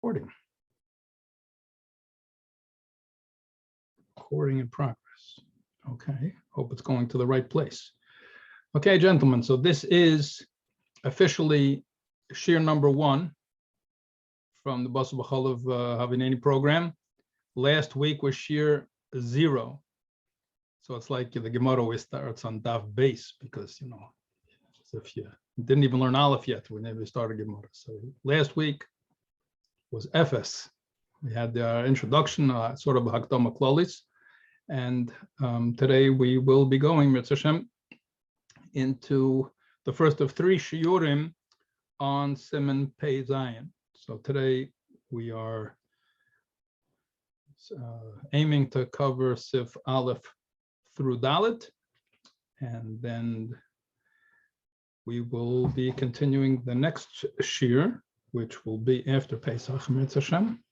Recording. Recording in progress. Okay, hope it's going to the right place. Okay, gentlemen, so this is officially Shiur number 1 from the Bosor of Havineni program. Last week was Shiur 0. So it's like the Gemara always starts on Daf base because, you know, as if you didn't even learn Aleph yet when we started Gemara. So last week was Efes. We had the introduction, sort of a Hakdama Klalis. And today we will be going, Mitzvah Hashem, into the first of 3 Shiurim on Siman Pei Zayin. So today we are aiming to cover Sif Aleph through Dalet, and then we will be continuing the next Shiur, which will be after Pesach, Mitzvah Hashem.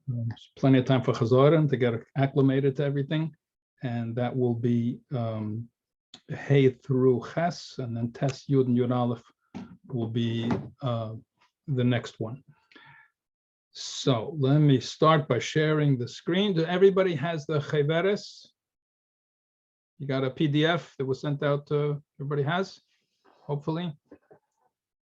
There's plenty of time for Chazorim to get acclimated to everything, and that will be Hey through Ches, and then Tes Yud and Yud Aleph will be the next one. So let me start by sharing the screen. Everybody has the Cheveres. You got a PDF that was sent out to everybody has, hopefully.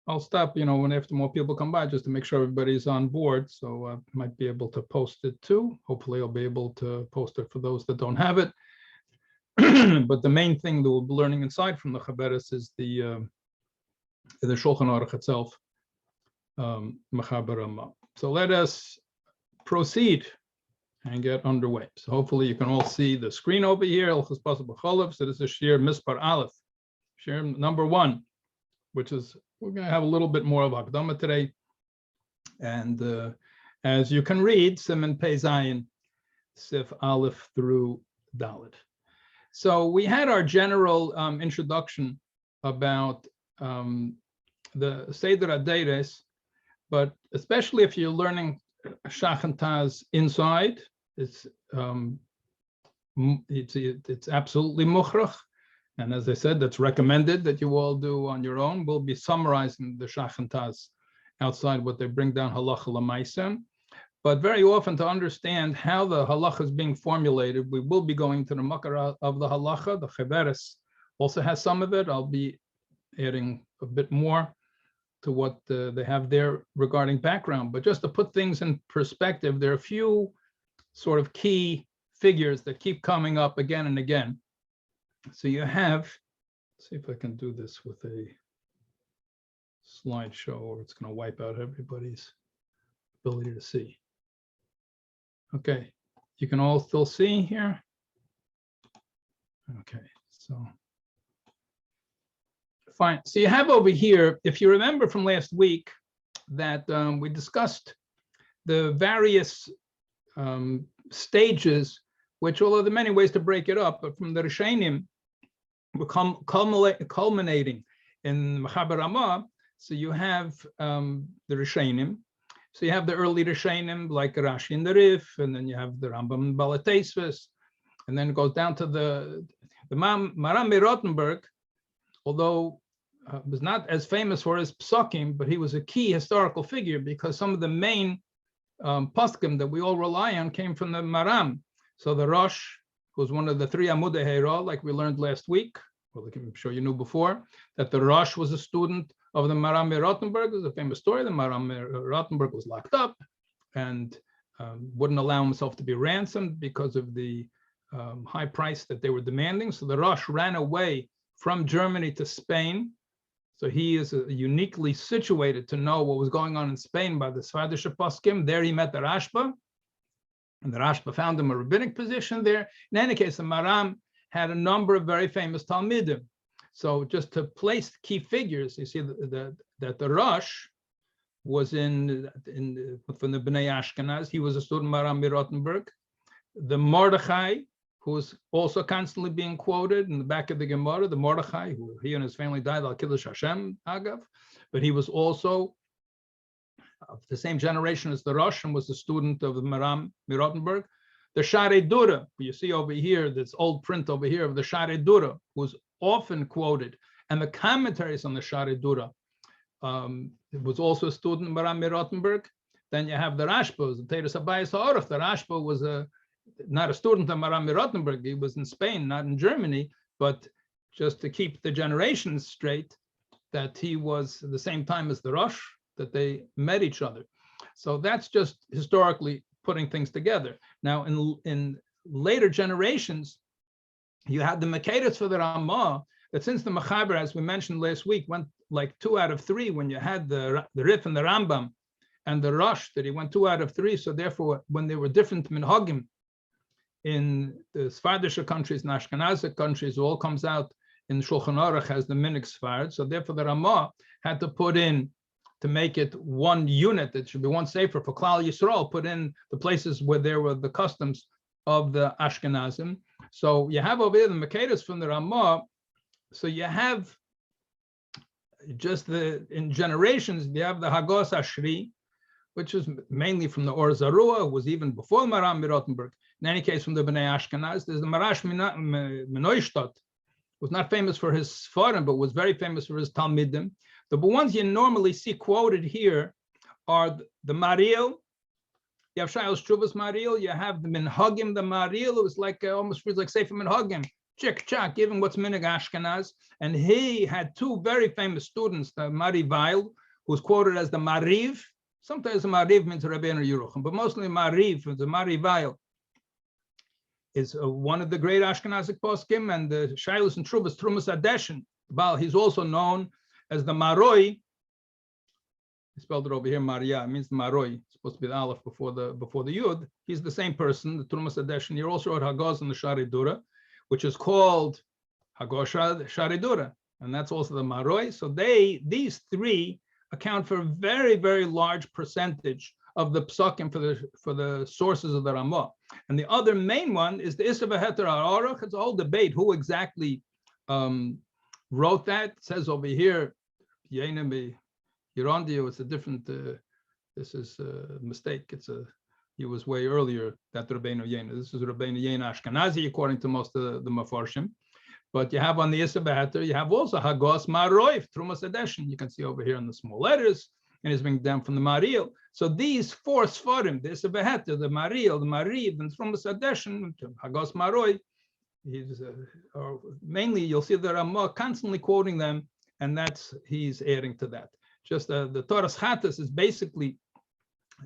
I'll stop, you know, when after more people come by, just to make sure everybody's on board. So I might be able to post it too. Hopefully I'll be able to post it for those that don't have it. But the main thing that we'll be learning inside from the Chaveres is the Shulchan Aruch itself, Mechaber Ramah. So let us proceed and get underway. So hopefully you can all see the screen over here. So this is Shiur Mispar Aleph, Shiur number 1, which is, we're going to have a little bit more of Hakdama today. And as you can read, Siman Pei Zayin, Sif Aleph through Dalet. So we had our general introduction about the Seder Adeiros, but especially if you're learning Shachantaz inside, it's absolutely mukhrach. And as I said, that's recommended that you all do on your own. We'll be summarizing the Shachantaz outside what they bring down halacha l'maisa. But very often to understand how the halacha is being formulated, we will be going to the makar of the halacha. The Cheveres also has some of it. I'll be adding a bit more to what they have there regarding background. But just to put things in perspective, there are a few sort of key figures that keep coming up again and again. So you have, let's see if I can do this with a slideshow, or it's going to wipe out everybody's ability to see. Okay, you can all still see here. Okay, so fine. So you have over here, if you remember from last week, that we discussed the various stages, which, although there are many ways to break it up, but from the Rishonim, we're culminating in Mechaber Ramah. So you have the Rishonim. So you have the early Rishonim like Rashi and the Rif, and then you have the Rambam and Balatesvis, and then it goes down to the Maram Rottenberg, although was not as famous for his psukim, but he was a key historical figure because some of the main poskim that we all rely on came from the Maram. So the Rosh was one of the 3 Amudei Hera, like we learned last week. Well, I'm sure you knew before, that the Rosh was a student of the Maram Rottenberg. There's a famous story. The Maram Rottenberg was locked up and wouldn't allow himself to be ransomed because of the high price that they were demanding. So the Rosh ran away from Germany to Spain. So he is uniquely situated to know what was going on in Spain by the Sfardish poskim. There he met the Rashba, and the Rashba found him a rabbinic position there. In any case, the Maram had a number of very famous Talmidim. So just to place key figures, you see that the Rosh was from the Bnei Ashkenaz. He was a student of Maram Rottenberg. The Mordechai, who was also constantly being quoted in the back of the Gemara, the Mordechai, who he and his family died al Kiddush Hashem, Agav, but he was also of the same generation as the Rosh and was a student of the Maram Rottenberg. The Sha'arei Dura, you see over here, this old print over here of the Sha'arei Dura, was often quoted, and the commentaries on the Sha'arei Dura was also a student of Maram Rottenberg. Then you have the Rashba, the Teres Abayis Ha'orach. The Rashba was not a student of Maram Rottenberg. He was in Spain, not in Germany, but just to keep the generations straight, that he was at the same time as the Rosh, that they met each other. So that's just historically putting things together. Now, in later generations, you had the Makedas for the Ramah, that since the Mechaber, as we mentioned last week, went like 2 out of 3 when you had the Rif and the Rambam, and the Rosh, that he went 2 out of 3. So therefore, when there were different minhagim in the Sephardic countries and Ashkenazic countries, it all comes out in Shulchan Aruch as the minig Sfard. So therefore, the Ramah had to put in, to make it one unit, it should be one sefer for Klal Yisrael, put in the places where there were the customs of the Ashkenazim. So you have over here the Makedas from the Ramah. So you have just in generations, you have the Hagos Ashri, which is mainly from the Or Zarua, was even before Maram Rottenberg. In any case, from the Bnei Ashkenaz, there's the Marash Menoishtat, was not famous for his Sfarim, but was very famous for his Talmidim. The ones you normally see quoted here are the Maril. You have Shailos Chuvas Maril. You have the Minhagim, the Maril. It was like almost feels like Sefer Minhagim. Chick Chak, given what's Minig Ashkenaz. And he had 2 very famous students, the Mari Weil, who's quoted as the Mariv. Sometimes the Mariv means Rabbeinu Yerucham, but mostly Mariv, the Mari Weil, is one of the great Ashkenazic poskim, and the Shailos and Truvas, Trumas Adeshin. He's also known as the Maroi. He spelled it over here, Maria. It means the Maroi. It's supposed to be the Aleph before the Yud. He's the same person, the Trumas Adeshin. He also wrote Hagos and the Shari Dura, which is called Hagos Shari Dura, and that's also the Maroi. So these 3 account for a very, very large percentage of the psakim for the sources of the Ramah. And the other main one is the Issa V'Heter HaAruch. It's a whole debate who exactly wrote that. It says over here, Yenim Yerondio, it's a different, this is a mistake. He was way earlier, that Rabbeinu Yena. This is Rabbeinu Yena Ashkenazi, according to most of the Mefarshim. But you have on the Issa V'Heter, you have also Hagos Maroif, Trumas Adeshin. You can see over here in the small letters, and it's being done from the Maril. So these 4 Sfarim, the Issa V'Heter, the Maril, the Mariv, and Trumas Adeshin, Hagos Maroi, mainly you'll see the Ramah constantly quoting them, and he's adding to that. Just the Toras Chatas is basically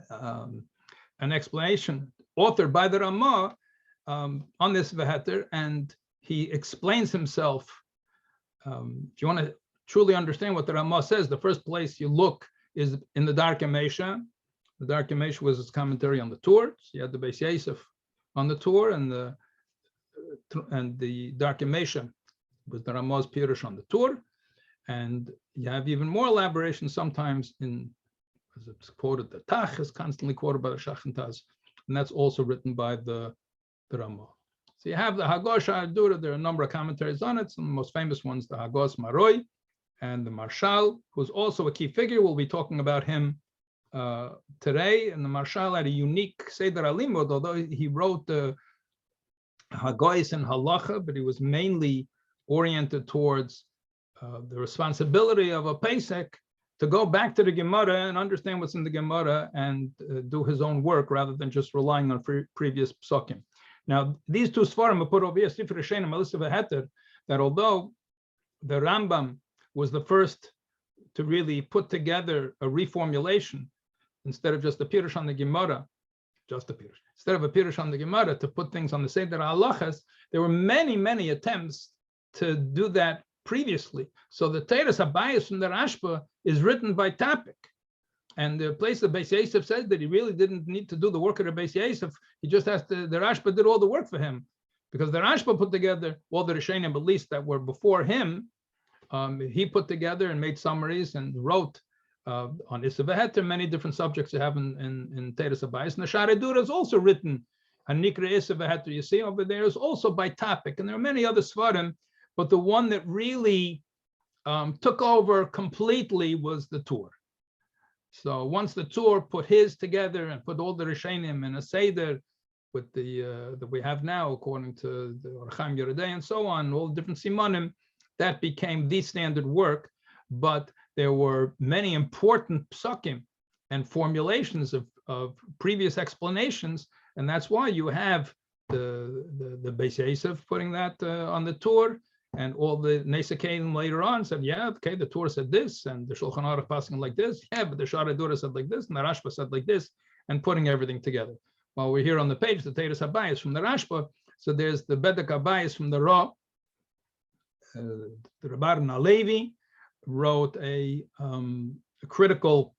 an explanation authored by the Ramah on this V'Heter, and he explains himself. If you want to truly understand what the Ramah says, the first place you look is in the Darkei Mesha. The Darkei Mesha was his commentary on the Tur. So you had the Beis Yosef on the Tur, and the Darkei Mesha was the Ramah's Pirush on the Tur. And you have even more elaboration sometimes as it's quoted, the Tach is constantly quoted by the Shach and Taz, and that's also written by the Ramah. So you have the Hagos Sha'adura. There are a number of commentaries on it. Some of the most famous ones, the Hagos Maroi and the Marshal, who's also a key figure. We'll be talking about him today. And the Marshal had a unique Seder Alimud, although he wrote the Hagos and Halacha, but he was mainly oriented towards the responsibility of a Pesach to go back to the Gemara and understand what's in the Gemara and do his own work rather than just relying on previous psukim. Now, these 2 Sfarim are put over here, Sifrei Shenim, Melissa V'Heter, that although the Rambam was the first to really put together a reformulation, instead of just a Pirush on the Gemara, instead of a Pirush on the Gemara, to put things on the Seder HaHalachas, there were many, many attempts to do that previously. So the Teres Abayis from the Rashba is written by Tapik. And the place the Beis Yosef says that he really didn't need to do the work of the Beis Yosef. He just has to, the Rashba did all the work for him. Because the Rashba put together all the Rishonim, at least that were before him. He put together and made summaries and wrote on Issa V'Heter, many different subjects you have in Teres Abayis. And the Shari Dura is also written, and Nikra Issa V'Heter, you see over there, is also by Tapik. And there are many other Svarim, but the one that really took over completely was the Tur. So once the Tur put his together and put all the Rishonim in a Seder with the that we have now, according to the Orchaim Yeridei and so on, all the different Simanim, that became the standard work. But there were many important psukim and formulations of of previous explanations, and that's why you have the Beis Yosef putting that on the tour, and all the Nesakeim later on said, yeah, okay, the Torah said this, and the Shulchan Aruch passing like this, yeah, but the Shara Dura said like this, and the Rashba said like this, and putting everything together. While we're here on the page, the Teres Habayis from the Rashba, so there's the Bedek Habayis from the Ra. The Rabbi Nalevi wrote a critical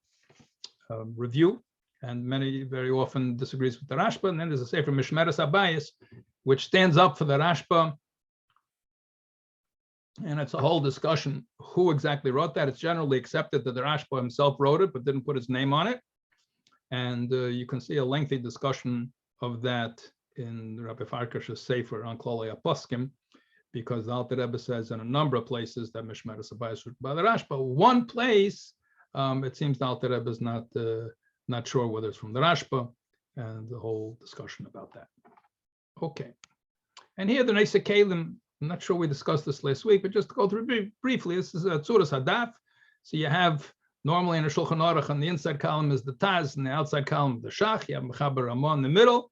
review, and very often disagrees with the Rashba. And then there's a Sefer Mishmeres Habayis, which stands up for the Rashba. And it's a whole discussion who exactly wrote that. It's generally accepted that the Rashba himself wrote it, but didn't put his name on it. And you can see a lengthy discussion of that in Rabbi Farkash's Sefer on Klolei HaPoskim, because the Alter Rebbe says in a number of places that Mishmeres Habayis written by the Rashba. One place, it seems the Alter Rebbe is not sure whether it's from the Rashba, and the whole discussion about that. Okay, and here the Nesakelim. I'm not sure we discussed this last week, but just to go through briefly, this is a Tzuras Hadaf. So you have normally in a Shulchan Aruch, on the inside column is the Taz, and the outside column the Shach. You have Mechaber Ramah in the middle,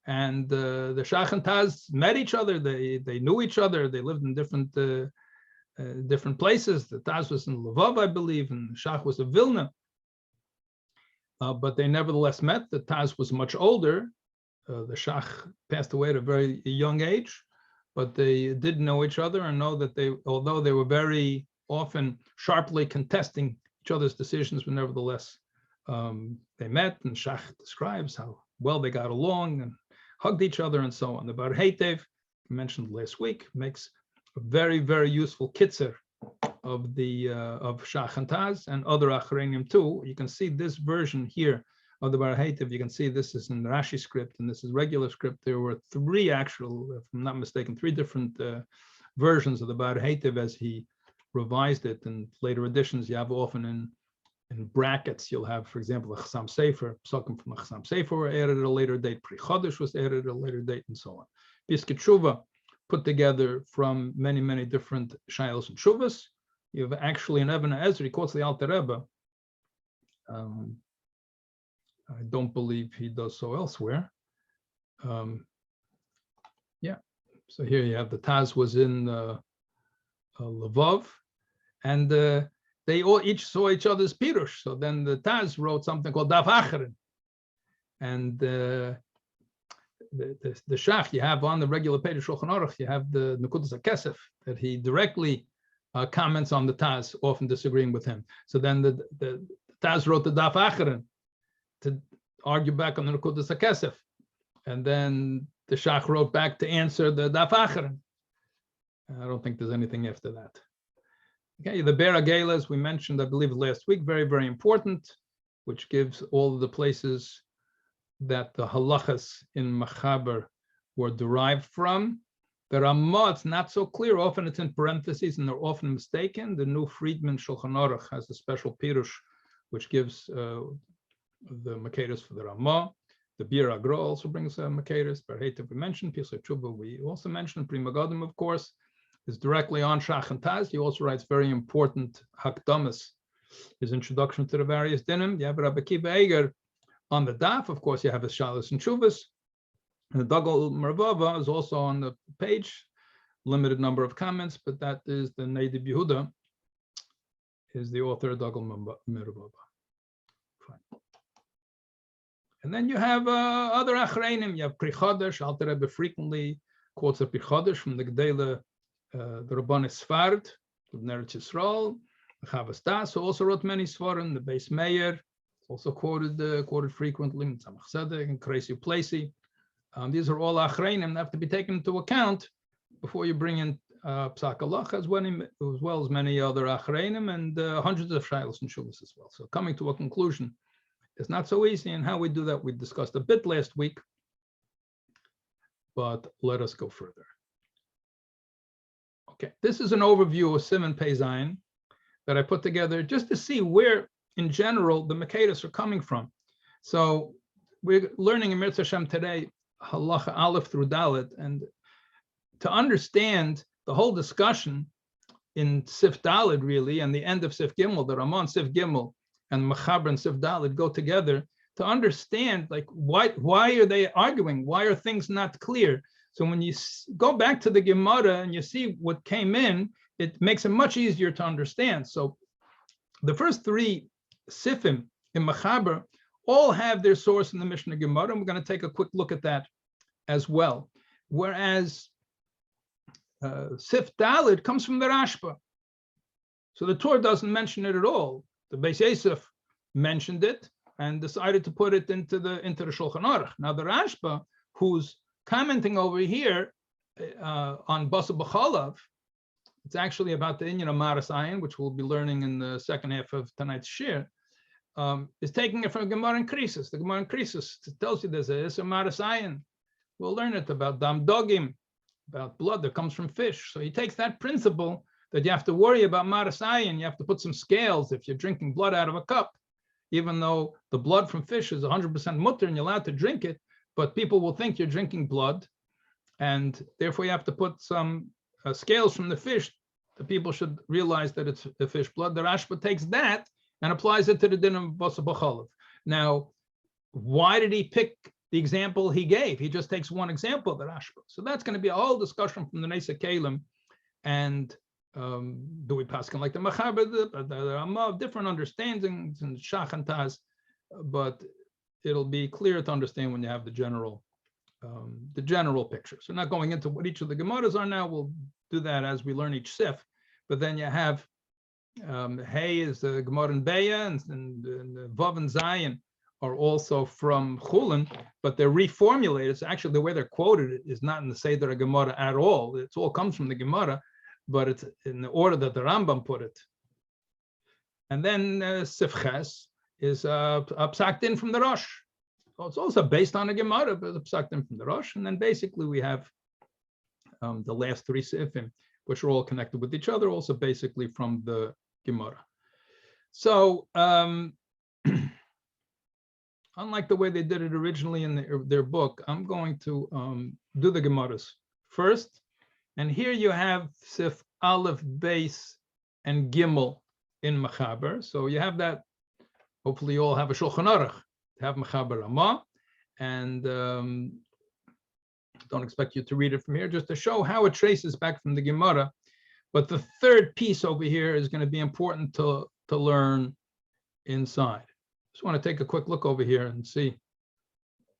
and the Shach and Taz met each other. They knew each other. They lived in different places. The Taz was in Lvov, I believe, and the Shach was in Vilna. But they nevertheless met. The Taz was much older. The Shach passed away at a very young age. But they did know each other and know that although they were very often sharply contesting each other's decisions, but nevertheless they met, and Shach describes how well they got along and hugged each other and so on. The Bar Heitev, mentioned last week, makes a very, very useful kitzer of Shach and Taz and other Achreinim too. You can see this version here of the Bar Heitev. You can see this is in the Rashi script, and this is regular script. There were three actual, if I'm not mistaken, three different versions of the Bar Heitev as he revised it. In later editions, you have often in brackets, you'll have, for example, the Chassam Sefer, Psukim from the Chassam Sefer were added at a later date, Pri Chodesh was added at a later date, and so on. Piskei Tshuva, put together from many, many different Shailos and Tshuvas. You have actually in Even HaEzer, he quotes the Alter Rebbe. I don't believe he does so elsewhere. Yeah, so here you have the Taz was in Lvov, and they all each saw each other's pirush. So then the Taz wrote something called Daf Acharin, and the Shach you have on the regular page of Shulchan Aruch, you have the Nekudas HaKesef that he directly comments on the Taz, often disagreeing with him. So then the Taz wrote the Daf Acharin to argue back on the Nekudas HaKesef, and then the Shach wrote back to answer the Daf Acharin. I don't think there's anything after that. Okay, the Ber Agela, as we mentioned, I believe last week, very, very important, which gives all of the places that the halachas in Machaber were derived from. The Ramah, it's not so clear. Often it's in parentheses, and they're often mistaken. The new Friedman Shulchan Aruch has a special pirush, which gives the Makedos for the Ramah. The Bir Agro also brings Makedos. Bar Heitev we mentioned. Piskei Tshuva we also mentioned. Pri Megadim, of course, is directly on Shach and Taz. He also writes very important Hakdamas, his introduction to the various dinim. You have Rabbi Kiva Eger on the Daf. Of course, you have his Shalos and Tshuvas. And the Dagol Mervava is also on the page. Limited number of comments, but that is the Neidi Yehuda, is the author of Dagol Mervava. Fine. And then you have other Achreinim. You have Pri Chodesh. Alter Rebbe frequently quotes a Pri Chodesh from the Gdela, the Rabbanis Sfard of Eretz Yisrael. The Chavas Das, who also wrote many Svarim. The Beis Meir, also quoted frequently. Tzemach Tzedek and Kreisi Plesi. These are all Achreinim that have to be taken into account before you bring in Psak Halacha, as well as many other Achreinim and hundreds of Shailos and Shuvas as well. So coming to a conclusion is not so easy, and how we do that we discussed a bit last week, but let us go further. Okay, this is an overview of Siman Pei Zayin that I put together just to see where, in general, the Makedos are coming from. So we're learning in Mirz Hashem today, Halacha Aleph through Dalet, and to understand the whole discussion in Sif Dalet, really, and the end of Sif Gimel, the Ramon Sif Gimel and Machaber and Sif Dalet go together. to understand, like, why are they arguing? Why are things not clear? So when you go back to the Gemara and you see what came in, it makes it much easier to understand. So the first three sifim in Machaber all have their source in the Mishnah Gemara, and we're going to take a quick look at that as well. Whereas Sif Dalid comes from the Rashba. So the Torah doesn't mention it at all. The Beis Yosef mentioned it and decided to put it into the Shulchan Aruch. Now the Rashba, who's commenting over here on Bosor B'chalav, it's actually about the Inyan of Maras Ayin, which we'll be learning in the second half of tonight's Shiur, is taking it from Gemara and Krisis. The Gemara and Krisis tells you there's a Maras Ayin. We'll learn it about Dam Dogim, about blood that comes from fish. So he takes that principle that you have to worry about Maras Ayin. You have to put some scales if you're drinking blood out of a cup, even though the blood from fish is 100% mutter and you're allowed to drink it, but people will think you're drinking blood, and therefore you have to put some scales from the fish. The people should realize that it's the fish blood. The Rashba takes that and applies it to the din of Bosor B'chalav. Now, why did he pick the example he gave? He just takes one example of the Rashba. So that's going to be a whole discussion from the Nesa Kalim. And do we pass like the Machaber, the Ramah, different understandings and Shach and Taz, but it'll be clear to understand when you have the general picture. So not going into what each of the Gemaras are now, we'll do that as we learn each sif. But then you have Hey is the Gemara and Beya, and Vav and Zayin are also from Chulin, but they're reformulated. So actually the way they're quoted is not in the Seder Gemara at all. It all comes from the Gemara, but it's in the order that the Rambam put it. And then Sif Ches is psakt in from the Rosh. So it's also based on a Gemara, but it's psakt in from the Rosh. And then basically we have the last three Sifim, which are all connected with each other, also basically from the Gemara. So unlike the way they did it originally in their book, I'm going to do the Gemaras first. And here you have Sif Aleph, Beis, and Gimel in Machaber. So you have that. Hopefully you all have a Shulchan Aruch to have Machaber Ramah. And don't expect you to read it from here, just to show how it traces back from the Gemara. But the third piece over here is going to be important to learn inside. Just want to take a quick look over here and see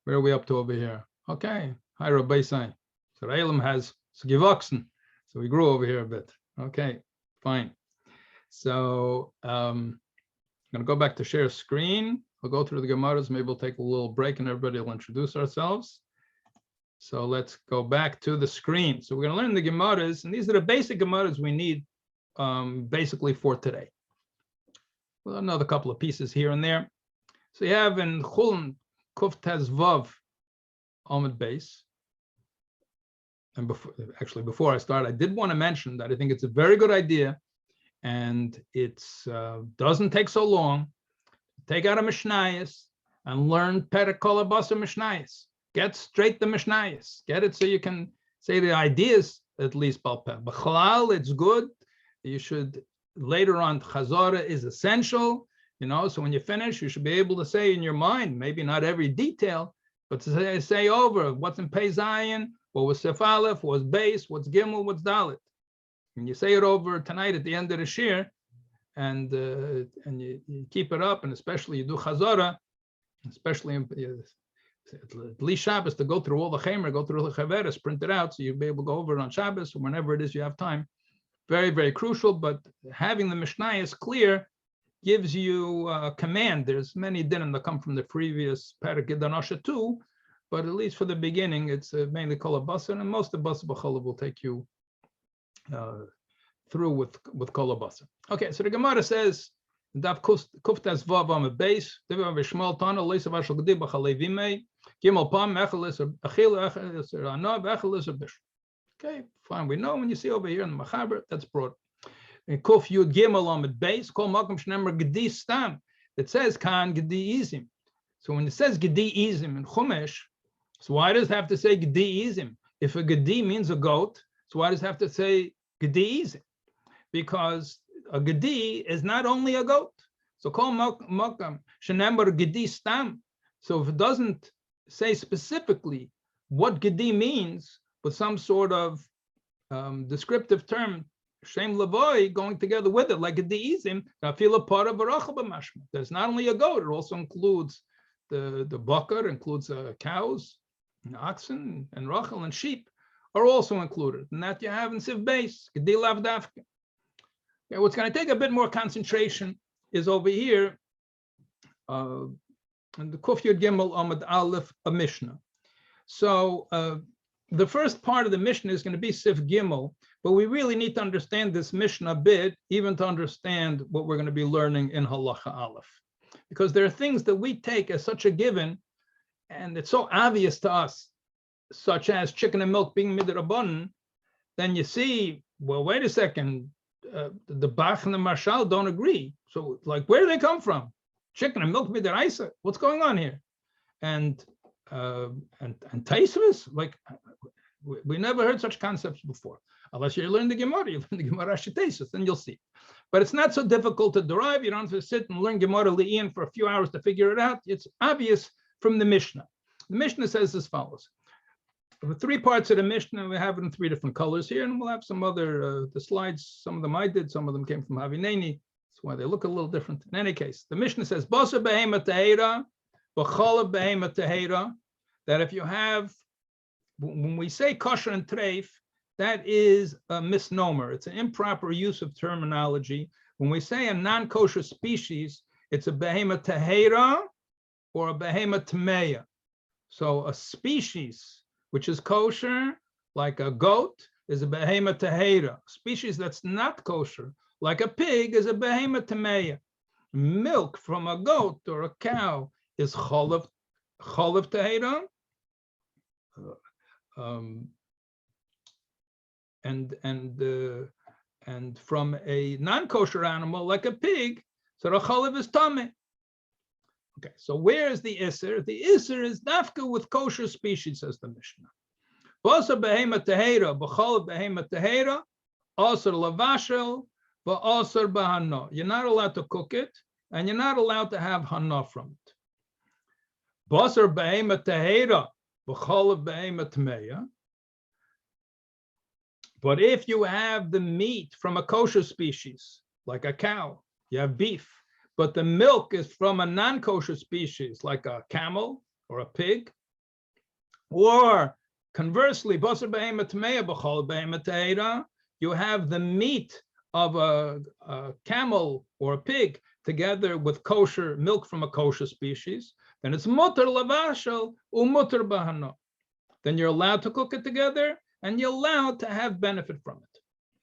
where are we up to over here. Okay, hi Rabbi Sein. So Elam has gewachsen, so we grew over here a bit. Okay, fine. So I'm going to go back to share screen. We'll go through the Gemaras. Maybe we'll take a little break and everybody will introduce ourselves. So let's go back to the screen. So we're going to learn the Gemaras, and these are the basic Gemaras we need basically for today. Well, another couple of pieces here and there. So you have in Chulin Kuf Tez Vav Amud Beis. And before I start, I did want to mention that I think it's a very good idea, and it doesn't take so long. Take out a Mishnayos and learn Perek Kol HaBasar Mishnayos. Get straight the Mishnayos. Get it so you can say the ideas at least. B'chalal, it's good. You should later on. Chazara is essential. So when you finish, you should be able to say in your mind, maybe not every detail, but to say over what's in Pei Zayin, what was Sif Aleph, what's Beis, what's Gimel, what's Dalet. And you say it over tonight at the end of the Shiur, and you keep it up, and especially you do Chazara, especially at least Shabbos, to go through all the Chemer, go through the Chaveres, print it out, so you'll be able to go over it on Shabbos or whenever it is you have time. Very, very crucial, but having the Mishnayos clear gives you command. There's many dinim that come from the previous Perek Gidanosha too, but at least for the beginning, it's mainly Kol HaBasar, and most of Bosor B'chalav will take you through with Kol HaBasar. Okay, so the Gemara says, Daf Kuftas Vav Amud Beis, Diva V'Shmal Tana Leisa Vashal Gedi B'Chalei Vimei, Gimel Pam Echelis Achil Echelis Anab Echelis Bish. Okay, fine. We know when you see over here in the Machaber, that's brought. In Kuf Yud Gimel Amud Beis, Kol Makom Shnemer Gedi Stam. It says Kan Gedi Izim. So when it says Gedi Izim in Chumash, so why does it have to say Gedi Izim? If a Gedi means a goat, so why does it have to say Gedi Izim? Because a Gedi is not only a goat. So Kol Makam Shenemar Gedi Stam. So if it doesn't say specifically what gedi means with some sort of descriptive term, shem lavoy, going together with it, like gediizim, I feel a part of a rachel b'mashma. There's not only a goat; it also includes the bakar, includes cows, and oxen, and rachel and sheep are also included. And that you have in Siv base gedi lav dafka. Okay, what's going to take a bit more concentration is over here. And the Kuf Yud Gimel Amud Aleph, a Mishnah. So the first part of the Mishnah is going to be Sif Gimel, but we really need to understand this Mishnah a bit, even to understand what we're going to be learning in Halacha Aleph. Because there are things that we take as such a given, and it's so obvious to us, such as chicken and milk being midrabanan, then you see, well, wait a second, the Bach and the Marshal don't agree. So, like, where do they come from? Chicken and milk midiraisa. What's going on here? And taisvus, like we never heard such concepts before. Unless you learn the Gemara, you learn the Gemara Shitaisus, then you'll see. But it's not so difficult to derive. You don't have to sit and learn Gemara Li'in for a few hours to figure it out. It's obvious from the Mishnah. The Mishnah says as follows. The three parts of the Mishnah, we have it in three different colors here, and we'll have some other, the slides, some of them I did, some of them came from Havineni. That's why they look a little different. In any case, the Mishnah says, Bosor behema tehera, v'chalav behema tehera, that if you have, when we say kosher and treif, that is a misnomer. It's an improper use of terminology. When we say a non-kosher species, it's a behema tehera or a behema tmeya. So a species which is kosher, like a goat, is a behema tehera. A species that's not kosher, like a pig, is a behema tmeya. Milk from a goat or a cow is cholav tehera. And from a non-kosher animal like a pig, so the cholav is tameh. Okay, so where is the iser? The iser is dafka with kosher species, says the Mishnah. Bosor behema tehera, b'cholav behema tehera, asur lavashel, v'asur b'hana. You're not allowed to cook it, and you're not allowed to have hana from it. Bosor behema tehera, b'cholav behema tmeya. But if you have the meat from a kosher species, like a cow, you have beef, but the milk is from a non-kosher species, like a camel or a pig, or conversely, Bosor behema tmeya b'cholav behema tehera, you have the meat of a camel or a pig together with kosher milk from a kosher species, then it's mutar lavashel umutar b'hana. Then you're allowed to cook it together, and you're allowed to have benefit from it.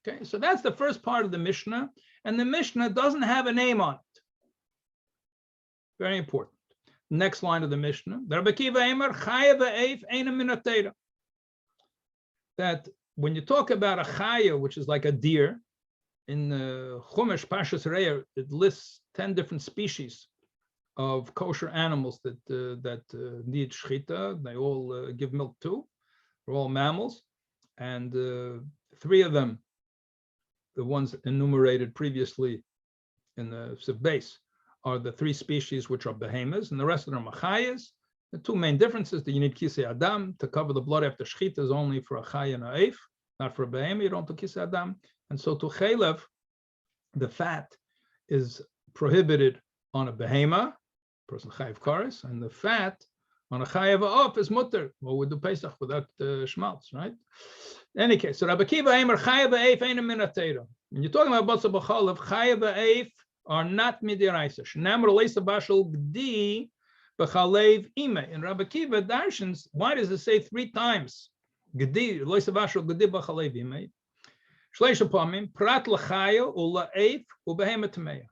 Okay, so that's the first part of the Mishnah, and the Mishnah doesn't have a name on it. Very important. Next line of the Mishnah. That when you talk about a chaya, which is like a deer, in Chumash Pashas Re'er, it lists 10 different species of kosher animals that need shchita. They all give milk too. They're all mammals. And 3 of them, the ones enumerated previously in the base, are the 3 species which are behemoths, and the rest of them are chayas. The 2 main differences: that you need kisei adam to cover the blood after shechita is only for a chay and a eif, not for a behemoth. You don't do kisei adam, and so to chaylev, the fat is prohibited on a behemoth, person chayiv kares, and the fat on a chayav off is mutter. Well, we do Pesach without schmaltz, right? In any case, so Rabbi Kiva Eimer chayav eif ein min atera. When you're talking about bosor b'cholav, chayav eif are not midiraisa. Shnamar leisa bashal gdi b'chalev ime. In Rabbi Kiva darshans, why does it say 3 times gdi leisa bashal gdi b'chalev ime? Shleisha pamim prat l'chaya u'la'eif u'behemet tmeya.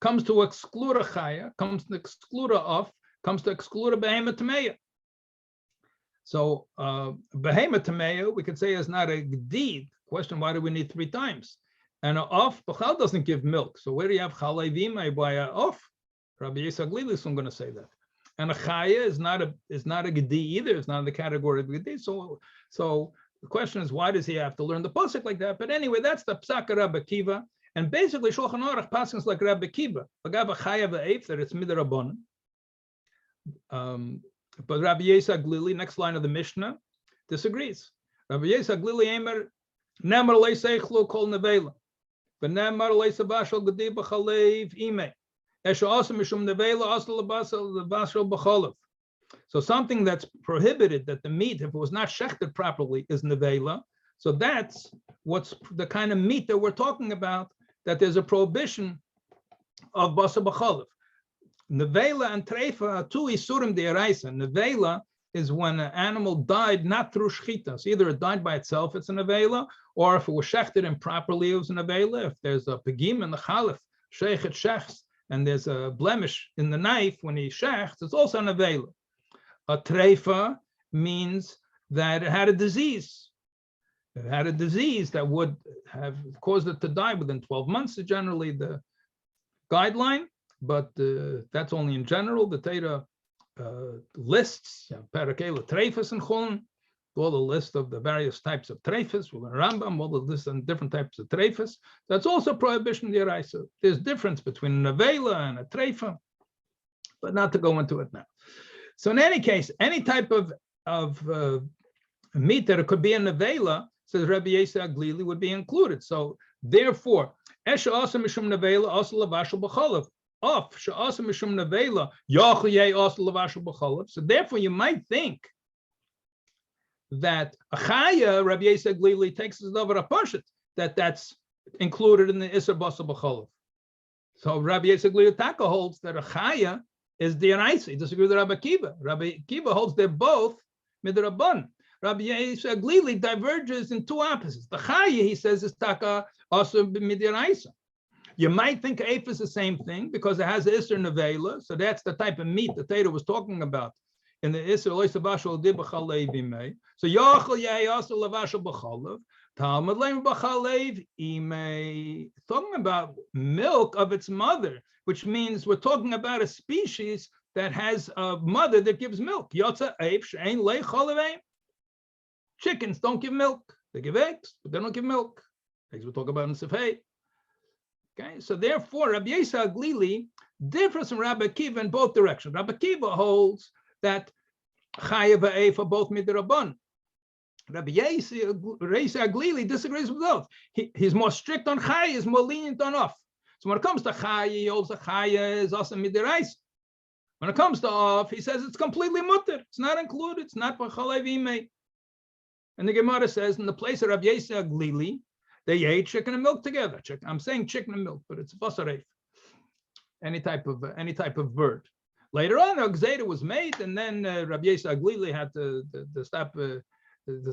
Comes to exclude a chaya, comes to exclude a off, comes to exclude a behemoth tameya. So behemoth tameya, we could say, is not a gdid. Question: why do we need 3 times? And an off, b'chal doesn't give milk. So where do you have chalevim by a off? Rabbi Yisrael Glili is going to say that. And a chaya is not a gdi either. It's not in the category of gdi. So the question is, why does he have to learn the pasuk like that? But anyway, that's the psak of Rabbi Kiva. And basically, Shulchan Aruch pasuk like Rabbi Kiva. Agav a chaya v'eif, that it's midrabanan. But Rabbi Yesa Glili, next line of the Mishnah, disagrees. Rabbi Yesa Glili Emer Nemar leiseichlu kol nevela, but Nemar leisabashal gedi b'chalev ime. Esha also mishum nevela also lebashal b'chalev. So something that's prohibited, that the meat, if it was not shechted properly, is nevela. So that's what's the kind of meat that we're talking about, that there's a prohibition of basa b'chalev. Nevela and treifa are two isurim de'araisa. Nevela is when an animal died not through shechita. So either it died by itself, it's a nevela, or if it was shechted improperly, it was a nevela. If there's a pegim in the chalif, sheichet shechs, and there's a blemish in the knife when he shechts, it's also a nevela. A treifa means that it had a disease. It had a disease that would have caused it to die within 12 months, is generally the guideline, but that's only in general. The Torah lists, Parakela treifas and chulin, all the list of the various types of treifas, with the Rambam, all the list of different types of treifas. That's also prohibition deraisa. There's difference between a nevela and a treifa, but not to go into it now. So in any case, any type of meat that it could be a nevela, says Rabbi Yesa Glili, would be included. So therefore, Esha also mishum nevela also lavashal b'chalav. Off she'asa mishum nevela yachol yeh also lavashal b'chalav. So therefore, you might think that Achaya, Rabbi Yesa Glili, takes his over a pashat, that's included in the Isser Basa b'chalav. So Rabbi Yesa Glili Taka holds that Achaya is deraisa. He disagrees with Rabbi Akiva. Rabbi Akiva holds they're both midrabban. Rabbi Yesa Glili diverges in two opposites. The Chaya, he says, is taka also midiraisa. You might think Eif is the same thing because it has the Isser Nevela, so that's the type of meat the Torah was talking about in the Isser Loisabashal Dibachalev Imei. So Yachal Yeh also Lavashal Bachalev, Talmud Leim Bachalev Imei, talking about milk of its mother, which means we're talking about a species that has a mother that gives milk. Yotza Eif Shein Lei Chalev. Chickens don't give milk. They give eggs, but they don't give milk. Eggs we'll talk about in Sefei. Okay, so therefore, Rabbi Yesa Glili differs from Rabbi Akiva in both directions. Rabbi Akiva holds that Chaya v'Eif are both midrabban. Rabbi Yesa Glili disagrees with both. He's more strict on Chaya, he's more lenient on off. So when it comes to Chaya, he holds that Chaya is also midraisa. When it comes to off, he says it's completely mutter. It's not included. It's not b'chalev imei. And the Gemara says in the place of Rabbi Yesa Glili, they ate chicken and milk together. I'm saying chicken and milk, but it's Bosor, any type of bird. Later on, a gzeira was made, and then Rabbi Yesa Glili had to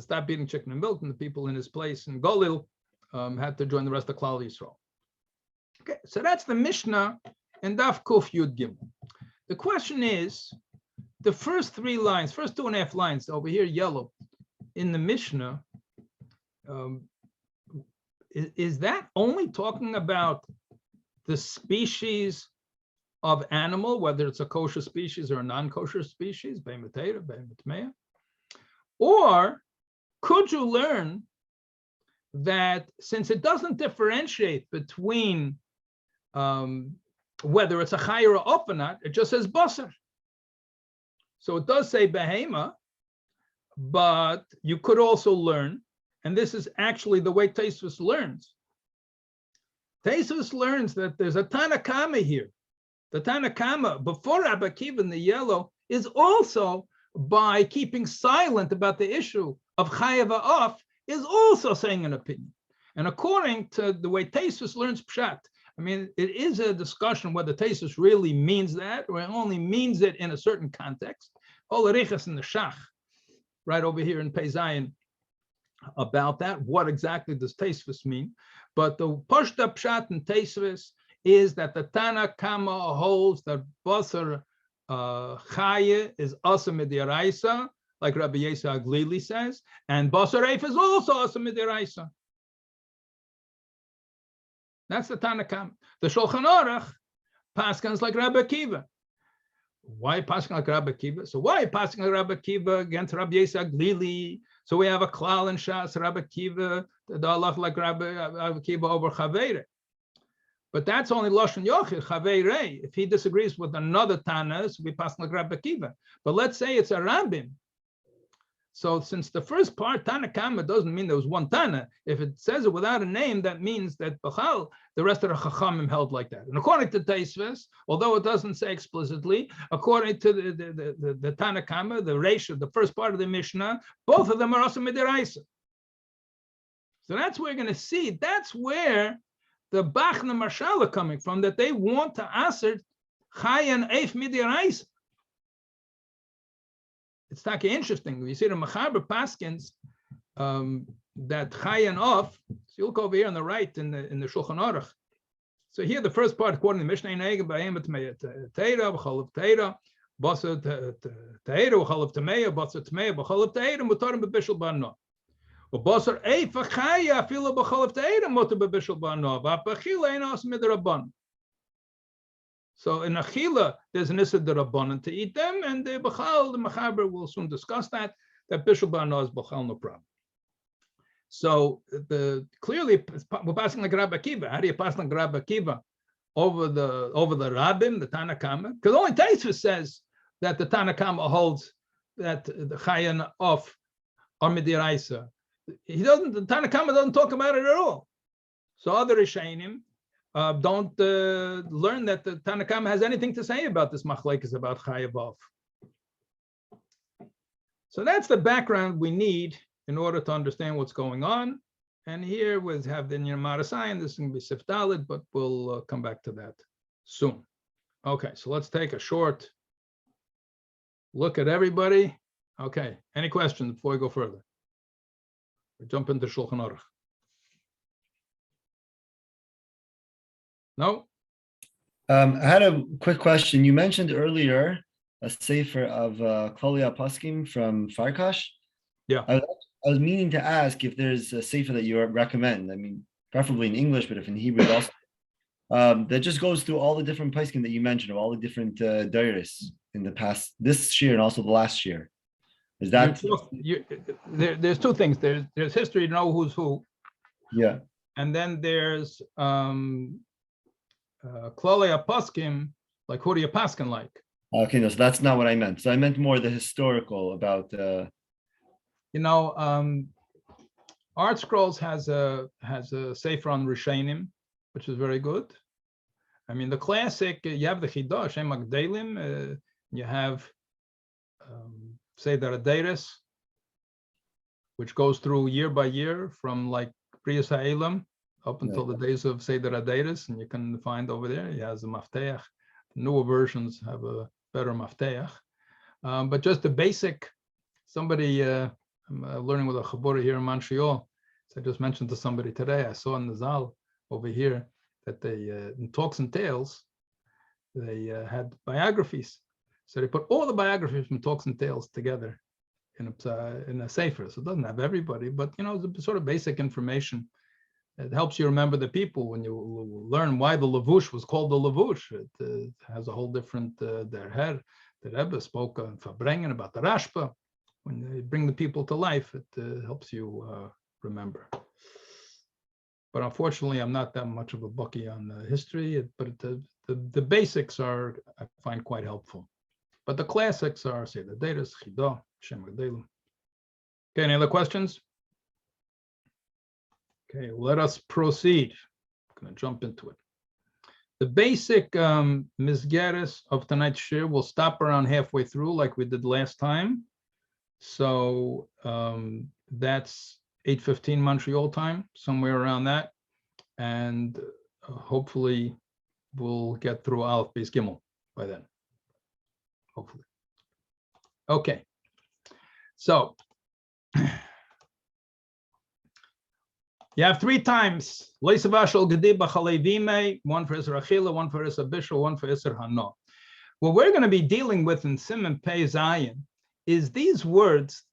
stop eating chicken and milk, and the people in his place in Golil had to join the rest of Klal Yisrael. Okay, so that's the Mishnah in Daf Kuf Yud Gimel. The question is, the first 3 lines, first 2.5 lines over here, yellow, in the Mishnah, is that only talking about the species of animal, whether it's a kosher species or a non-kosher species, or could you learn that since it doesn't differentiate between whether it's a chai or off or not, it just says Bosor. So it does say behema, but you could also learn, and this is actually the way Tosfos learns. Tosfos learns that there's a Tanakama here. The Tanakama, before Rabbi Akiva in the yellow, is also by keeping silent about the issue of Chayav Ha'af, is also saying an opinion. And according to the way Tosfos learns Pshat, I mean, it is a discussion whether Tosfos really means that, or it only means it in a certain context. All the Riches in the Shach, right over here in Pei Zayin, about that. What exactly does Tosfos mean? But the Pashta Pshat in Tosfos is that the Tanakama holds that Bosor Chaya is also midiraisa, like Rabbi Yesa Glili says, and Bosor Eif is also midiraisa. That's the Tanakam. The Shulchan Aruch paskins like Rabbi Akiva. Why paskin like Rabbi Akiva? So why paskin like Rabbi Akiva against Rabbi Yesa Glili? So we have a klal and shas Rabbi Akiva, the halach like Rabbi Akiva over Chavere. But that's only Lashon Yochid, Chavei Rei. If he disagrees with another Tana, so we pass like Rabbi Akiva. But let's say it's a Rabbim. So since the first part, Tana Kama, doesn't mean there was one Tana. If it says it without a name, that means that Bachal, the rest of the Chachamim held like that. And according to Taisves, although it doesn't say explicitly, according to the Tana Kama, the Reisha, the first part of the Mishnah, both of them are also Midiraisa. So that's where we're going to see, that's where the Bachna Marshal are coming from, that they want to assert Chayan Eif Midiraisa. It's taki interesting. You see the Machaber Paskins that Chayan off. So you look over here on the right in the Shulchan Aruch. So here the first part, according to Mishnah Nega, Ba'em Teira, B'chalav Teira, Bosor Teira, B'chalav Temeya, Bosor Temeya, B'chalav Teira, Mutarim B'bishul Ba'no. Bosor Eif Chaya, Filo B'chalav Teira, Mutar B'bishul Ba'no. V'apachila Einos Midrabban. So in Achila, there's an Issa D'Rabbanan to eat them, and the Bachal, the Machaber will soon discuss that Bishul Ba'no is Bachal, no problem. So clearly, we're passing like Rabbi Akiva. How do you pass like Rabbi Akiva over the Rabbim, the Tana Kama? Because only Taisva says that the Tana Kama holds that the Chayan of Midiraisa. The Tana Kama doesn't talk about it at all. So other Rishainim don't learn that the Tana Kama has anything to say about this machlekes about Chayav. So that's the background we need in order to understand what's going on. And here we have the Marasayan. This is going to be Sif Dalet, but we'll come back to that soon. Okay, so let's take a short look at everybody. Okay, any questions before we go further? We jump into Shulchan Aruch. No? I had a quick question. You mentioned earlier a sefer of Klolei Paskim from Farkash. Yeah. I was meaning to ask if there's a sefer that you recommend. I mean, preferably in English, but if in Hebrew also. That just goes through all the different Paskim that you mentioned, of all the different dairies in the past, this year and also the last year. Is that? There's two things. There's history to know who's who. Yeah. And then there's Klolei Paskim, like who do you paskin like? Okay, no, so that's not what I meant. So I meant more the historical about. Art Scrolls has a sefer on Rishonim, which is very good. I mean, the classic, you have the Chidah, Shem Magdalim, you have Seder Adeiros, which goes through year by year from like Priyas Ha'elam up until the days of Seder Adeiros, and you can find over there, he has a Mafteach. Newer versions have a better Mafteach. But just the basic, somebody, I'm learning with a Chabura here in Montreal. So I just mentioned to somebody today, I saw in the Zal over here that they, in Talks and Tales, they had biographies. So they put all the biographies from Talks and Tales together in a sefer. So it doesn't have everybody, but the sort of basic information. It helps you remember the people when you learn why the Lavush was called the Lavush. It has a whole different, der Herr, the Rebbe spoke on Verbrengen about the Rashba. When they bring the people to life, it helps you remember. But unfortunately, I'm not that much of a bucky on history, but the basics are, I find, quite helpful. But the classics are, say, the Deiros, Chidah, Shem Magdalim. Okay, any other questions? Okay, let us proceed. I'm going to jump into it. The basic Mizgeres of tonight's shir will stop around halfway through like we did last time. So that's 8:15 Montreal time, somewhere around that. And hopefully we'll get through Aleph Beis Gimel by then. Hopefully. Okay. So you have 3 times, one for Isser Achila, one for Isser Bishul, one for Isser Hano. What we're going to be dealing with in Siman Pei Zayin is these words,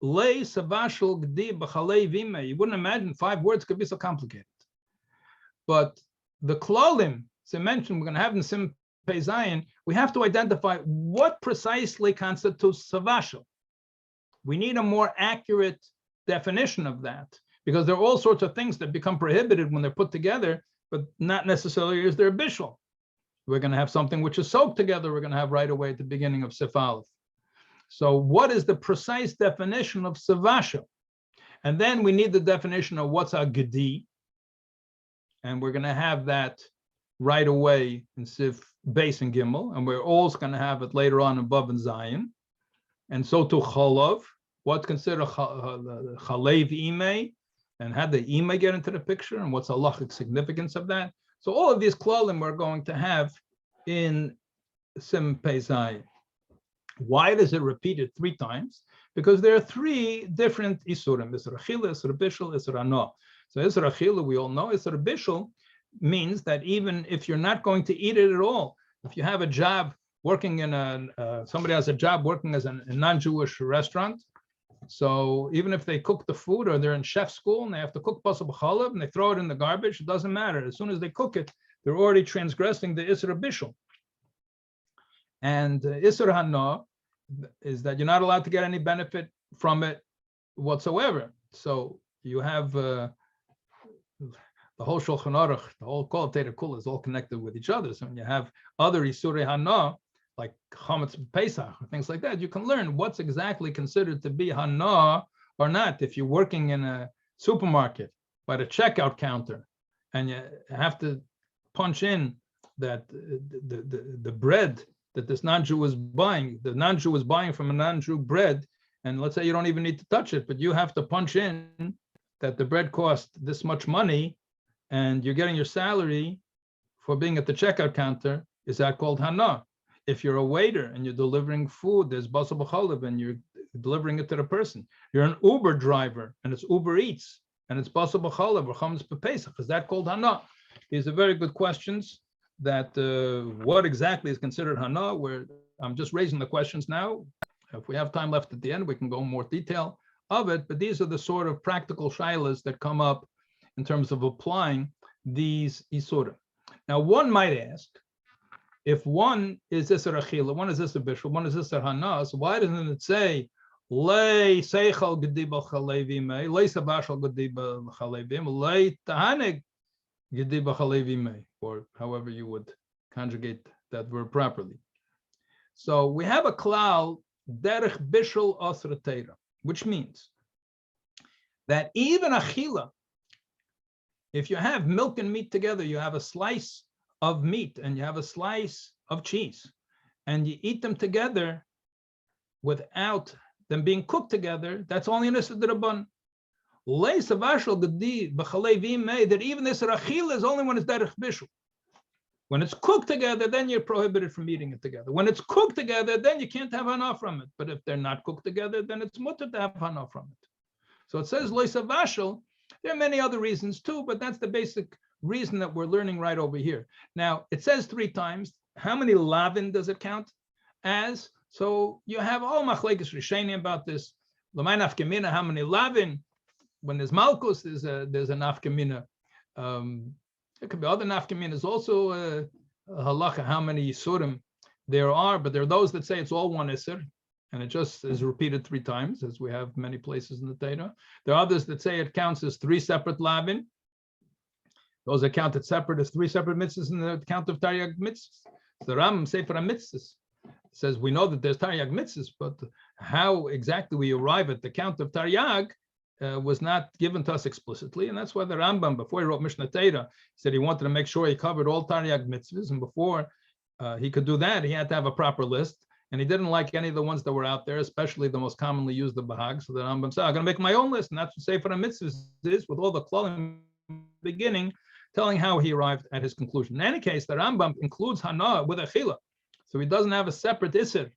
Le Savashal Gdi B'chalei Vime. You wouldn't imagine 5 words could be so complicated. But the Klolim, as I mentioned, we're going to have in Siman Pei Zayin, we have to identify what precisely constitutes Savashal. We need a more accurate definition of that, because there are all sorts of things that become prohibited when they're put together, but not necessarily is there a bishul. We're going to have something which is soaked together. We're going to have right away at the beginning of Sif Aleph. So what is the precise definition of Savasha? And then we need the definition of what's a Gedi. And we're going to have that right away in Sif Beis and Gimel. And we're also going to have it later on in Vav and Zion. And so to Cholov, what's considered Chalev Imei, and how the Imei get into the picture, and what's the halachic significance of that. So all of these klalim we're going to have in Sim Pei Zayin. Why is it repeated 3 times? Because there are 3 different isurim: Isur Achila, Isur Bishul, Isur Hana. So Isur Achila, we all know, Isur Bishul means that even if you're not going to eat it at all, if you have a job working in somebody has a job working as a non-Jewish restaurant, so even if they cook the food or they're in chef school and they have to cook basar b'chalav and they throw it in the garbage, it doesn't matter. As soon as they cook it, they're already transgressing the Isur Bishul. And Isur Hana is that you're not allowed to get any benefit from it whatsoever. So you have the whole Shulchan Aruch, the whole Kol Teira Kula is all connected with each other. So when you have other Isurei Hana, like Chametz Pesach or things like that, you can learn what's exactly considered to be Hana or not. If you're working in a supermarket by the checkout counter and you have to punch in that the bread that this non-Jew is buying, the non-Jew is buying from a non-Jew bread, and let's say you don't even need to touch it, but you have to punch in that the bread cost this much money and you're getting your salary for being at the checkout counter, is that called Hana? If you're a waiter and you're delivering food, there's basar b'chalav and you're delivering it to the person. You're an Uber driver and it's Uber Eats and it's basar b'chalav or chametz b'pesach. Is that called Hana? These are very good questions. That what exactly is considered Hana? Where I'm just raising the questions now. If we have time left at the end, we can go in more detail of it. But these are the sort of practical shilas that come up in terms of applying these isurim. Now, one might ask, if one is Isur Achila, one is Isur Bishul, one is Isur Hana, so why doesn't it say Lei Seichel Gediba Chalevime, Lei Sabashal Gediba Chalevim, Lei Tahanig Gediba Chalevime, or however you would conjugate that word properly. So we have a klal Derech Bishul Asra Teira, which means that even Achila, if you have milk and meat together, you have a slice of meat and you have a slice of cheese and you eat them together without them being cooked together, that's only an Isur D'Rabban. That even this Achila is only when it's Derech Bishul. When it's cooked together, then you're prohibited from eating it together. When it's cooked together, then you can't have Hana from it. But if they're not cooked together, then it's mutter to have Hana from it. So it says Lo Savashal. There are many other reasons too, but that's the basic reason that we're learning right over here. Now, it says 3 times. How many lavin does it count as? So you have all machlekes rishonim about this. L'may nafkamina, how many lavin? When there's malchus, there's a nafkamina. There could be other nafkaminas also, a halacha, how many yisurim there are, but there are those that say it's all one isur, and it just is repeated 3 times, as we have many places in the Torah. There are others that say it counts as 3 separate lavin. Those are counted separate as 3 separate mitzvahs in the count of Taryag mitzvahs. The Ram Sefer HaMitzvahs says we know that there's Taryag mitzvahs, but how exactly we arrive at the count of Taryag was not given to us explicitly, and that's why the Rambam, before he wrote Mishnah Torah, said he wanted to make sure he covered all Taryag mitzvahs, and before he could do that, he had to have a proper list, and he didn't like any of the ones that were out there, especially the most commonly used, the Bahag. So the Rambam said, I'm going to make my own list, and that's what Sefer HaMitzvahs is, with all the klalim beginning, telling how he arrived at his conclusion. In any case, the Rambam includes Hana with Achila, so he doesn't have a separate Isser.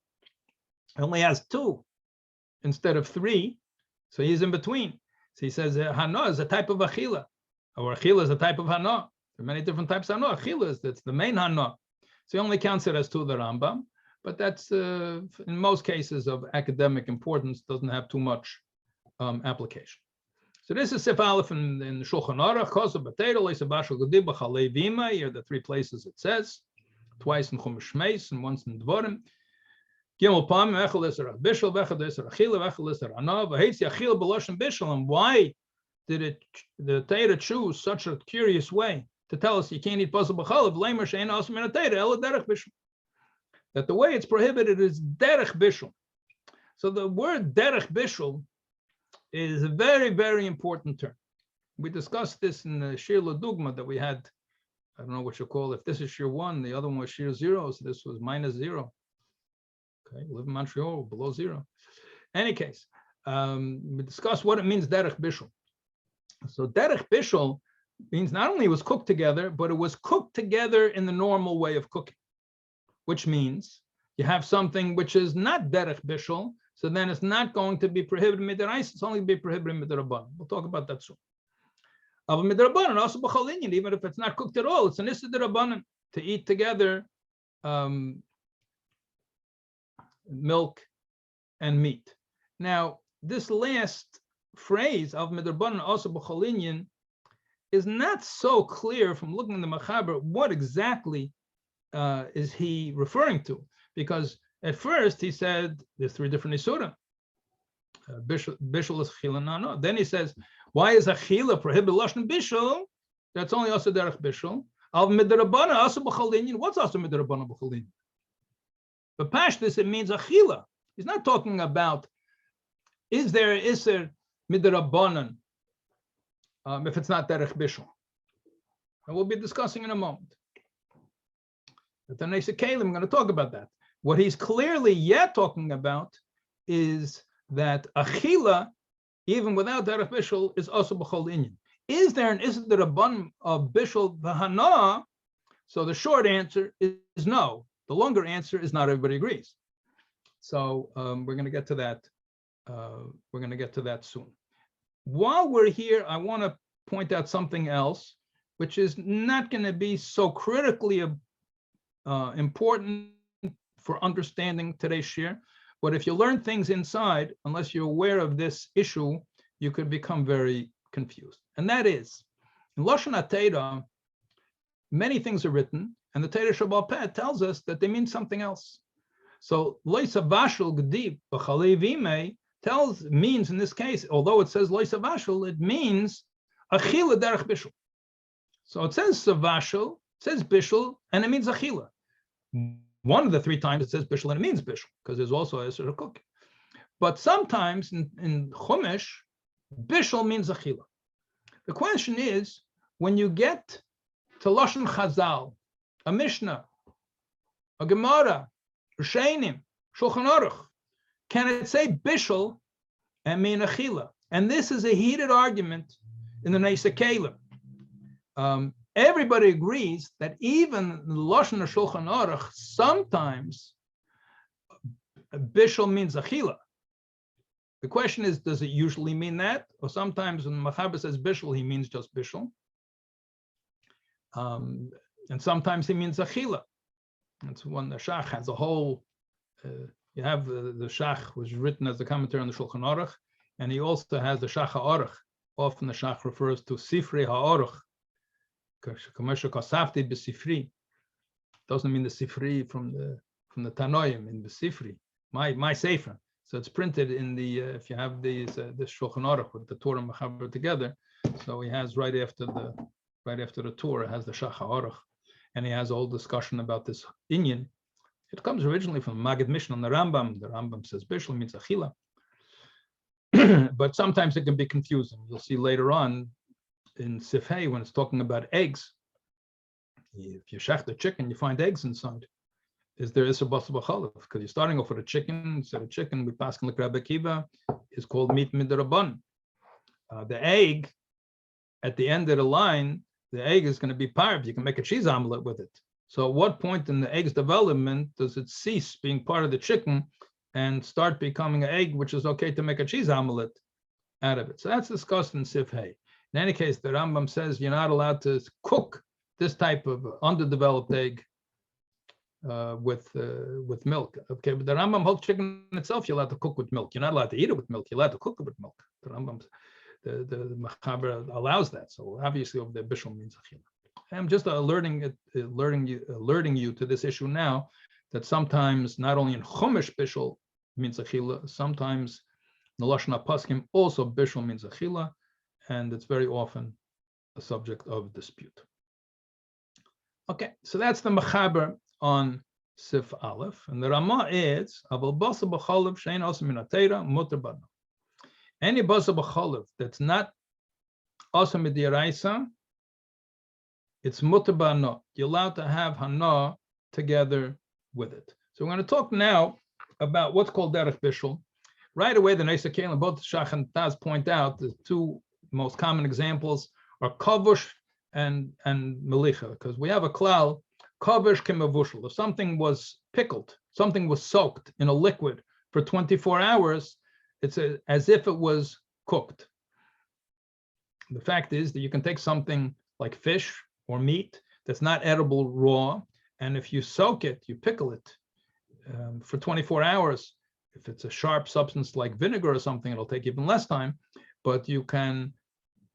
He only has 2 instead of 3, so he's in between. So he says Hana is a type of Achila, or Achila is a type of Hana. There are many different types of Hana. Achila that's the main Hana. So he only counts it as 2, the Rambam, but that's in most cases of academic importance, doesn't have too much application. So this is Sif Aleph in Shulchan Aruch, Kosa B'Teira, Leisa Bashal Gediba Chalei Vima. Here are the 3 places it says, twice in Chumash Shmeis and once in Dvorim. Gimel Pam, Echel Isser Bishul, Echel Isser Achila, Echel Isser Hana, V'Heitzi Achila B'Loshen Bishul. And why did the Torah choose such a curious way to tell us you can't eat Bosor b'chalav, lamer she'ein asur min ha'Torah ela derech bishul. That the way it's prohibited is derech bishul. So the word derech bishul is a very, very important term. We discussed this in the Shiur L'Dugma that we had. I don't know what you call it. If this is Shiur 1, the other one was Shiur 0, so this was -0. Okay, we live in Montreal, below 0. Any case, we discussed what it means derech bishul. So derech bishul means not only it was cooked together, but it was cooked together in the normal way of cooking, which means you have something which is not derech bishul, so then it's not going to be prohibited mid'oraisa, it's only be prohibited mid'rabbanan. We'll talk about that soon. But mid'rabbanan also b'chol inyan, even if it's not cooked at all, it's an issa d'rabbanan to eat together milk and meat. Now, this last phrase of mid'rabbanan also b'chol inyan is not so clear from looking at the Machaber what exactly is he referring to, because at first he said there's 3 different isurim. Bishul is chila nano. Then he says, why is achila prohibited lashon bishul? That's only also derech bishul. Al midrabana also b'chol inyan. What's also midrabana b'chol inyan? But pashtus, it means achila. He's not talking about is there iser midrabanan if it's not derech bishul. And we'll be discussing in a moment. But then they say, I'm going to talk about that. What he's clearly yet talking about is that achila, even without derech bishul, is also b'chol inyan. Is there an isur d'rabbanan of bishul v'hana? So the short answer is no. The longer answer is not everybody agrees. So we're going to get to that. We're going to get to that soon. While we're here, I want to point out something else, which is not going to be so critically important for understanding today's shiur. But if you learn things inside, unless you're aware of this issue, you could become very confused. And that is, in Lashon HaTorah, many things are written, and the Torah Sheba'al Peh tells us that they mean something else. So, Loisa Vashul G'dib B'chalei Vimei means in this case, although it says Loisa Vashul, it means Achila Derech Bishul. So it says Savashul, it says Bishul, and it means Achila. One of the 3 times it says bishul and it means bishul, because there's also a sort of cooking. But sometimes in Chumash, bishul means achila. The question is, when you get to Lashon Chazal, a Mishnah, a Gemara, Rishonim, Shulchan Aruch, can it say bishul and mean achila? And this is a heated argument in the Neisa Kalim. Everybody agrees that even the Lashon of Shulchan Aruch, sometimes bishul means achila. The question is, does it usually mean that? Or sometimes when Machaber says bishul, he means just bishul. And sometimes he means achila. That's when the Shach has a whole, you have the Shach was written as a commentary on the Shulchan Aruch, and he also has the Shach HaAruch. Often the Shach refers to Sifrei HaAruch. Commercial kasafti b'sifri doesn't mean the sifri from the Tanoim in the sifri, my sefer. So it's printed in the if you have these this Shulchan Aruch with the Torah and Machaber together. So he has right after the Torah has the Shach HaAruch, and he has a whole discussion about this inyan. It comes originally from Magid Mishnah on the Rambam. The Rambam says bishul means achila, but sometimes it can be confusing. You'll see later on in Sifhei, when it's talking about eggs, if you shech the chicken, you find eggs inside. Is there Issa Bosor b'chalav? Because you're starting off with a chicken. Instead of chicken, we pass like Rabbi Kiva, is called meat midrabban. The egg, at the end of the line, the egg is going to be parb. You can make a cheese omelet with it. So at what point in the egg's development does it cease being part of the chicken and start becoming an egg, which is okay to make a cheese omelet out of it? So that's discussed in Sifhei. In any case, the Rambam says you're not allowed to cook this type of underdeveloped egg with milk. Okay, but the Rambam holds chicken itself you're allowed to cook with milk. You're not allowed to eat it with milk. You're allowed to cook it with milk. The Rambam, the Machaber allows that. So obviously, over there, bishul means achila. I'm just alerting you to this issue now, that sometimes not only in Chumash bishul means achila, sometimes in the Lashon HaPaskim also bishul means achila. And it's very often a subject of dispute. Okay, so that's the Mechaber on Sif Aleph, and the Rama adds, "Aval basa b'chalav shein asa min atera mutar bana." Any basa b'chalav that's not asa midiraisa, it's mutar bana. You're allowed to have hana together with it. So we're going to talk now about what's called derech bishul. Right away, the Neisa Kalim, both Shach and Taz point out the two most common examples are kavush and melicha, because we have a klal, kavush kemavushal. If something was pickled, something was soaked in a liquid for 24 hours, it's as if it was cooked. The fact is that you can take something like fish or meat that's not edible raw, and if you soak it, you pickle it for 24 hours. If it's a sharp substance like vinegar or something, it'll take even less time, but you can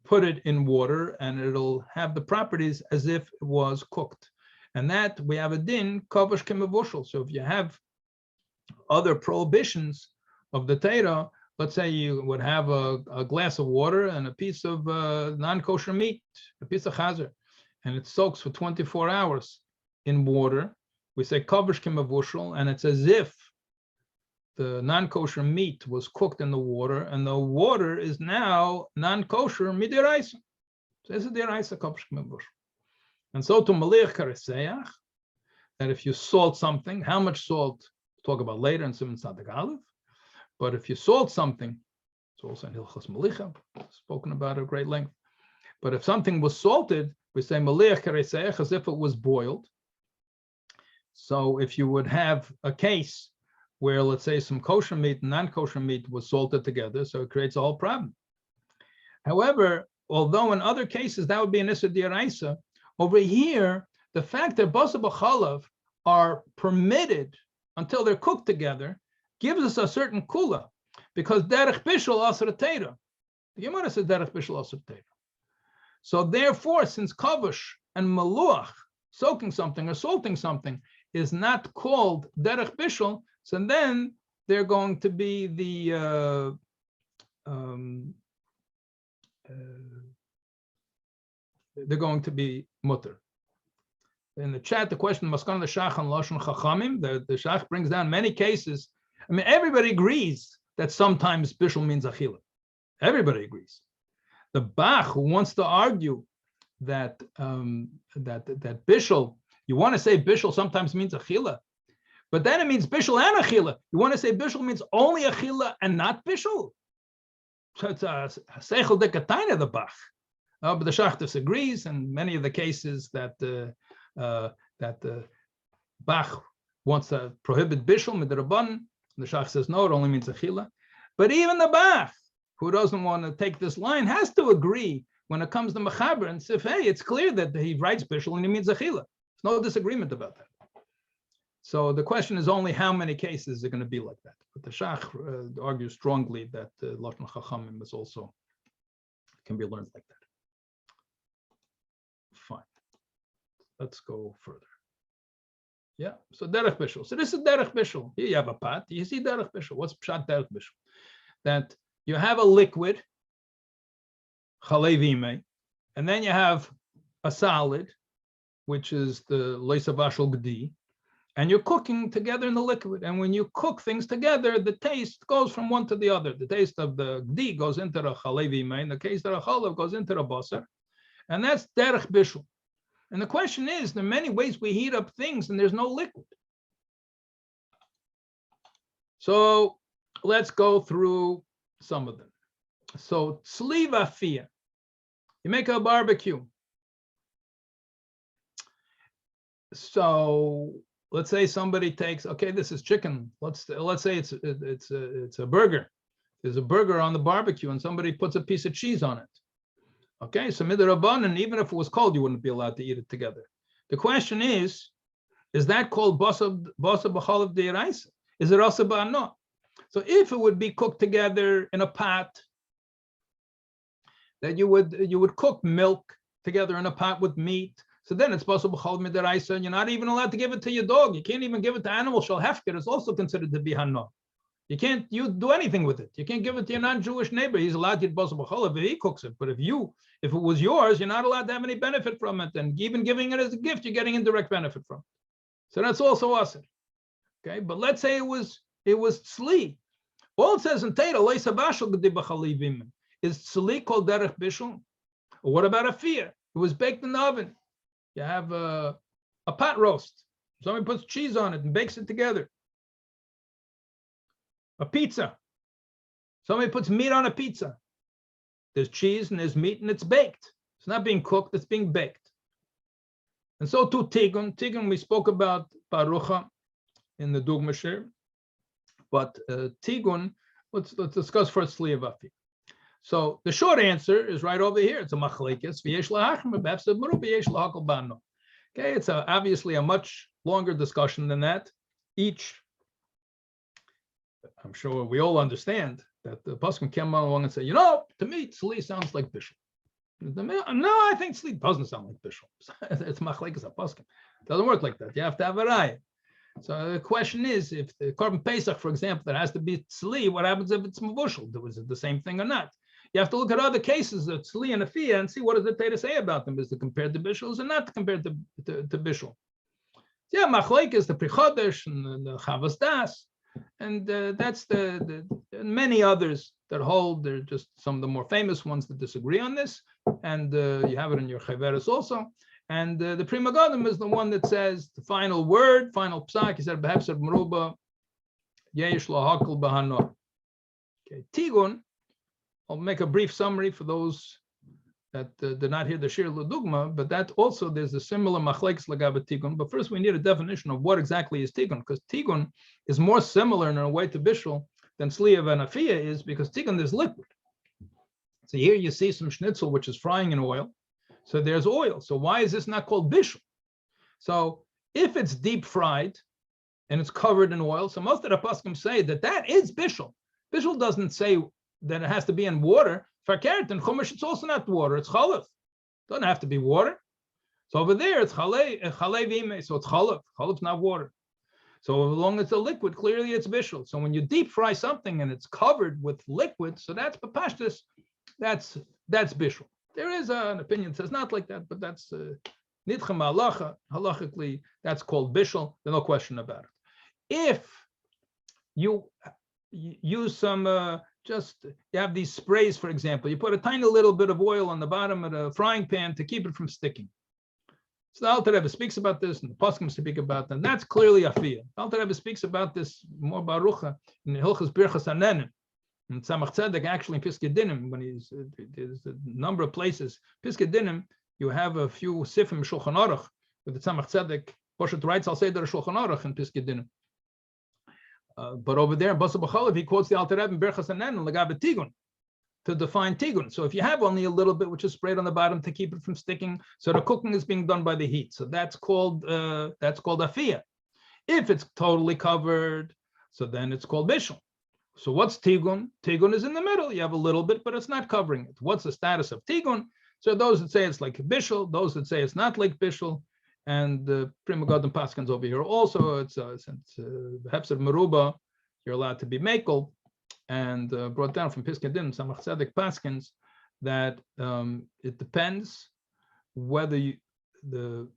put it in water and it'll have the properties as if it was cooked. And that we have a din, kavush kemavushal. So if you have other prohibitions of the Torah, let's say you would have a glass of water and a piece of non-kosher meat, a piece of chazer, and it soaks for 24 hours in water. We say kavush kemavushal, and it's as if the non-kosher meat was cooked in the water, and the water is now non-kosher midiraisa. So this is diraisa kavush kemavushal. And so to malich kareseach, that if you salt something, how much salt? We'll talk about later in Siman Tzadik Aleph. But if you salt something, it's also in Hilchos Malicha, spoken about at great length. But if something was salted, we say malich kareseach as if it was boiled. So if you would have a case where, let's say, some kosher meat and non-kosher meat was salted together, so it creates a whole problem. However, although in other cases that would be an issa d'oraisa, over here, the fact that basa b'chalav are permitted until they're cooked together gives us a certain kula, because derech bishul asar teira. The Gemara says derech bishul asar teira. So therefore, since kavush and maluach, soaking something or salting something, is not called derech bishul, so then they're going to be the they're going to be mutter. In the chat, the question Maskan the Shach and Lashon Chachamim, the Shach brings down many cases. I mean, everybody agrees that sometimes bishul means achila. Everybody agrees. The Bach, who wants to argue that that bishul, you want to say bishul sometimes means achila, but then it means bishul and achila. You want to say bishul means only achila and not bishul. So it's a seichel dekatayna, the Bach. But the Shach disagrees, and many of the cases that the Bach wants to prohibit bishul midrabanan, the Shach says no, it only means achila. But even the Bach, who doesn't want to take this line, has to agree when it comes to mechaber and say, hey, it's clear that he writes bishul and he means achila. There's no disagreement about that. So the question is only how many cases are going to be like that. But the Shach argues strongly that Lashon Chachamim is also can be learned like that. Fine. Let's go further. Yeah. So derech bishul. So this is derech bishul. Here you have a pot. You see derech bishul. What's pshat derech bishul? That you have a liquid, chalei v'imei, and then you have a solid, which is the leisavashal gdi, and you're cooking together in the liquid. And when you cook things together, the taste goes from one to the other. The taste of the gdi goes into the chalei v'imei, and the taste of the chalav goes into the bosor, and that's derech bishul. And the question is, there are many ways we heat up things, and there's no liquid. So let's go through some of them. So tzli v'afiyah, you make a barbecue. So let's say somebody takes, okay, this is chicken. Let's say it's a burger. There's a burger on the barbecue, and somebody puts a piece of cheese on it. Okay, so midrabanan, even if it was cold, you wouldn't be allowed to eat it together. The question is that called basa b'chalav d'oraisa? Is it also ba'ano? So if it would be cooked together in a pot, that you would cook milk together in a pot with meat, so then it's basa b'chalav d'oraisa, and you're not even allowed to give it to your dog. You can't even give it to animal shel hefker. It's also considered to be hano. You do anything with it. You can't give it to your non-Jewish neighbor. He's allowed to eat Bosor b'cholav if he cooks it. But if it was yours, you're not allowed to have any benefit from it. And even giving it as a gift, you're getting indirect benefit from it. So that's also asr. Okay, but let's say it was tzli. All it says in Torah, leisa bashal g'di b'chalivim. Is tzli called derech bishul? Or what about a fiyah? It was baked in the oven. You have a pot roast. Somebody puts cheese on it and bakes it together. A pizza. Somebody puts meat on a pizza. There's cheese and there's meat and it's baked. It's not being cooked, it's being baked. And so too tigun. Tigun we spoke about parucha in the Dugma Shir. But tigun, let's discuss first Sliavafi. So the short answer is right over here. It's a machlekes. Okay, it's obviously a much longer discussion than that. I'm sure we all understand that the pasuk came along and said, to me, tzli sounds like bishul. No, I think tzli doesn't sound like bishul. It's machlekes a pasuk. It doesn't work like that. You have to have a raya. So the question is, if the Korban Pesach, for example, that has to be tzli, what happens if it's mavushal? Was it the same thing or not? You have to look at other cases of tzli and afiyah and see what does the Torah say about them. Is it compared to bishul or not compared to bishul? Yeah, machlekes, the prichodesh and the chavas das. And that's the many others that hold. They're just some of the more famous ones that disagree on this, and you have it in your chaveres also. And the Pri Megadim is the one that says the final word, final psak. He said, "Behepsed meruba yesh lo hakol b'hanor." Okay, tigun. I'll make a brief summary for those that did not hear the Shir L'Dugma, but that also there's a similar machlekes l'gabe tigun. But first we need a definition of what exactly is tigun, because tigun is more similar in a way to bishul than sliyav and afiyah is, because tigun is liquid. So here you see some schnitzel which is frying in oil. So there's oil. So why is this not called bishul? So if it's deep fried and it's covered in oil, so most of the paskim say that is bishul. Bishul doesn't say that it has to be in water. For carrot and chumash, it's also not water. It's chalav. Doesn't have to be water. So over there, it's chalev vime. So it's chalav. Chalav's not water. So as long as it's a liquid, clearly it's bishul. So when you deep fry something and it's covered with liquid, so that's papashtis. That's bishul. There is an opinion that says not like that, but that's nidchem halacha. Halachically, that's called bishul. There's no question about it. If you use some you have these sprays, for example, you put a tiny little bit of oil on the bottom of the frying pan to keep it from sticking. So the Alter Rebbe speaks about this, and the Poskim speak about that, and that's clearly afiyah. The Alter Rebbe speaks about this more barucha in the Hilchos Birchas Hanenim. And Tzemach Tzedek, actually in Piskei Dinim, when there's a number of places, Piskei Dinim, you have a few sifim Shulchan Aruch, with the Tzemach Tzedek, Poshet writes, I'll say there Shulchan Aruch in Piskei Dinim. But over there in Bosor b'cholav, he quotes the Alter Rebbe in Berchas Hanenim l'gabe tigun to define tigun. So if you have only a little bit which is sprayed on the bottom to keep it from sticking, so the cooking is being done by the heat. So that's called afiyah. If it's totally covered, so then it's called bishul. So what's tigun? Tigun is in the middle. You have a little bit, but it's not covering it. What's the status of tigun? So those that say it's like bishul, those that say it's not like bishul. And the Pri Megadim Paskins over here also, it's Hepsed Meruba, you're allowed to be makel, and brought down from Piskei Dinim, Tzemach Tzedek Paskins, that it depends whether the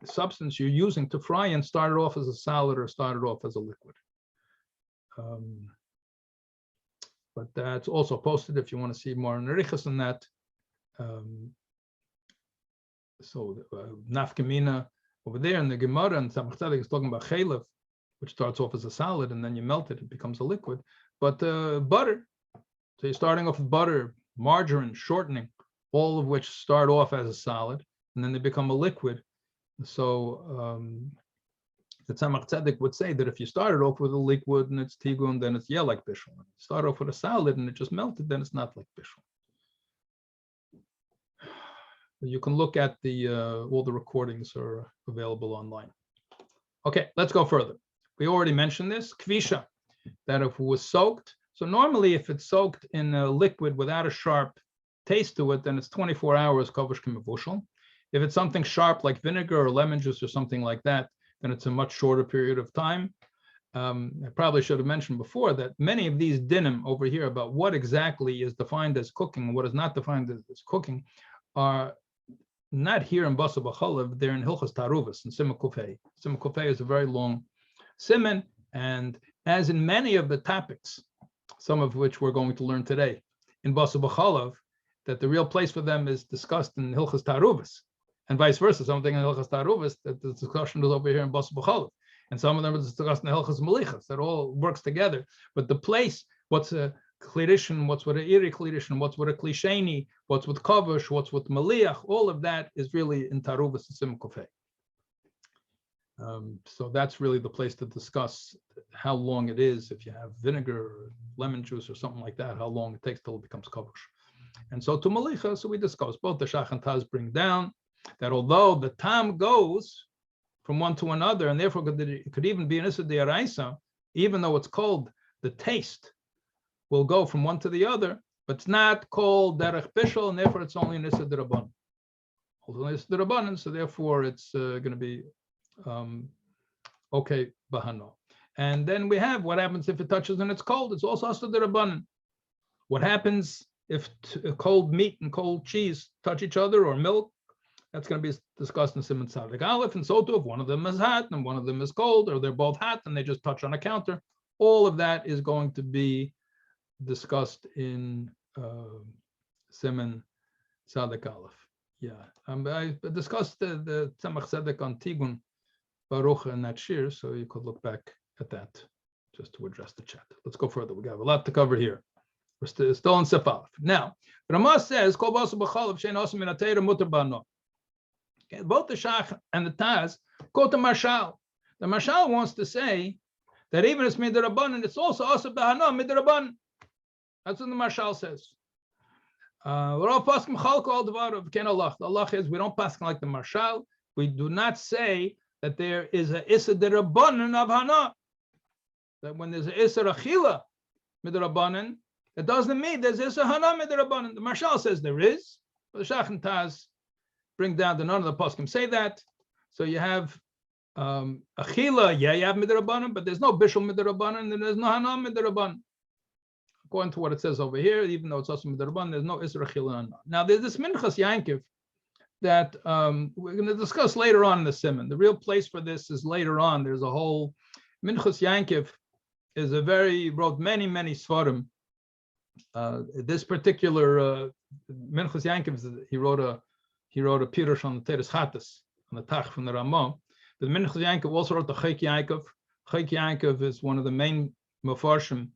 substance you're using to fry and start it off as a solid or start it off as a liquid. But that's also posted if you want to see more nerichas on that. So nafkamina over there in the Gemara and Tzemach Tzedek is talking about chaylev, which starts off as a solid and then you melt it, it becomes a liquid. But butter, so you're starting off with butter, margarine, shortening, all of which start off as a solid and then they become a liquid. So the Tzemach Tzedek would say that if you started off with a liquid and it's tigun, then it's like bishul. If you start off with a solid and it just melted, then it's not like bishul. You can look at all the recordings are available online. Okay, let's go further. We already mentioned this, kvisha, that if it was soaked, so normally if it's soaked in a liquid without a sharp taste to it, then it's 24 hours kovesh k'mevushal. If it's something sharp like vinegar or lemon juice or something like that, then it's a much shorter period of time. I probably should have mentioned before that many of these dinim over here about what exactly is defined as cooking and what is not defined as cooking are not here in Bosor B'Cholav, they're in Hilchos Taruvos and Siman Kufay. Siman Kufay is a very long siman, and as in many of the topics, some of which we're going to learn today in Bosor B'Cholav, that the real place for them is discussed in Hilchos Taruvos, and vice versa. Something in Hilchos Taruvos that the discussion is over here in Bosor B'Cholav, and some of them are discussed in Hilchos Melichas. That all works together. But the place, what's a Klidishin, what's with a Iri Klidishin, what's with a Klisheni, what's with Kavush, what's with Maliach, all of that is really in Taruvos and Siman Kufay. So that's really the place to discuss how long it is, if you have vinegar or lemon juice or something like that, how long it takes till it becomes Kavush. And so to Malicha, so we discuss, both the Shach and Taz bring down that although the tam goes from one to another, and therefore it could even be an Issa D'Oraisa, even though it's called the taste will go from one to the other, but it's not called Derech Bishul, and therefore it's only an Issa D'Rabbanan. Only Issa D'Rabbanan, so therefore it's going to be okay, Bahano. And then we have what happens if it touches and it's cold. It's also Issa D'Rabbanan. What happens if cold meat and cold cheese touch each other, or milk? That's going to be discussed in Siman Tzadik Aleph, and so too if one of them is hot and one of them is cold, or they're both hot and they just touch on a counter. All of that is going to be discussed in Siman Tzadik Aleph. Yeah, I discussed the Tzemach Tzedek on Tigun Baruch and that Shiur, so you could look back at that just to address the chat. Let's go further. We got a lot to cover here. We're still in Sef Aleph. Now, Ramah says, Kol Bosor B'Cholav she'ein oseh min ha'Torah mutar b'hano. Okay, both the Shach and the Taz quote the Marshal. The Marshal wants to say that even if it's midirabanan, it's also oseh b'hano midirabanan. That's what the Marshal says. We're all pasking chalko al dvarav ken Allah. The Allah is we don't pass like the Marshal. We do not say that there is a issa derabanan of hana. That when there's a issa achila midirabanan, it doesn't mean there's issa hana midirabanan. The Marshal says there is, but the Shach and Taz bring down that none of the poskim say that. So you have achila, yeah, you have midirabanan, but there's no bishul midirabanan, and there's no hana midirabanan. According to what it says over here, even though it's also midirabanan, there's no isra achila. Now there's this minchas yankiv that we're going to discuss later on in the Siman. The real place for this is later on. There's a whole minchas yankiv is a wrote many svarim. This particular minchas yankiv, he wrote a pirush on the Teres Chatas, on the Tach from the Ramah. But Minchas Yankov also wrote the Chayk Yankov. Chayk Yankov is one of the main mafarshim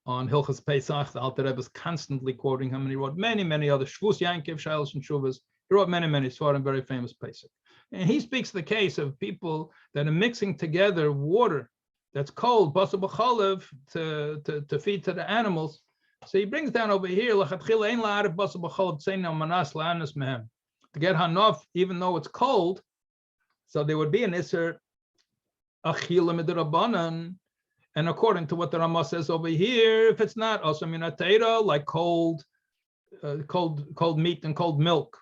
on Hilchas Pesach. The Alter Rebbe is constantly quoting him, and he wrote many other Shvus Yankov, Shailos and Shuvas. He wrote many svarim, very famous Pesach. And he speaks the case of people that are mixing together water that's cold, Bosor B'Cholav, to feed to the animals. So he brings down over here, L'chatchila ein la'arif Bosor B'Cholav tzeina manas la'anas mehem. To get hanof, even though it's cold, so there would be an iser achila midirabanan, and according to what the Ramah says over here, if it's not also minatera, like cold meat and cold milk,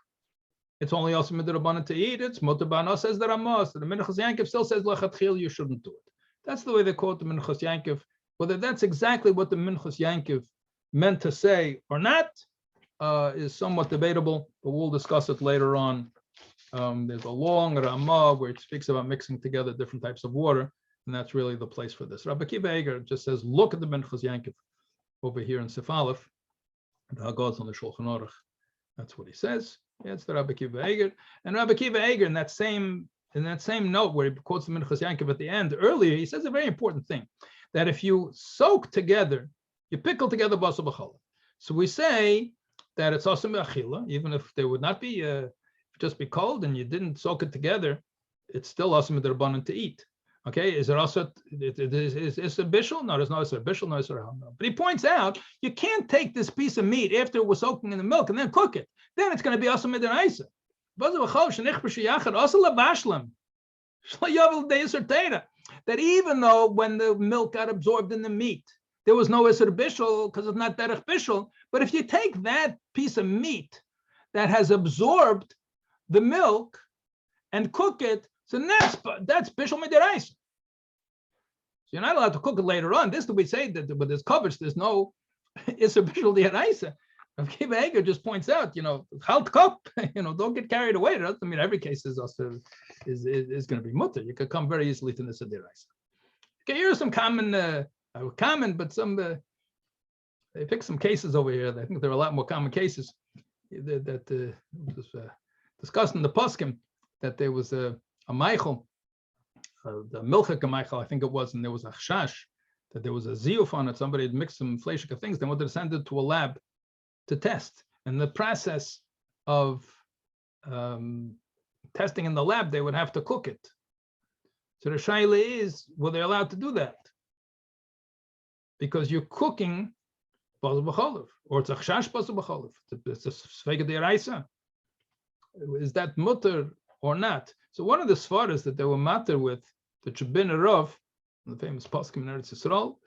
it's only also midirabanan to eat. It's mutabana, says the Ramah. So the Minchas Yankov still says lachatchil, you shouldn't do it. That's the way they quote the Minchas Yankov. Whether that's exactly what the Minchas Yankov meant to say or not is somewhat debatable, but we'll discuss it later on. There's a long Ramah where it speaks about mixing together different types of water, and that's really the place for this. Rabbi Kiva Eger just says, look at the Minchas Yankov over here in Sef Aleph, the Haggad's on the Shulchan Aruch. That's what he says. Yeah, it's the Rabbi Kiva Eger. And Rabbi Kiva Eger, in that same note where he quotes the Minchas Yankov at the end earlier, he says a very important thing, that if you soak together, you pickle together Bosor B'Cholav. So we say that it's also me'achila, even if there would not be just be cold and you didn't soak it together, it's still also midirabanan to eat. Okay, is it also is a bishul? No, there's no a bishul, no a no. But he points out you can't take this piece of meat after it was soaking in the milk and then cook it. Then it's going to be also midiraisa. That even though when the milk got absorbed in the meat, there was no iser bishul because it's not derech bishul. But if you take that piece of meat that has absorbed the milk and cook it, so that's bishul midiraisa. So you're not allowed to cook it later on. This we say that with this coverage, there's no Isser Bishul D'Oraisa. Rabbi Akiva Eiger just points out, halt cup, don't get carried away. It doesn't mean every case is going to be mutter. You could come very easily to the D'Oraisa. Okay, here are some common, but some they picked some cases over here. I think there are a lot more common cases that was discussed in the Poskim, that there was a Michael, the Milchik Michael, I think it was, and there was a Chash, that there was a ziyuf on it. Somebody had mixed some fleishika things. They wanted to send it to a lab to test. And the process of testing in the lab, they would have to cook it. So the shaila is, were they allowed to do that? Because you're cooking Bosor b'cholav, or it's a chash Bosor b'cholav. It's a svega d'oraisa. Is that mutter or not? So one of the svaras that they were matter with, the Chabin Rav, the famous poskim in Eretz Yisrael,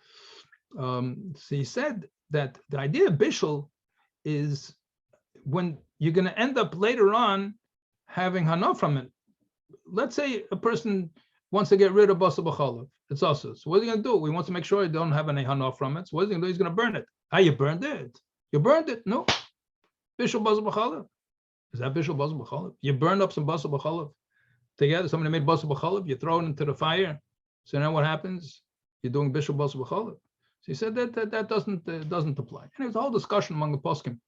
so he said that the idea of bishul is when you're going to end up later on having hana from it. Let's say a person wants to get rid of Bosor b'cholav. It's also. So what are you going to do? We want to make sure you don't have any hana from it. So what is he going to do? He's going to burn it. You burned it. You burned it? No. Bishul Bosor b'cholav. Is that bishul Bosor b'cholav? You burned up some Bosor b'cholav together. Somebody made Bosor b'cholav. You throw it into the fire. So now what happens? You're doing bishul Bosor b'cholav. So he said that doesn't apply. And there's a whole discussion among the poskim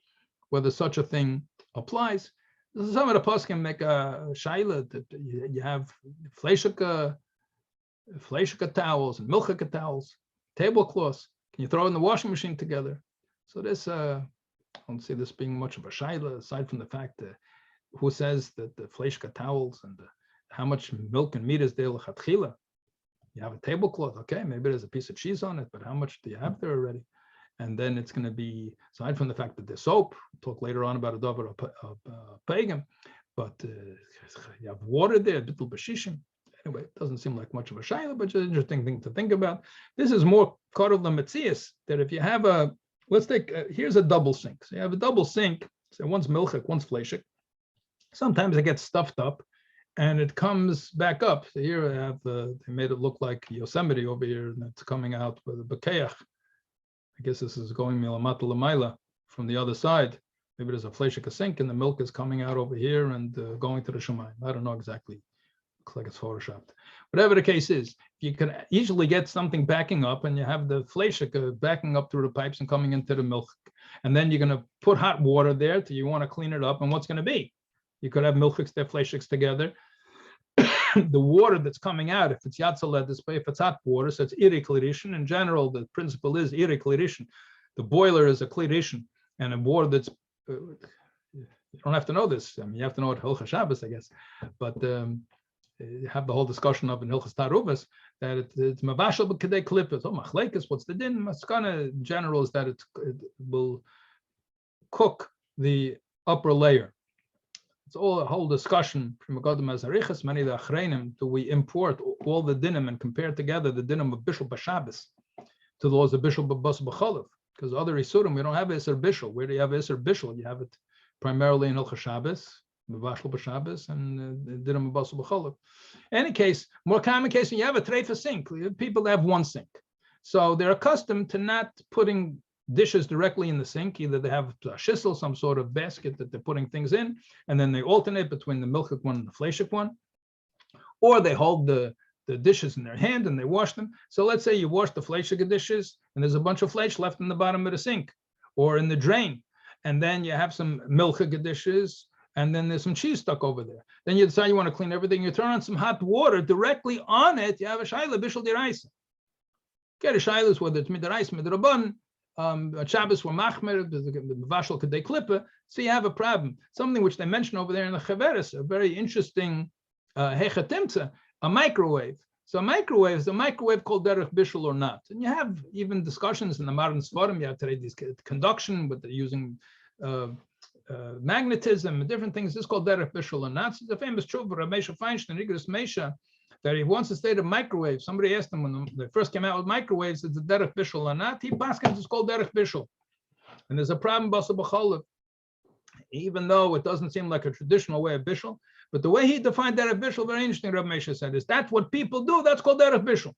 whether such a thing applies. Some of the poskim make a shaila that you have fleishika towels and milchika towels, tablecloths. Can you throw it in the washing machine together? So this, I don't see this being much of a shaila, aside from the fact that who says that the fleishika towels and how much milk and meat is there l'chatchila. You have a tablecloth, okay, maybe there's a piece of cheese on it, but how much do you have there already? And then it's going to be, aside from the fact that there's soap, we'll talk later on about a davar of pagan, but you have water there, bittul b'shishim. Anyway, it doesn't seem like much of a shayla, but just an interesting thing to think about. This is more karov l'metzias, that if you have let's take, here's a double sink. So you have a double sink, so one's milchik, one's fleishik. Sometimes it gets stuffed up and it comes back up. So here I have, they made it look like Yosemite over here, and it's coming out with a bekeach. I guess this is going milamata l'mayla from the other side. Maybe there's a fleishik sink and the milk is coming out over here and going to the shemayim. I don't know exactly. Looks like it's photoshopped. Whatever the case is, you can easily get something backing up, and you have the fleishik backing up through the pipes and coming into the milk. And then you're going to put hot water there till you want to clean it up. And what's going to be? You could have milchiks there, fleishiks together. The water that's coming out, if it's yatzaled display, if it's hot water, so it's iriklidishin. In general, the principle is iriklidishin. The boiler is a klidishin, and a water that's you don't have to know this. I mean, you have to know it Hilchas Shabbos, I guess. But you have the whole discussion of in Hilchas Taruvas that it's mavashal b'kedei klippos. Oh, machlekes, what's the din? Maskana in general is that it will cook the upper layer. It's all a whole discussion from Agadim Azarichas, many of the Achreinim, do we import all the dinim and compare together the dinim of Bishul B'Shabbos to the laws of Bishul B'Bos B'Cholav? Because other Isurim, we don't have Iser Bishul. Where do you have Iser Bishul? You have it primarily in Hilchas Shabbos, B'Vashul B'Shabbos, and dinim B'Bos B'Cholav. In any case, more common case, when you have a treifa sink, people have one sink. So they're accustomed to not putting dishes directly in the sink. Either they have a shissel, some sort of basket that they're putting things in, and then they alternate between the milchik one and the fleishik one, or they hold the dishes in their hand and they wash them. So let's say you wash the fleishik dishes and there's a bunch of fleish left in the bottom of the sink or in the drain, and then you have some milchik dishes and then there's some cheese stuck over there. Then you decide you want to clean everything. You turn on some hot water directly on it. You have a shayla bishul d'oraisa. Get a shaylas whether it's midrash midraban. Shabbos were machmer, vashal kedei klippa, so you have a problem. Something which they mention over there in the Chaveres, a very interesting hechatimtza, a microwave. So a microwave is a microwave called derech bishul or not. And you have even discussions in the modern svarim. You have today this conduction, but they're using magnetism and different things. This is called derech bishul or not. So the famous truth of Rabbi Feinstein, Igros Mesha, that he wants to state a microwave. Somebody asked him when they first came out with microwaves, is it derech bishul or not? He paskins it's called derech bishul. And there's a problem, Bosor b'cholav, even though it doesn't seem like a traditional way of bishul, but the way he defined derech bishul, very interesting, Rabbi Mesha said, is that's what people do, that's called derech bishul.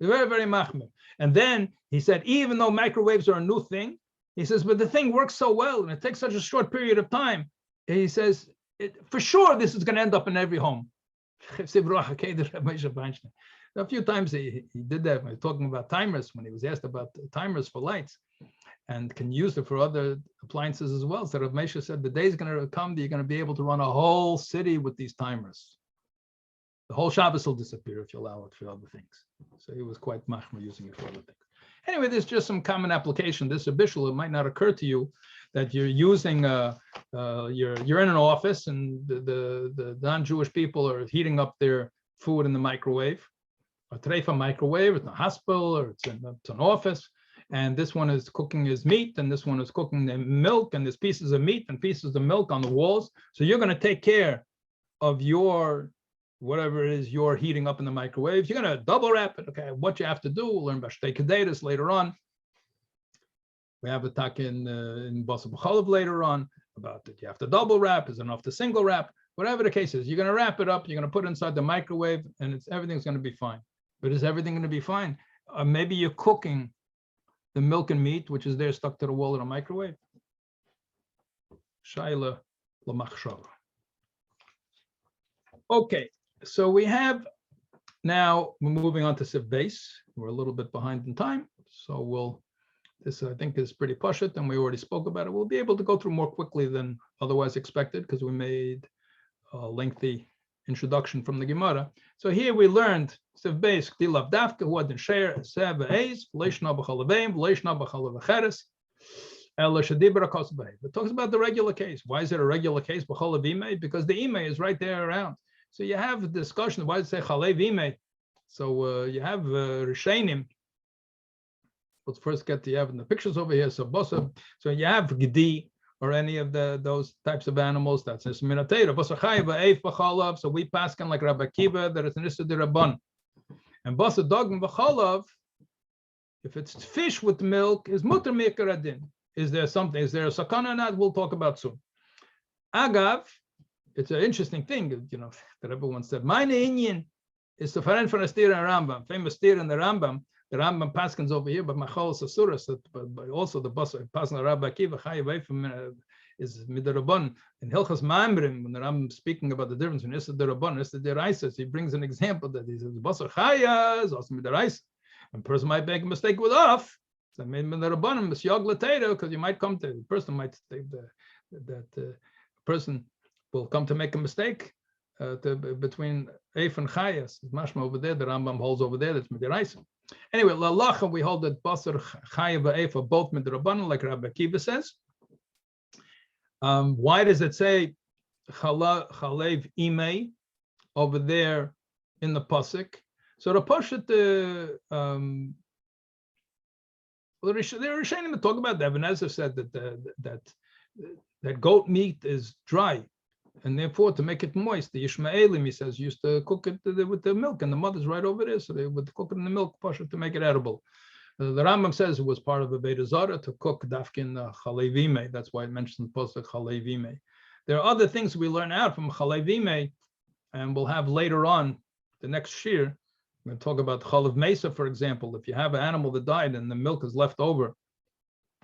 Very, very machmir. And then he said, even though microwaves are a new thing, he says, but the thing works so well and it takes such a short period of time. He says, for sure, this is going to end up in every home. A few times he did that when he was talking about timers, when he was asked about timers for lights and can use it for other appliances as well. So Rav Moshe said, the day is going to come that you're going to be able to run a whole city with these timers. The whole Shabbos will disappear if you allow it for other things. So he was quite machmir using it for other things. Anyway, there's just some common application. This habitual, it might not occur to you that you're using, you're in an office and the non-Jewish people are heating up their food in the microwave, a treifa microwave, it's in a hospital or it's an office. And this one is cooking his meat, and this one is cooking the milk, and there's pieces of meat and pieces of milk on the walls. So you're going to take care of your whatever it is you're heating up in the microwave. You're going to double wrap it. Okay, what you have to do, we'll learn about shtei kedetas later on. We have a talk in Bosor b'cholav later on about that you have to double wrap, is enough to single wrap, whatever the case is. You're going to wrap it up, you're going to put it inside the microwave, and everything's going to be fine. But is everything going to be fine? Maybe you're cooking the milk and meat, which is there stuck to the wall in a microwave. Shaila l'machshava. Okay, so we have now, we're moving on to Siv base. We're a little bit behind in time, so this I think is pretty pashut, and we already spoke about it. We'll be able to go through more quickly than otherwise expected because we made a lengthy introduction from the Gemara. So here we learned Siv base K'dilav Dafka who had share Sev Eis Leishna b'Chalavim Leishna b'Chalavecheres Ela Shadibra Kosbei. It talks about the regular case. Why is it a regular case b'Chalavime? Because the ime is right there around. So you have a discussion. Why does it say Chalev ime? So you have Rishenim. Let's first get you have in the pictures over here. So Bosor. So you have Gedi or any of those types of animals. That's this minatera. Bosor Chayav Eif b'Chalav. So we paskin like Rabbi Kiva that it's an issa d'Rabban. And Bosor Dogm b'Chalav, if it's fish with milk, is mutter mikaradin. Is there something? Is there a sakana or not? We'll talk about soon. Agav, it's an interesting thing, that everyone said. My inyan is the different from a steer and Rambam. Famous steer in the Rambam. The Rambam paskins over here, but Machal Sasuras, but also the Bosor Pasna Rabbi Kiva Chayav is midarabban in Hilchas Ma'amrim. When the Rambam speaking about the difference between Issa Derabban and Issa Deraisa, he brings an example that he says Bosor Chaya is also midaraisa. And a person might make a mistake with off. So I mean midarabban misyog latera, because you might come to the person might think that person will come to make a mistake between Eif and Chayas. Mashma over there, the Rambam holds over there, that's midaraisa. Anyway, lalacha we hold that Bosor Chaya v'Eif are both midarabban, like Rabbi Kiva says. Why does it say Chalev ime over there in the pasuk? So the pasuk, the Rishonim talk about that. Ebenezer said that goat meat is dry, and therefore to make it moist, the Yishmaelim, he says, used to cook it with the milk, and the mother's right over there, so they would cook it in the milk pasuk to make it edible. The Rambam says it was part of a Veda Zara to cook dafkin Chalev ime. That's why it mentions the pasuk Chalev ime. There are other things we learn out from Chalev ime, and we'll have later on the next shiur. We're going to talk about Chalev Mesa, for example. If you have an animal that died and the milk is left over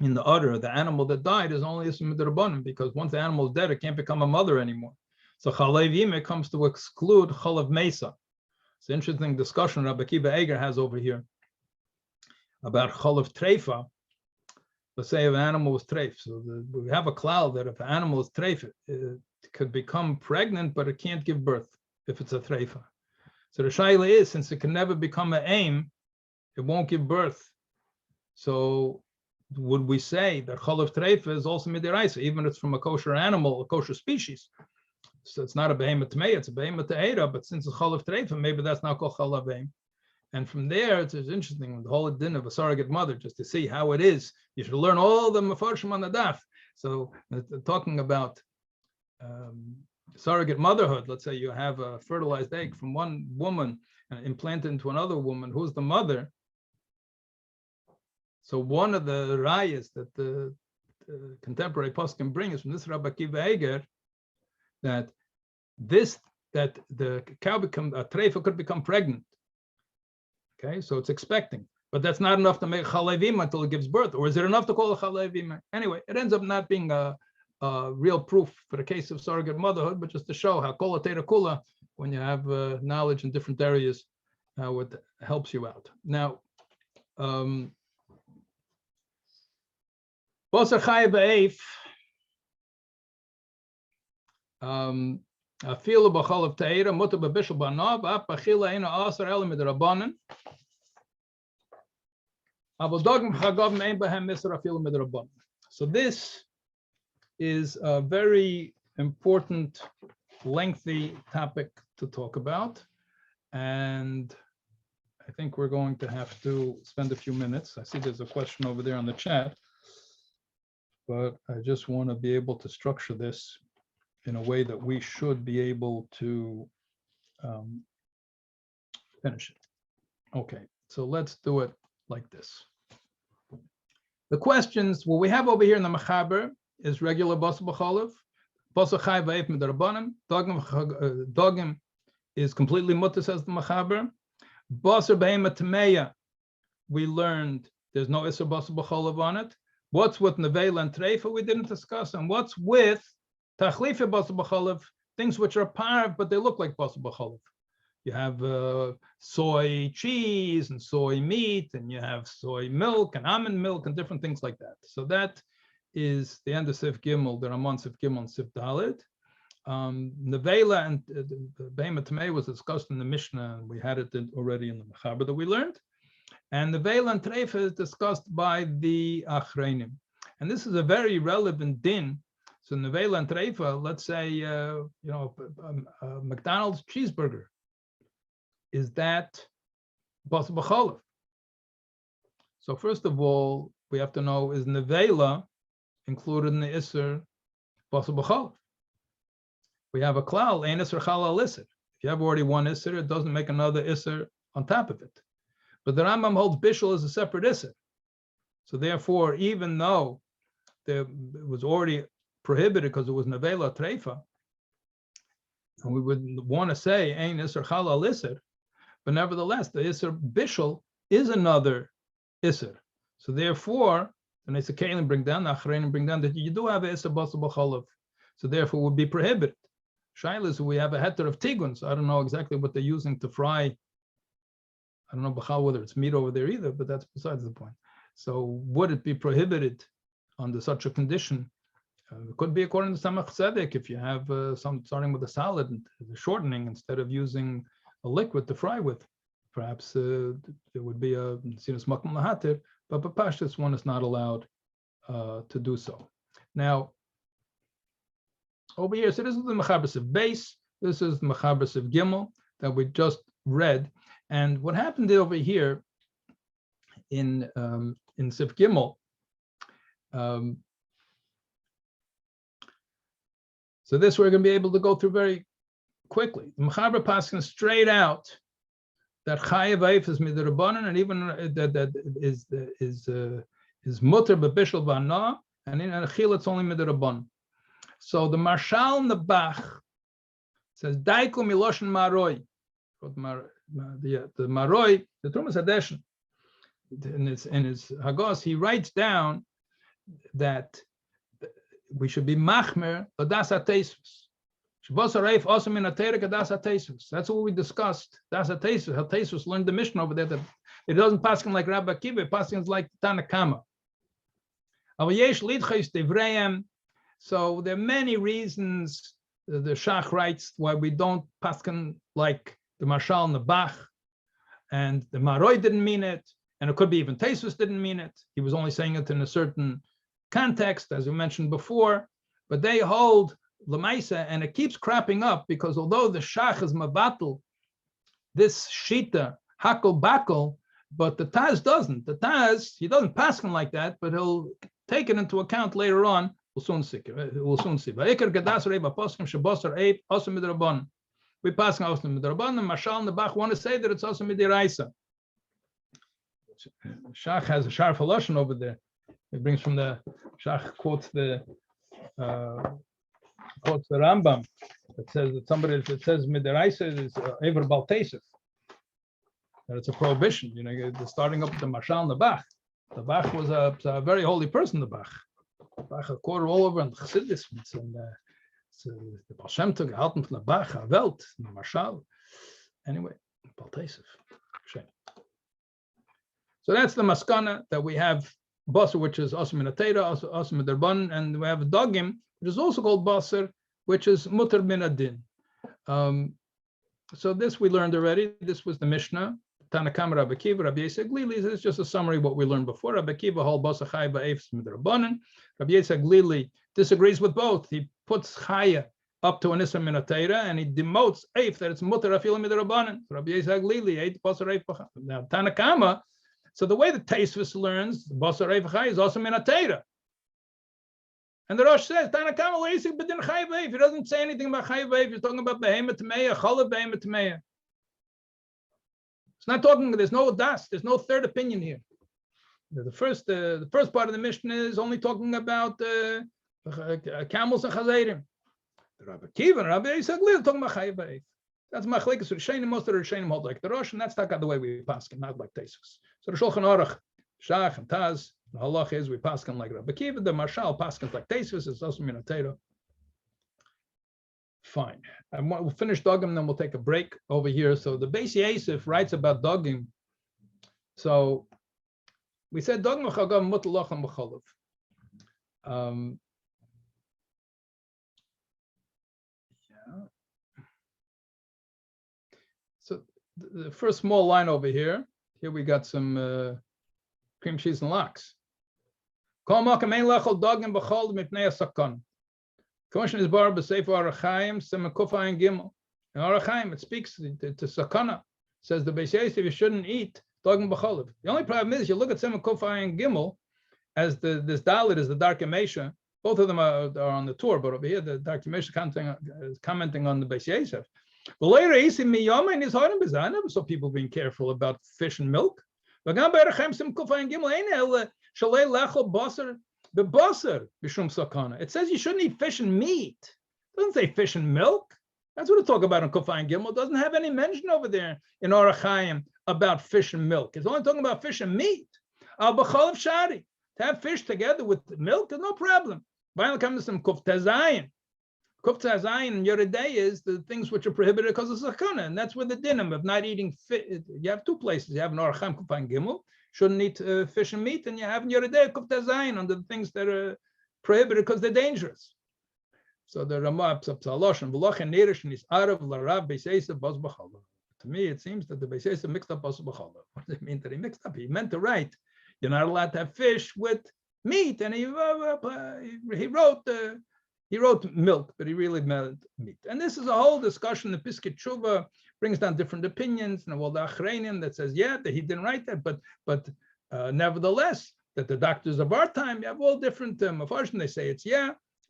in the udder, the animal that died is only a midrabanan, because once the animal is dead, it can't become a mother anymore. So Chalev ime comes to exclude Chalev Mesa. It's an interesting discussion Rabbi Kiva Eger has over here about Chalev Treifa. Let's say if an animal was treif. So we have a cloud that if an animal is treif, it could become pregnant, but it can't give birth if it's a treifa. So the shaila is, since it can never become an aim, it won't give birth. So would we say that Chalev Treifa is also midiraisa, even if it's from a kosher animal, a kosher species? So it's not a behemoth tamei, it's a behemoth ta'era, but since it's Chalev Treifa, maybe that's not called Chalev aim. And from there, it's interesting, the whole din of a surrogate mother, just to see how it is. You should learn all the mefarshim on the daf. So talking about surrogate motherhood, let's say you have a fertilized egg from one woman and implanted into another woman, who's the mother? So one of the rayas that the contemporary poskim bring is from this Rabbi Kiva Eger, that the cow a treifa could become pregnant. Okay, so it's expecting, but that's not enough to make chalevima until it gives birth. Or is it enough to call it chalevima? Anyway, it ends up not being a real proof for the case of surrogate motherhood, but just to show how kol atera kula, when you have knowledge in different areas, how it helps you out. Now, Bosor chai v'eif, afilu b'chol of teira, mutar b'bishul b'anav, ap achila eina asar elam midrabanan. So this is a very important, lengthy topic to talk about. And I think we're going to have to spend a few minutes. I see there's a question over there on the chat, but I just want to be able to structure this in a way that we should be able to finish it. Okay, so let's do it like this. The questions, what we have over here in the Mechaber is regular Bosor b'cholav, Bosor chai v'eif midrabanan, dogim is completely mutter, says the Mechaber. Bosor b'heima tameya, we learned there's no Isser Bosor b'cholav on it. What's with nevela and treifa we didn't discuss, and what's with tachlifa Bosor b'cholav, things which are parv but they look like Bosor b'cholav. You have soy cheese and soy meat, and you have soy milk and almond milk and different things like that. So that is the end of Sif Gimel, the Ramon Sif Gimel and Sif Dalet. Nevela and Be'ema Tamei was discussed in the Mishnah, and we had it already in the Mechaber that we learned. And Nevela and Treifa is discussed by the Achreinim. And this is a very relevant din. So Nevela and Treifa, let's say, a McDonald's cheeseburger. Is that Bosor b'cholav? So first of all, we have to know, is nevela included in the Isser Bosor b'cholav? We have a klal, ein Isser chalal Isser. If you have already one Isser, it doesn't make another Isser on top of it. But the Rambam holds bishul as a separate Isser. So therefore, even though it was already prohibited because it was nevela treifa, and we would want to say ein Isser chalal Isser, but nevertheless, the Isser Bishul is another Isser. So therefore, the Nesekalim bring down, the Achreinim bring down that you do have an Isser Bosor b'cholav. So therefore, it would be prohibited. Shailas, we have a heter of tigun, so I don't know exactly what they're using to fry. I don't know b'chal whether it's meat over there either, but that's besides the point. So would it be prohibited under such a condition? It could be according to Samach Tzedek, if you have starting with a salad and the shortening instead of using a liquid to fry with. Perhaps there would be a sinus makam lahatir, but Pashtus one is not allowed to do so. Now, over here, so this is the Mechaber of base, this is the Mechaber of Gimel that we just read. And what happened over here in Sif Gimel, so this we're going to be able to go through very quickly. The Mechaber paskin straight out that chayav v'eif is midrabanan, and even that is mutter b'bishul b'ana, and in achil it's only midrabanan. So the Marshal Nebach says daiku miloshen maroi. The maroi, the Trumas Hadeshin, in his Hagos, he writes down that we should be machmer l'das hateisvus. That's what we discussed. Das Hatesus learned the Mishnah over there that it doesn't pass like Rabbi Akiva, it passes like Tanakama. So there are many reasons the Shach writes why we don't paskin like the Marshal Nebach, and the Maroi didn't mean it, and it could be even Tesus didn't mean it. He was only saying it in a certain context, as we mentioned before, but they hold Lamaisa, and it keeps cropping up because although the Shach is Mabatal, this Shita, Hakol Bakol, but the Taz doesn't. The Taz, he doesn't pass him like that, but he'll take it into account later on. We'll soon see. We pass him also midrabanan. Mashal Nebach want to say that it's also midiraisa. Shach has a sharp haloshen over there. He brings from the Shach quotes the Rambam. It says that somebody, if it says midiraisa, is ever baltesis. that it's a prohibition. They're starting up with the Marshal and the Bach. The Bach was a very holy person, the Bach. The Bach a quarter all over in Chassidus. The Baal Shem Tov gehalten von der Bach, a Welt, the Marshal. Anyway, Baltesef. So that's the maskana that we have Bosor, which is Osam min Atera, Osam min Derban, and we have Dogim, which is also called Bosor, which is Mutar min Adin. So this we learned already. This was the Mishnah. Tanakam Rabbi Akiva, Rabbi Yisrael Glili. This is just a summary of what we learned before. Rabbi Akiva hol Bosor Chai ba'efs midrabanan. Rabbi Yisrael Glili disagrees with both. He puts Chaya up to an Isra min Atera, and he demotes Eif that it's Mutar afil midrabanan. Rabbi Yisrael Glili ate Bosor Eif. Now Tanakama. So the way the Taisvis learns, Bosor Eif Chai is also min Atera. And the Rosh says, Tanakama leisik b'din Chai b'eif. He doesn't say anything about Chai b'eif. He's talking about Behemoth Tmeya, Chalav Behemoth Tmeya. It's not talking, there's no das, there's no third opinion here. The first part of the Mishnah is only talking about camels and chazerim. The Rabbi Akiva and Rabbi Yisrael are talking about Chai b'eif. That's machlekes Rishonim. Most of the Rishonim hold like the Rosh, and that's not the way we paskin, not like Teisus. So the Shulchan Aruch, Shach and Taz, the halach is we paskin like Rabbi Akiva. The Marshal paskins like Teisus. It's also min Atera. Fine. We'll finish Dogim, then we'll take a break over here. So the Beis Yosef writes about Dogim. So we said Dogim chagam mutalach and mechalav. So the first small line over here we got some cream cheese and lox. Commission is bar b'sefer Arachaim semakufay and gimel. In Arachaim, it speaks to sakana. Says the Beis Yosef you shouldn't eat dogim b'cholav. The only problem is you look at semakufay and gimel as this dalit is the dark Mesha. Both of them are on the tour, but over here the dark Mesha is commenting on the Beis Yosef. But later he said miyama in his heart and I never saw people being careful about fish and milk. But gam b'Arachaim semakufay and gimel ain't el shalei lechol Bosor. The Bosor b'shum sakana. It says you shouldn't eat fish and meat. It doesn't say fish and milk. That's what it talk about in Kufay and Gimel. It doesn't have any mention over there in Arachaim about fish and milk. It's only talking about fish and meat. Al b'chalav shari. To have fish together with milk is no problem. Finally comes to some Kuf Tazayin. Kuf Tazayin and Yeridei is the things which are prohibited because of sakana, and that's where the dinim of not eating fish. You have two places. You have in Arachaim Kufay and Gimel. Shouldn't eat fish and meat, and you have in your day kufta zayin under the things that are prohibited because they're dangerous. So the Ramah Psalosh and V'loch and Nerish and his Arav Larav Beis Yosef Bos B'chalav. To me, it seems that the Beis Yosef mixed up Bos B'chalav. What does it mean that he mixed up? He meant to write, you're not allowed to have fish with meat, and he wrote milk, but he really meant meat. And this is a whole discussion. The Piskei Tshuva brings down different opinions, and well, the Achreinim that says, yeah, that he didn't write that, but nevertheless, that the doctors of our time, you have all different mafarshim. They say it's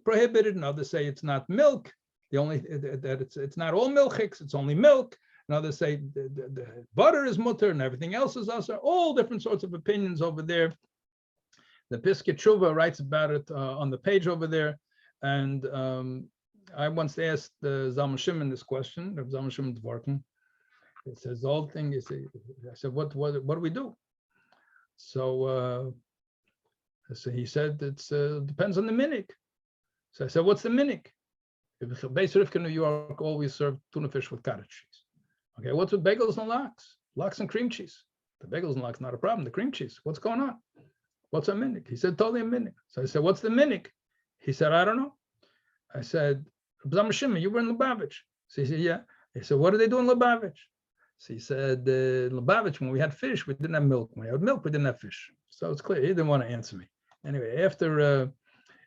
prohibited, and others say it's not milk. The only that it's not all milchiks, it's only milk. And others say the butter is mutter, and everything else is also. All different sorts of opinions over there. The Piskei Tshuva writes about it on the page over there, and I once asked the Zalman Shimon this question, of Zalman Shimon Dvorkin. It says the whole thing is, I said, what do we do? So he said it depends on the minig. So I said, what's the minig? If it's a Beis Rivka in New York, always serve tuna fish with cottage cheese. Okay, what's with bagels and lox? Lox and cream cheese. The bagels and lox not a problem. The cream cheese, what's going on? What's a minig? He said, totally a minig. So I said, what's the minig? He said, I don't know. I said, Zalman Shimon, you were in Lubavitch. So he said, yeah. He said, what do they do in Lubavitch? So he said, in Lubavitch, when we had fish, we didn't have milk. When we had milk, we didn't have fish. So it's clear. He didn't want to answer me. Anyway, after,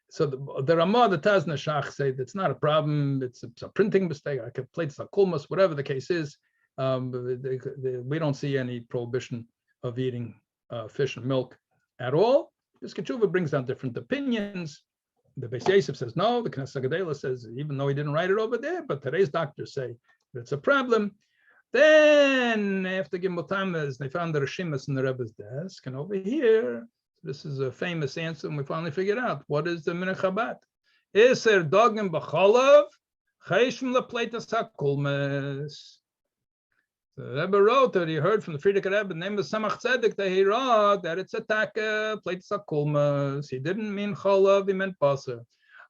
so the Ramah, the Taz Nashach say that's not a problem. It's a printing mistake. I could plate a kulmas, whatever the case is. We don't see any prohibition of eating fish and milk at all. This Kechuva brings down different opinions. The Beis Yosef says no. The Knesset Gadela says even though he didn't write it over there, but today's doctors say that it's a problem. Then after Gimel Tammuz, they found the Rishimas in the Rebbe's desk, and over here, this is a famous answer, and we finally figured out what is the Minhag Chabad. Iser dogim b'cholav chayshim lepleitas hakulmes. The Rebbe wrote that he heard from the Frierdiker Rebbe, the name of Samach Tzedek, that he wrote that it's a taka, plates akulmas. He didn't mean cholav, he meant Bosor.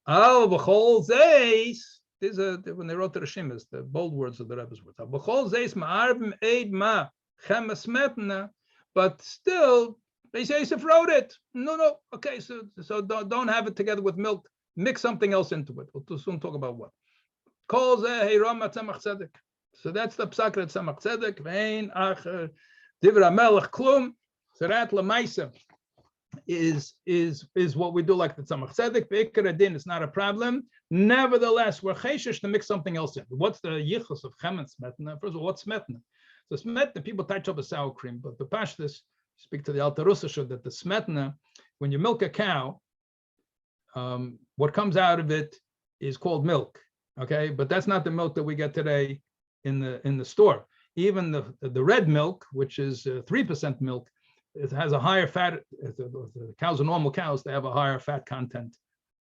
Al b'chol zeis. These are when they wrote the Rishimis, the bold words of the Rebbe's words. Al b'chol zeis ma'arvim eid ma chemes metna. But still, Beis Yosef wrote it. No. Okay, so don't have it together with milk. Mix something else into it. We'll soon talk about what. Kol zeh heiram Tzemach Tzedek. So that's the psak at Tzemach Tzedek. Vein acher divra melech klum. So that lemaisa is what we do like the Tzemach Tzedek. Beikar adin is not a problem. Nevertheless, we're chayshish to mix something else in. What's the yichus of chemen smetna? First of all, what's smetna? So smetna, people touch up a sour cream, but the pashtus speak to the Alter Russisha that the smetna, when you milk a cow, what comes out of it is called milk. Okay, but that's not the milk that we get today in the store. Even the red milk, which is 3% milk, it has a higher fat. The cows are normal cows; they have a higher fat content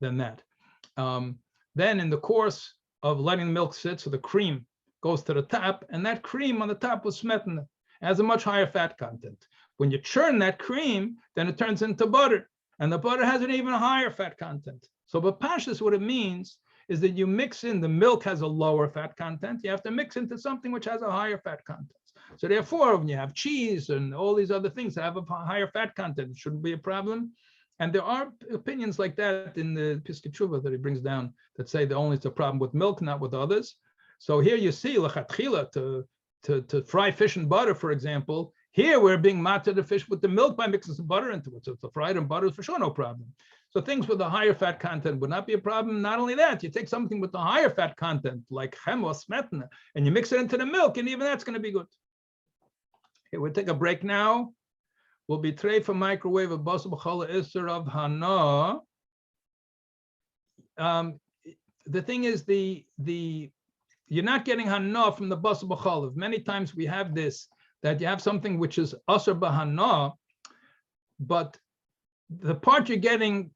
than that. Then, in the course of letting the milk sit, so the cream goes to the top, and that cream on the top was smetana. It has a much higher fat content. When you churn that cream, then it turns into butter, and the butter has an even higher fat content. So, but pashtus, what it means is that you mix in, the milk has a lower fat content, you have to mix into something which has a higher fat content. So therefore, when you have cheese and all these other things that have a higher fat content, it shouldn't be a problem. And there are opinions like that in the Piskei Tshuva that he brings down that say that only it's a problem with milk, not with others. So here you see, lechatchila, to fry fish in butter, for example, here we're being matzah the fish with the milk by mixing some butter into it. So it's fried in butter, for sure, no problem. So things with a higher fat content would not be a problem. Not only that, you take something with a higher fat content, like chem or smetana, and you mix it into the milk, and even that's going to be good. Okay, we'll take a break now. We'll be tray for microwave of Bosor b'chala iser of hana. The thing is, you're not getting hana from the Bosor b'chala. Many times we have this, that you have something which is aser b'hana, but the part you're getting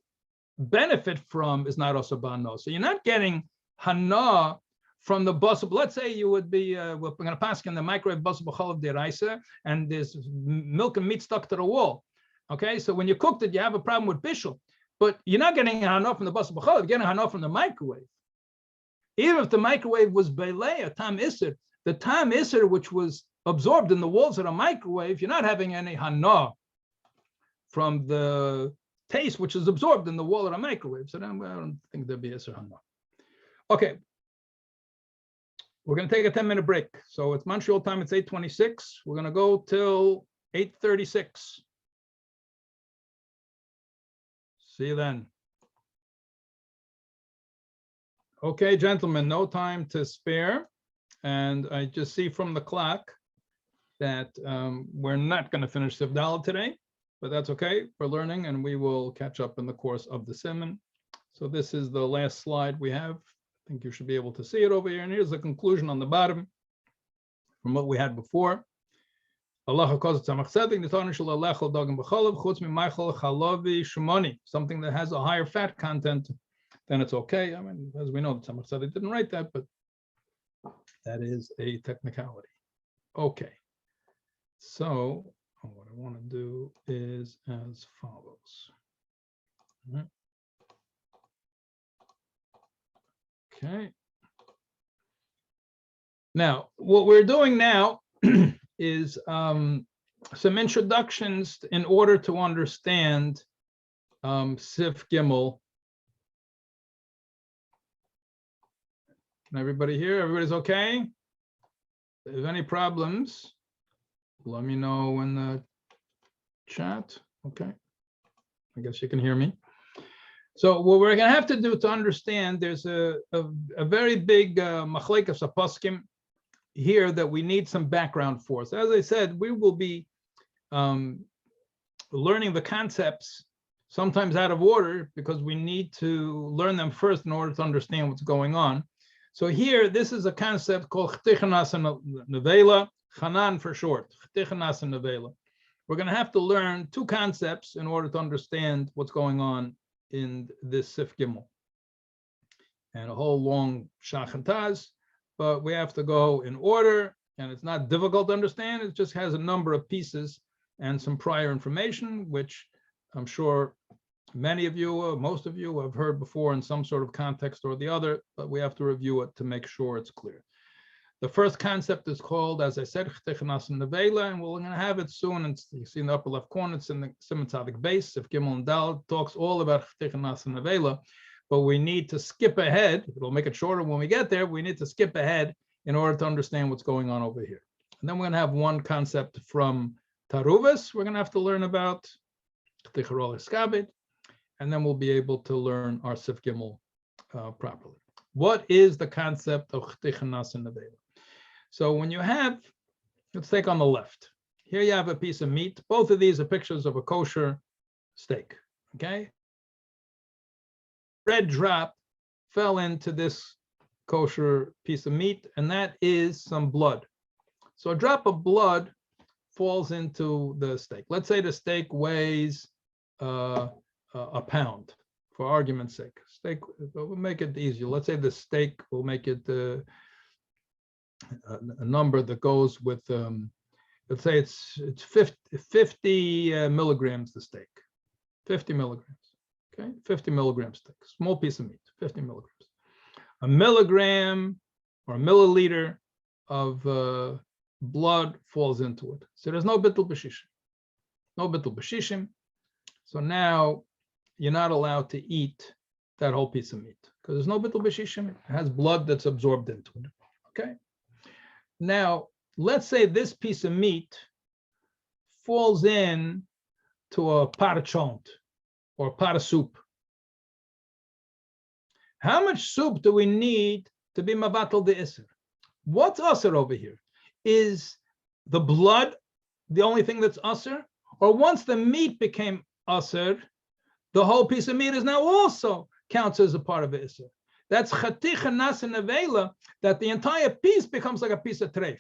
benefit from is not aser b'hana. So you're not getting hana from the Bosor. Let's say you would be, we're going to pass in the microwave Bosor b'chalav deraisa, and there's milk and meat stuck to the wall. Okay, so when you cooked it, you have a problem with bishul, but you're not getting hana from the Bosor b'chalav, you're getting hana from the microwave. Even if the microwave was belay, a tam iser, the tam iser which was absorbed in the walls of the microwave, you're not having any hana from the taste which is absorbed in the wall of the microwave. So then I don't think there'd be iser hana. Okay. We're going to take a 10-minute break. So it's Montreal time. It's 8:26. We're going to go till 8:36. See you then. Okay, gentlemen, no time to spare. And I just see from the clock that we're not going to finish Sivdal today, but that's okay. We're learning, and we will catch up in the course of the Siman. So this is the last slide we have. I think you should be able to see it over here. And here's the conclusion on the bottom from what we had before. Something that has a higher fat content, then it's okay. I mean, as we know, the Tzemach Tzedek didn't write that, but that is a technicality. Okay. So what I want to do is as follows. All right. Okay. Now, what we're doing now is some introductions in order to understand Sif Gimel. Can everybody hear? Everybody's okay? If there's any problems, let me know in the chat. Okay. I guess you can hear me. So what we're going to have to do to understand, there's a very big machlekas poskim here that we need some background for. So as I said, we will be learning the concepts sometimes out of order because we need to learn them first in order to understand what's going on. So here, this is a concept called chtichanas nevela, Chanan for short, chtichanas nevela. We're going to have to learn two concepts in order to understand what's going on in this Sif Gimel, and a whole long shach and taz, but we have to go in order, and it's not difficult to understand. It just has a number of pieces and some prior information, which I'm sure many of you, most of you have heard before in some sort of context or the other, but we have to review it to make sure it's clear. The first concept is called, as I said, Chtechanas Nevela, and we're going to have it soon. And you see in the upper left corner, it's in the Siman Tzadik base. If Gimel and Dal talks all about Chtechanas Nevela, but we need to skip ahead. It'll make it shorter when we get there. We need to skip ahead in order to understand what's going on over here. And then we're going to have one concept from Taruvis. We're going to have to learn about Chtecharola Skabit, and then we'll be able to learn our Sif Gimel properly. What is the concept of Chtechanas Nevela? So when you have, let's take on the left. Here you have a piece of meat. Both of these are pictures of a kosher steak, okay? Red drop fell into this kosher piece of meat, and that is some blood. So a drop of blood falls into the steak. Let's say the steak weighs a pound, for argument's sake. Steak, we'll make it easier. Let's say the steak, we'll make it a number that goes with, let's say it's 50 milligrams the steak, 50 milligrams, okay? 50 milligram steak, small piece of meat, 50 milligrams. A milligram or a milliliter of blood falls into it. So there's no bittul b'shishim, no bittul b'shishim. So now you're not allowed to eat that whole piece of meat because there's no bittul b'shishim. It has blood that's absorbed into it, okay? Now, let's say this piece of meat falls in to a pot of chont or a pot of soup. How much soup do we need to be mavatal de iser? What's aser over here? Is the blood the only thing that's aser? Or once the meat became aser, the whole piece of meat is now also counts as a part of the iser? That's Chtechanas Nevela, that the entire piece becomes like a piece of treif.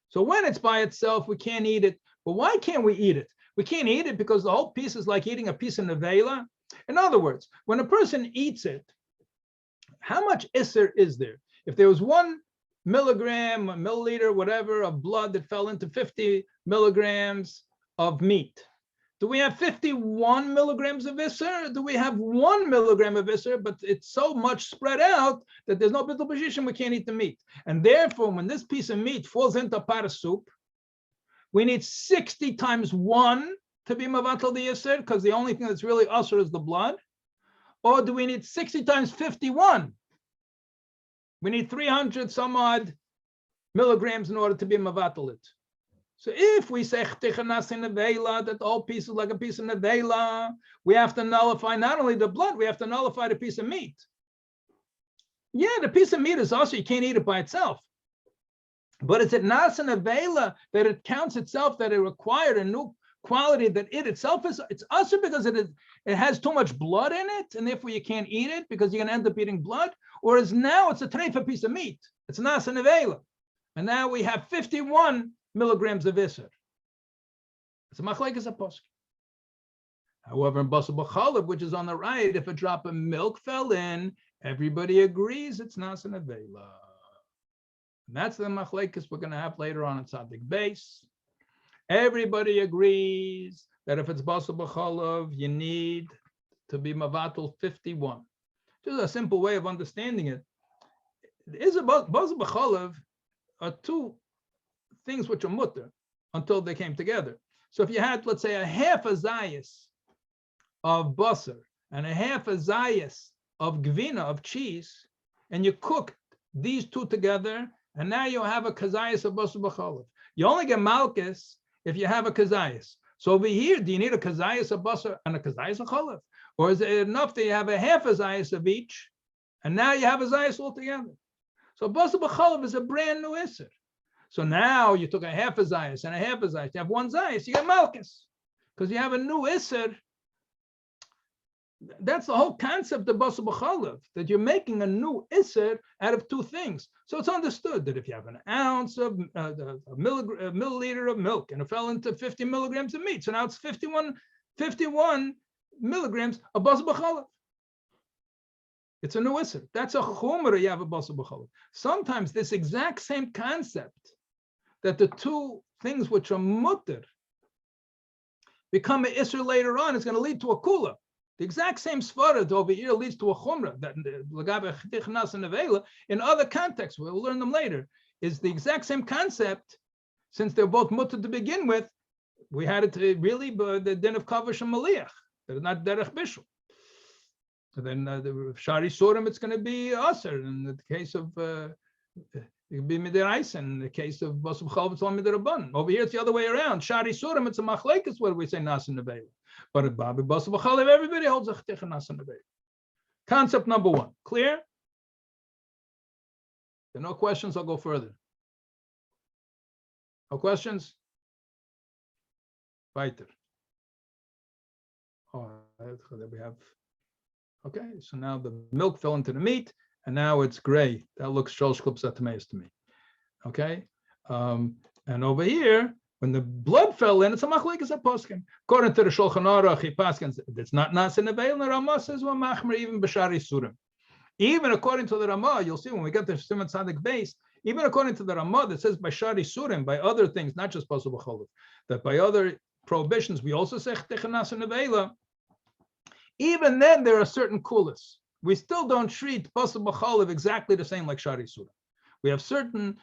So when it's by itself, we can't eat it. But why can't we eat it? We can't eat it because the whole piece is like eating a piece of nevela. In other words, when a person eats it, how much iser is there? If there was 1 milligram, a milliliter, whatever, of blood that fell into 50 milligrams of meat, do we have 51 milligrams of iser? Do we have 1 milligram of iser, but it's so much spread out that there's no bittul b'shishim, we can't eat the meat. And therefore, when this piece of meat falls into a pot of soup, we need 60 times 1 to be mavatal the iser, because the only thing that's really iser is the blood. Or do we need 60 times 51? We need 300 some odd milligrams in order to be mavatal it. So if we say Chtechanas Nevela, that the whole piece is like a piece of nevela, we have to nullify not only the blood, we have to nullify the piece of meat. Yeah, the piece of meat is also, you can't eat it by itself. But it's at Nasa Nevela that it counts itself, that it required a new quality, that it itself is, it's also because it has too much blood in it, and therefore you can't eat it because you're going to end up eating blood. Whereas now it's a treifa piece of meat. It's Nasa Nevela. And now we have 51 milligrams of iser. It's a machlekes apostle. However, in Bosor b'chalav, which is on the right, if a drop of milk fell in, everybody agrees it's nasa nevela. And that's the machlekes we're going to have later on in Tzadik base. Everybody agrees that if it's Bosor b'chalav, you need to be mavatal 51. Just a simple way of understanding it. It is about Bosor b'chalav are two things which are mutter until they came together. So if you had, let's say, a half a zayis of basar and a half a zayis of gvina, of cheese, and you cook these two together, and now you have a kazayis of basar b'chalav. You only get malchus if you have a kazayis. So over here, do you need a kazayis of basar and a kazayis of chalav? Or is it enough that you have a half a zayis of each, and now you have a zayis altogether? So basar b'chalav is a brand new iser. So now you took a half a zayis and a half a zayis. You have 1 zayis, you get malchus, because you have a new iser. That's the whole concept of Bosor b'chalav, that you're making a new iser out of 2 things. So it's understood that if you have an ounce of a milliliter of milk and it fell into 50 milligrams of meat, so now it's 51 milligrams of Bosor b'chalav. It's a new iser. That's a chumrah you have a Bosor b'chalav. Sometimes this exact same concept that the two things which are mutter become an isser later on, it's going to lead to a kula. The exact same svara over here leads to a chumrah. That in other contexts, we'll learn them later, is the exact same concept. Since they're both mutter to begin with, we had it to really the din of kavish and maliach. They're not derech bishul. So then the shari surim, it's going to be aser. In the case of it could be midiraisa. In the case of Bosor Chalv, it's only midirabban. Over here, it's the other way around. Shari surim, it's a machlekes where we say nas and nevela. But at Babi Bosor Chalv, everybody holds a cheticha nas and nevela. Concept number one. Clear? There are no questions. I'll go further. No questions? Weiter. Oh, there we have. Okay, so now the milk fell into the meat, and now it's gray. That looks sholosh klippos atameis to me. Okay, and over here, when the blood fell in, it's a machlekes poskim. According to the Shulchan Aruch, he paskins it's not nas and neveil. The Ramah says well machmer even b'shari surim. Even according to the Ramah, you'll see when we get to Siman Tzadik base. Even according to the Ramah, that says by shari surim, by other things, not just Bosor b'cholav, that by other prohibitions we also say cheticha nas and neveila. Even then, there are certain kulas. We still don't treat Bosor b'cholav exactly the same like shari surim. We have certain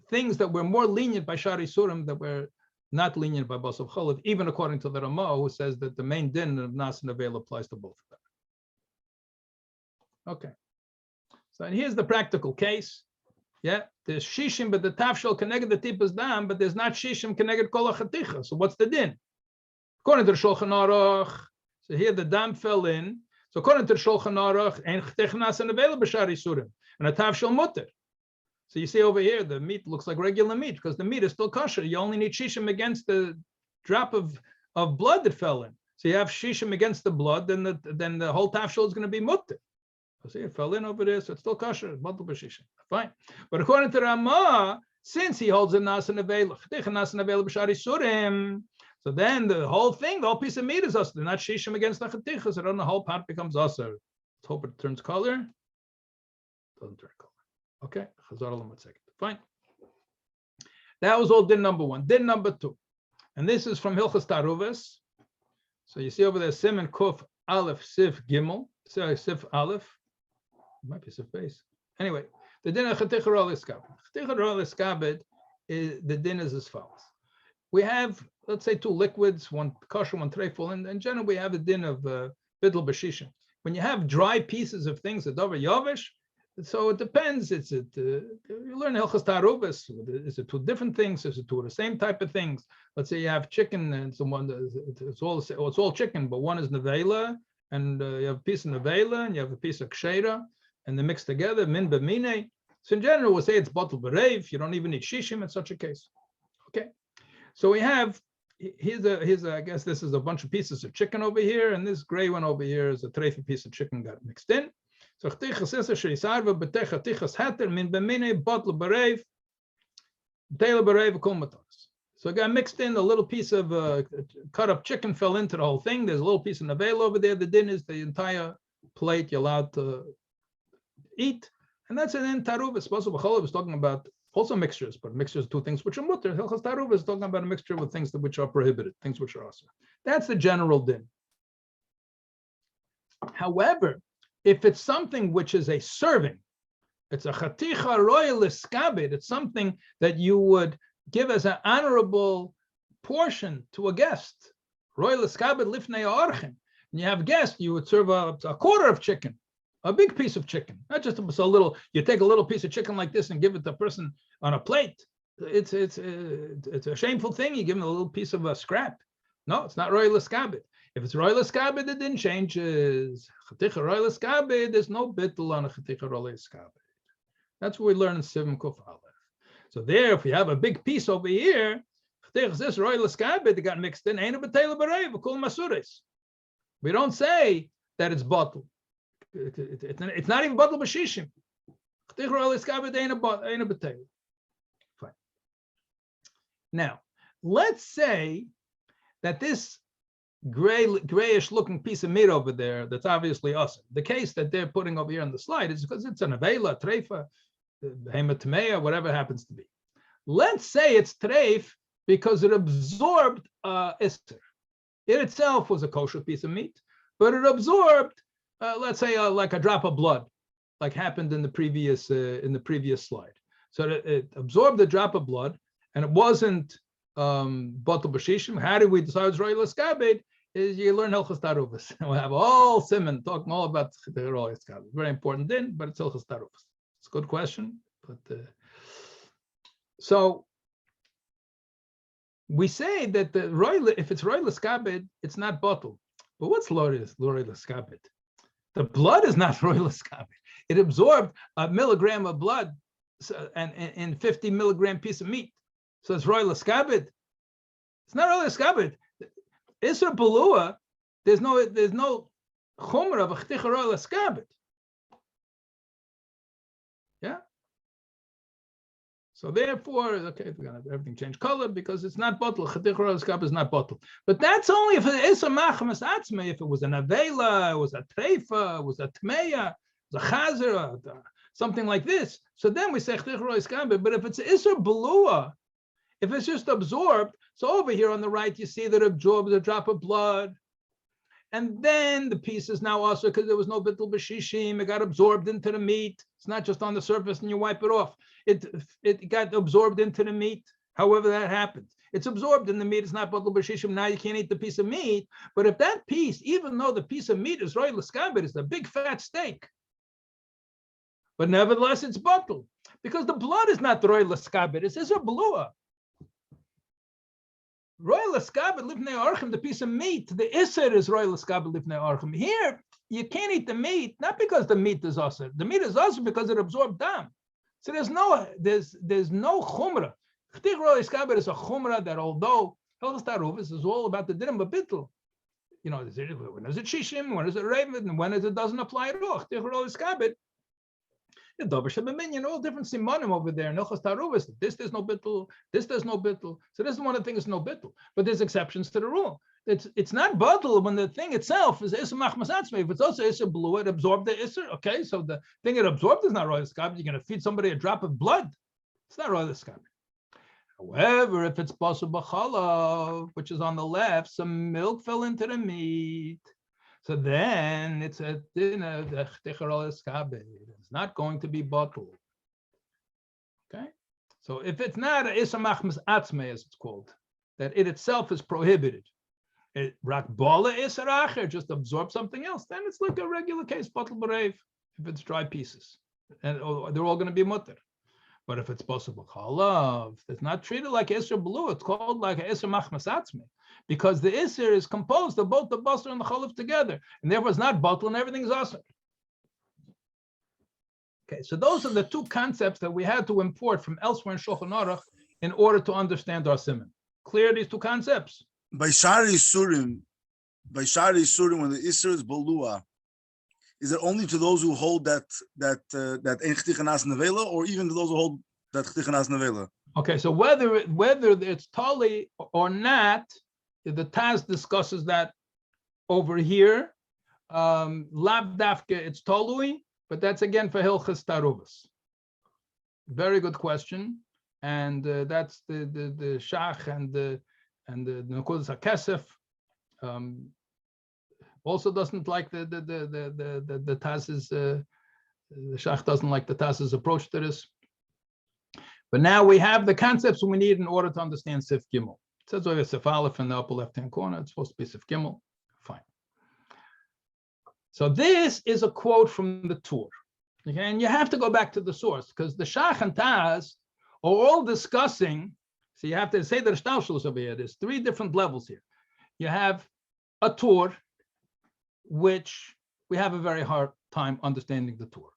things that we're more lenient by shari surim that we're not lenient by Bosor b'cholav, even according to the Ramah, who says that the main din of nas and neveila applies to both of them. Okay. So and here's the practical case. Yeah, there's shishim, but the tafshel connected the tipas dam, but there's not shishim connected kol hachaticha. So what's the din? According to the Shulchan Aruch, so here the dam fell in. So according to the Shulchan Aruch, ein cheticha nas and neveila b'shari surim, and a tafshel mutter. So you see over here, the meat looks like regular meat because the meat is still kosher. You only need shishim against the drop of blood that fell in. So you have shishim against the blood, then the whole tafshel is going to be mutter. See, it fell in over there, so it's still kosher. Fine. But according to Ramah, since he holds a nas and neveila, b'shari surim, so then the whole thing, the whole piece of meat is us. They're not shishim against the chaticha, so then the whole pot becomes aser. Let's hope it turns color. Doesn't turn color. Okay, fine. That was all din number one. Din number two, and this is from Hilchos Taruvos. So you see over there, Siman Kuf Aleph Sif Gimel, Sif Aleph. It might be Sif base. Anyway, the din of chaticha ro'el iskabed. Chaticha ro'el iskabed is the din is as follows. We have, let's say, two liquids, one kosher, one treiful, and in general we have a din of bidl b'shishim. When you have dry pieces of things, a davar yavish. So it depends. You learn Hilchos Taruvos. Is it two different things? Is it two of the same type of things? Let's say you have chicken and someone it's all chicken, but one is nevela, and you have a piece of nevela and you have a piece of kshera, and they're mixed together, min b'mine. So in general, we'll say it's bottle berev. You don't even need shishim in such a case. Okay. So we have here's a I guess this is a bunch of pieces of chicken over here, and this gray one over here is a treifa piece of chicken got mixed in. So so I got mixed in, a little piece of cut up chicken fell into the whole thing. There's a little piece of nevel over there. The din is the entire plate you're allowed to eat. And that's an in Taruvos. Bosor b'cholav is talking about also mixtures, but mixtures of two things which are mutter. Hilchos Taruvos is talking about a mixture with things which are prohibited, things which are awesome. That's the general din. However, if it's something which is a serving, it's a chaticha ro'el iskabed, it's something that you would give as an honorable portion to a guest. Ro'el iskabed lifnei ha'orchim. And you have a guest, you would serve a quarter of chicken, a big piece of chicken, not just a little. You take a little piece of chicken like this and give it to a person on a plate. It's a shameful thing. You give them a little piece of a scrap. No, it's not ro'el iskabed. If it's ro'el iskabed, it didn't change. Chaticha ro'el iskabed, there's no bittul on a chaticha ro'el iskabed. That's what we learn in Siman Kuf Aleph. So there, if you have a big piece over here, chaticha this ro'el iskabed, it got mixed in. Ain't a b'teila b'reiv, kol masuris. We don't say that it's bottle. It's not even bottle b'shishim. Chaticha ro'el iskabed ain't a b'teila. Fine. Now, let's say that this grayish looking piece of meat over there, that's obviously awesome. The case that they're putting over here on the slide is because it's an avela, treifa, hematamea, whatever it happens to be. Let's say it's treif because it absorbed iser. It itself was a kosher piece of meat, but it absorbed, let's say, like a drop of blood, like happened in the previous slide. So it absorbed a drop of blood, and it wasn't batal b'shishim. How do we decide it's roy l'skabed? Is you learn Hilchos Taruvos. We have all simon talking all about the roy l'skabed. Very important din, but it's Hilchos Taruvos. It's a good question, but so we say that if it's roy l'skabed, it's not batal. But what's roy l'skabed? The blood is not roy l'skabed. It absorbed a milligram of blood and in 50 milligram piece of meat. So it's roy l'skabed. It's not roy l'skabed. Isra Balua, there's no chumra of a chticha roy l'skabed. Yeah. So therefore, okay, we're gonna have everything change color because it's not bottle. Chticha roy l'skabed is not bottle. But that's only if it's a machamas atzmei. If it was an avela, it was a treifa, it was a tmeya, it was a chazer, something like this. So then we say chticha roy l'skabed. But if it's isra balua, if it's just absorbed, so over here on the right, you see that it absorbs a drop of blood. And then the piece is now also, because there was no bittul b'shishim, it got absorbed into the meat. It's not just on the surface and you wipe it off. It got absorbed into the meat, however that happens. It's absorbed in the meat, it's not bittul b'shishim, now you can't eat the piece of meat. But if that piece, even though the piece of meat is roy l'skabed, it's a big fat steak, but nevertheless it's bittul, because the blood is not the roy l'skabed, it's isra balua. Roy l'skabed lifnei archim, the piece of meat, the iser is roy l'skabed lifnei archim. Here, you can't eat the meat, not because the meat is aser. The meat is aser because it absorbed dam. So there's no chumrah. Ch'tich roy l'skabed is a chumrah that although Hilchos Taruvos is all about the dinim b'bittul, you know, when is it shishim, when is it raven, and when is it doesn't apply at all. Ch'tich roy l'skabed. The davar shebeminyan, all different simonim over there. Hilchos Taruvos, this there's no bittul, this there's no bittul. So this is one of the things, no bittul. But there's exceptions to the rule. It's not bittul when the thing itself is iser machmas atzmei. If it's also iser blue, it absorbed the iser. Okay, so the thing it absorbed is not roy l'skabed. You're going to feed somebody a drop of blood. It's not roy l'skabed. However, if it's bosor b'chalav, which is on the left, some milk fell into the meat. So then it's a dinner, the chticha roy l'skabed. It's not going to be bottled. Okay? So if it's not a isra machmas atzmei, as it's called, that it itself is prohibited, rak bola isra acher, just absorb something else, then it's like a regular case, bottle b'reiv, if it's dry pieces. And they're all going to be mutter. But if it's possible chalav, it's not treated like isra blue, it's called like a isra machmas atzmei. Because the isser is composed of both the bosor and the chalav together, and therefore it's not bottle and everything's awesome. Okay, so those are the two concepts that we had to import from elsewhere in Shulchan Aruch in order to understand our simon. Clear these two concepts? By Shari Surim, when the isser is balua, is it only to those who hold that ein ch'ticha nas nevela, or even to those who hold that ch'ticha nas nevela? Okay, so whether it's tali or not, the Taz discusses that over here. Lab dafke, it's tolui, but that's again for Hilchos Taruvos. Very good question, and that's the shach and the Nekudas HaKesef. Also doesn't like the Taz's the shach doesn't like the Taz's approach to this. But now we have the concepts we need in order to understand Sif Gimel. It says over Sif Aleph in the upper left-hand corner. It's supposed to be Sif Gimel. Fine. So this is a quote from the Tur. Okay, and you have to go back to the source because the Shach and Taz are all discussing. So you have to say that Shtalshalus over here. There's three different levels here. You have a Tur, which we have a very hard time understanding the Tur.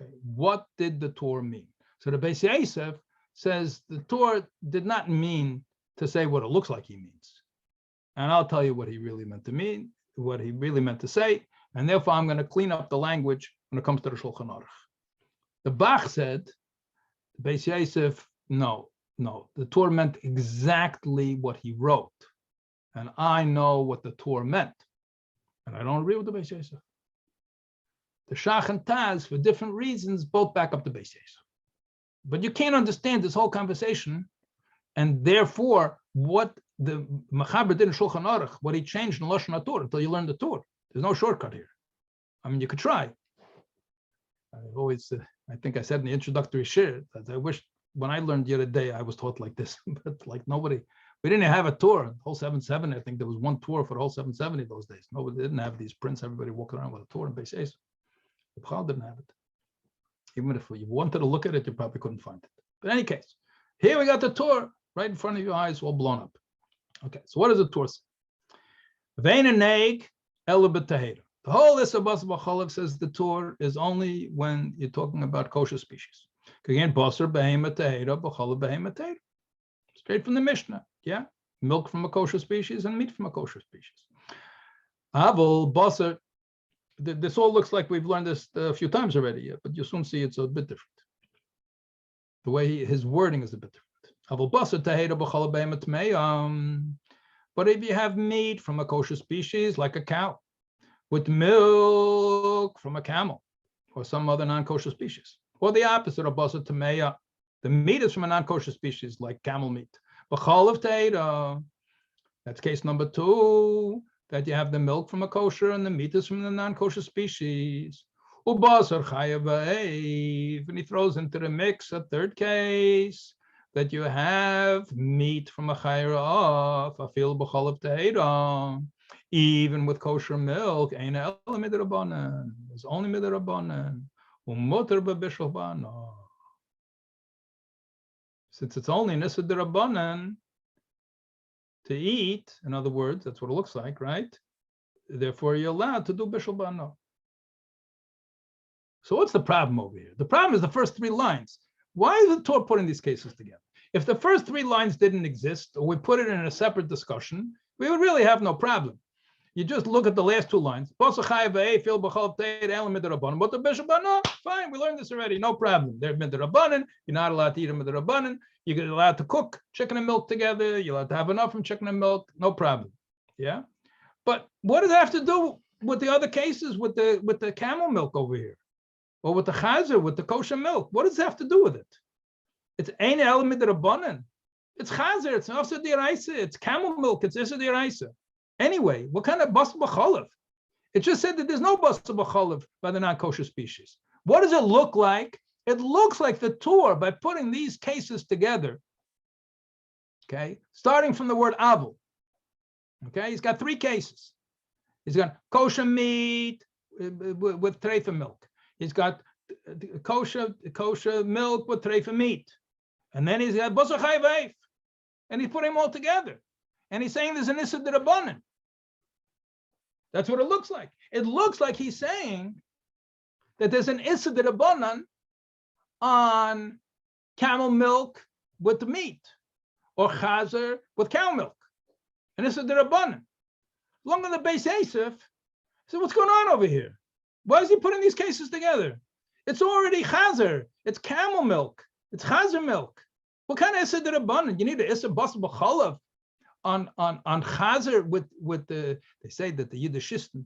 Okay, what did the Tur mean? So the Beis Yosef says the Torah did not mean to say what it looks like he means. And I'll tell you what he really meant to mean, what he really meant to say, and therefore I'm going to clean up the language when it comes to the Shulchan Aruch. The Bach said, the Beis Yosef, no, the Torah meant exactly what he wrote. And I know what the Torah meant. And I don't agree with the Beis Yosef. The Shach and Taz, for different reasons, both back up the Beis Yosef. But you can't understand this whole conversation, and therefore what the Machaber did in Shulchan Aruch, what he changed in Lashon HaTorah until you learn the Torah. There's no shortcut here. I mean, you could try. I've always, I think I said in the introductory shir that I wish when I learned the other day I was taught like this, but like nobody. We didn't have a tour. The whole 770, I think there was one tour for the whole 770 those days. Nobody didn't have these prints. Everybody walking around with a tour in Beis Yosef. The Bechal didn't have it. Even if you wanted to look at it, you probably couldn't find it. But in any case, here we got the tour right in front of your eyes, all blown up. Okay, so what does the tour say? The whole Issa Bosor B'Chalav says the tour is only when you're talking about kosher species. Again, Bosor Behema Tehera, B'Chalav Behema Tehera. Straight from the Mishnah, yeah? Milk from a kosher species and meat from a kosher species. Avol, Bosor, this all looks like we've learned this a few times already, yeah, but you'll soon see it's a bit different. The way his wording is a bit different. Avol Bosor Tehera, B'Chalav Behema Tehera. But if you have meat from a kosher species, like a cow, with milk from a camel or some other non-kosher species, or the opposite of Bosor Tameya, the meat is from a non-kosher species like camel meat. B'chalav Teira, that's case number 2, that you have the milk from a kosher and the meat is from the non-kosher species. Ubasar Chayav Ba'ev, and he throws into the mix a third case, that you have meat from a chayra of afil b'chalav teira, even with kosher milk, ain't ela midrabanan. It's only midrabanan. Umuter b'bishul bana. Since it's only nisa d'rabanan to eat, in other words, that's what it looks like, right? Therefore, you're allowed to do bishul bana. So what's the problem over here? The problem is the first 3 lines. Why is the Torah putting these cases together? If the first 3 lines didn't exist, or we put it in a separate discussion, we would really have no problem. You just look at the last 2 lines. Fine, we learned this already, no problem. They're midrabanan, you're not allowed to eat them midrabanan, you're allowed to cook chicken and milk together, you're allowed to have enough from chicken and milk, no problem. Yeah? But what does it have to do with the other cases with the camel milk over here? Or with the chazer, with the kosher milk? What does it have to do with it? It's ein el midrabanan. It's chazer, it's nafsa d'iraisa, it's camel milk, it's issa d'iraisa. Anyway, what kind of bas b'chalav? It just said that there's no bas b'chalav by the non-kosher species. What does it look like? It looks like the Torah, by putting these cases together, okay, starting from the word avul. Okay, he's got 3 cases. He's got kosher meat with treifa milk. He's got kosher milk with treifa meat. And then he's got Bosor Chayav Ba'ev. And he's putting them all together. And he's saying there's an issa d'rabanan. That's what it looks like. It looks like he's saying that there's an issa d'rabanan on camel milk with the meat, or chazer with cow milk. And issa d'rabanan. Along on the Beis Yosef, so what's going on over here? Why is he putting these cases together? It's already chazer. It's camel milk. It's chazer milk. What kind of issa d'rabanan? You need an issa bas b'chalav on chazer with the. They say that the Yiddishisten,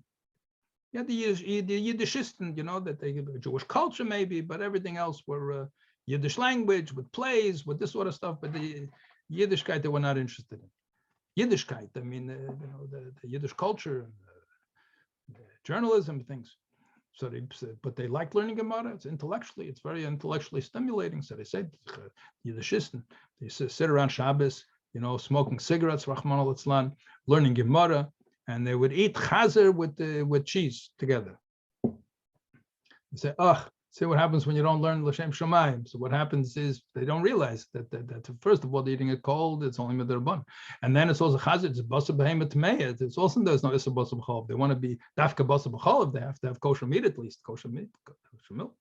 yeah, the Yiddishisten, you know, that they give Jewish culture maybe, but everything else were Yiddish language with plays, with this sort of stuff. But the Yiddishkeit they were not interested in. Yiddishkeit, I mean, the Yiddish culture, journalism, things. So but they like learning Gemara. It's very intellectually stimulating. So they say Yiddishisten. They sit around Shabbos, you know, smoking cigarettes, Rahman al-Islam, learning Gemara, and they would eat chazer with cheese together. They say, see what happens when you don't learn L'Shem Shamayim. So what happens is they don't realize that first of all, they're eating it cold, it's only midrabanan. And then it's also chazer, it's Bosor Behema Tameya. It's also, there's no issa Bosor B'chalav. They want to be dafka Bosor B'chalav, they have to have kosher meat at least, kosher meat, kosher milk.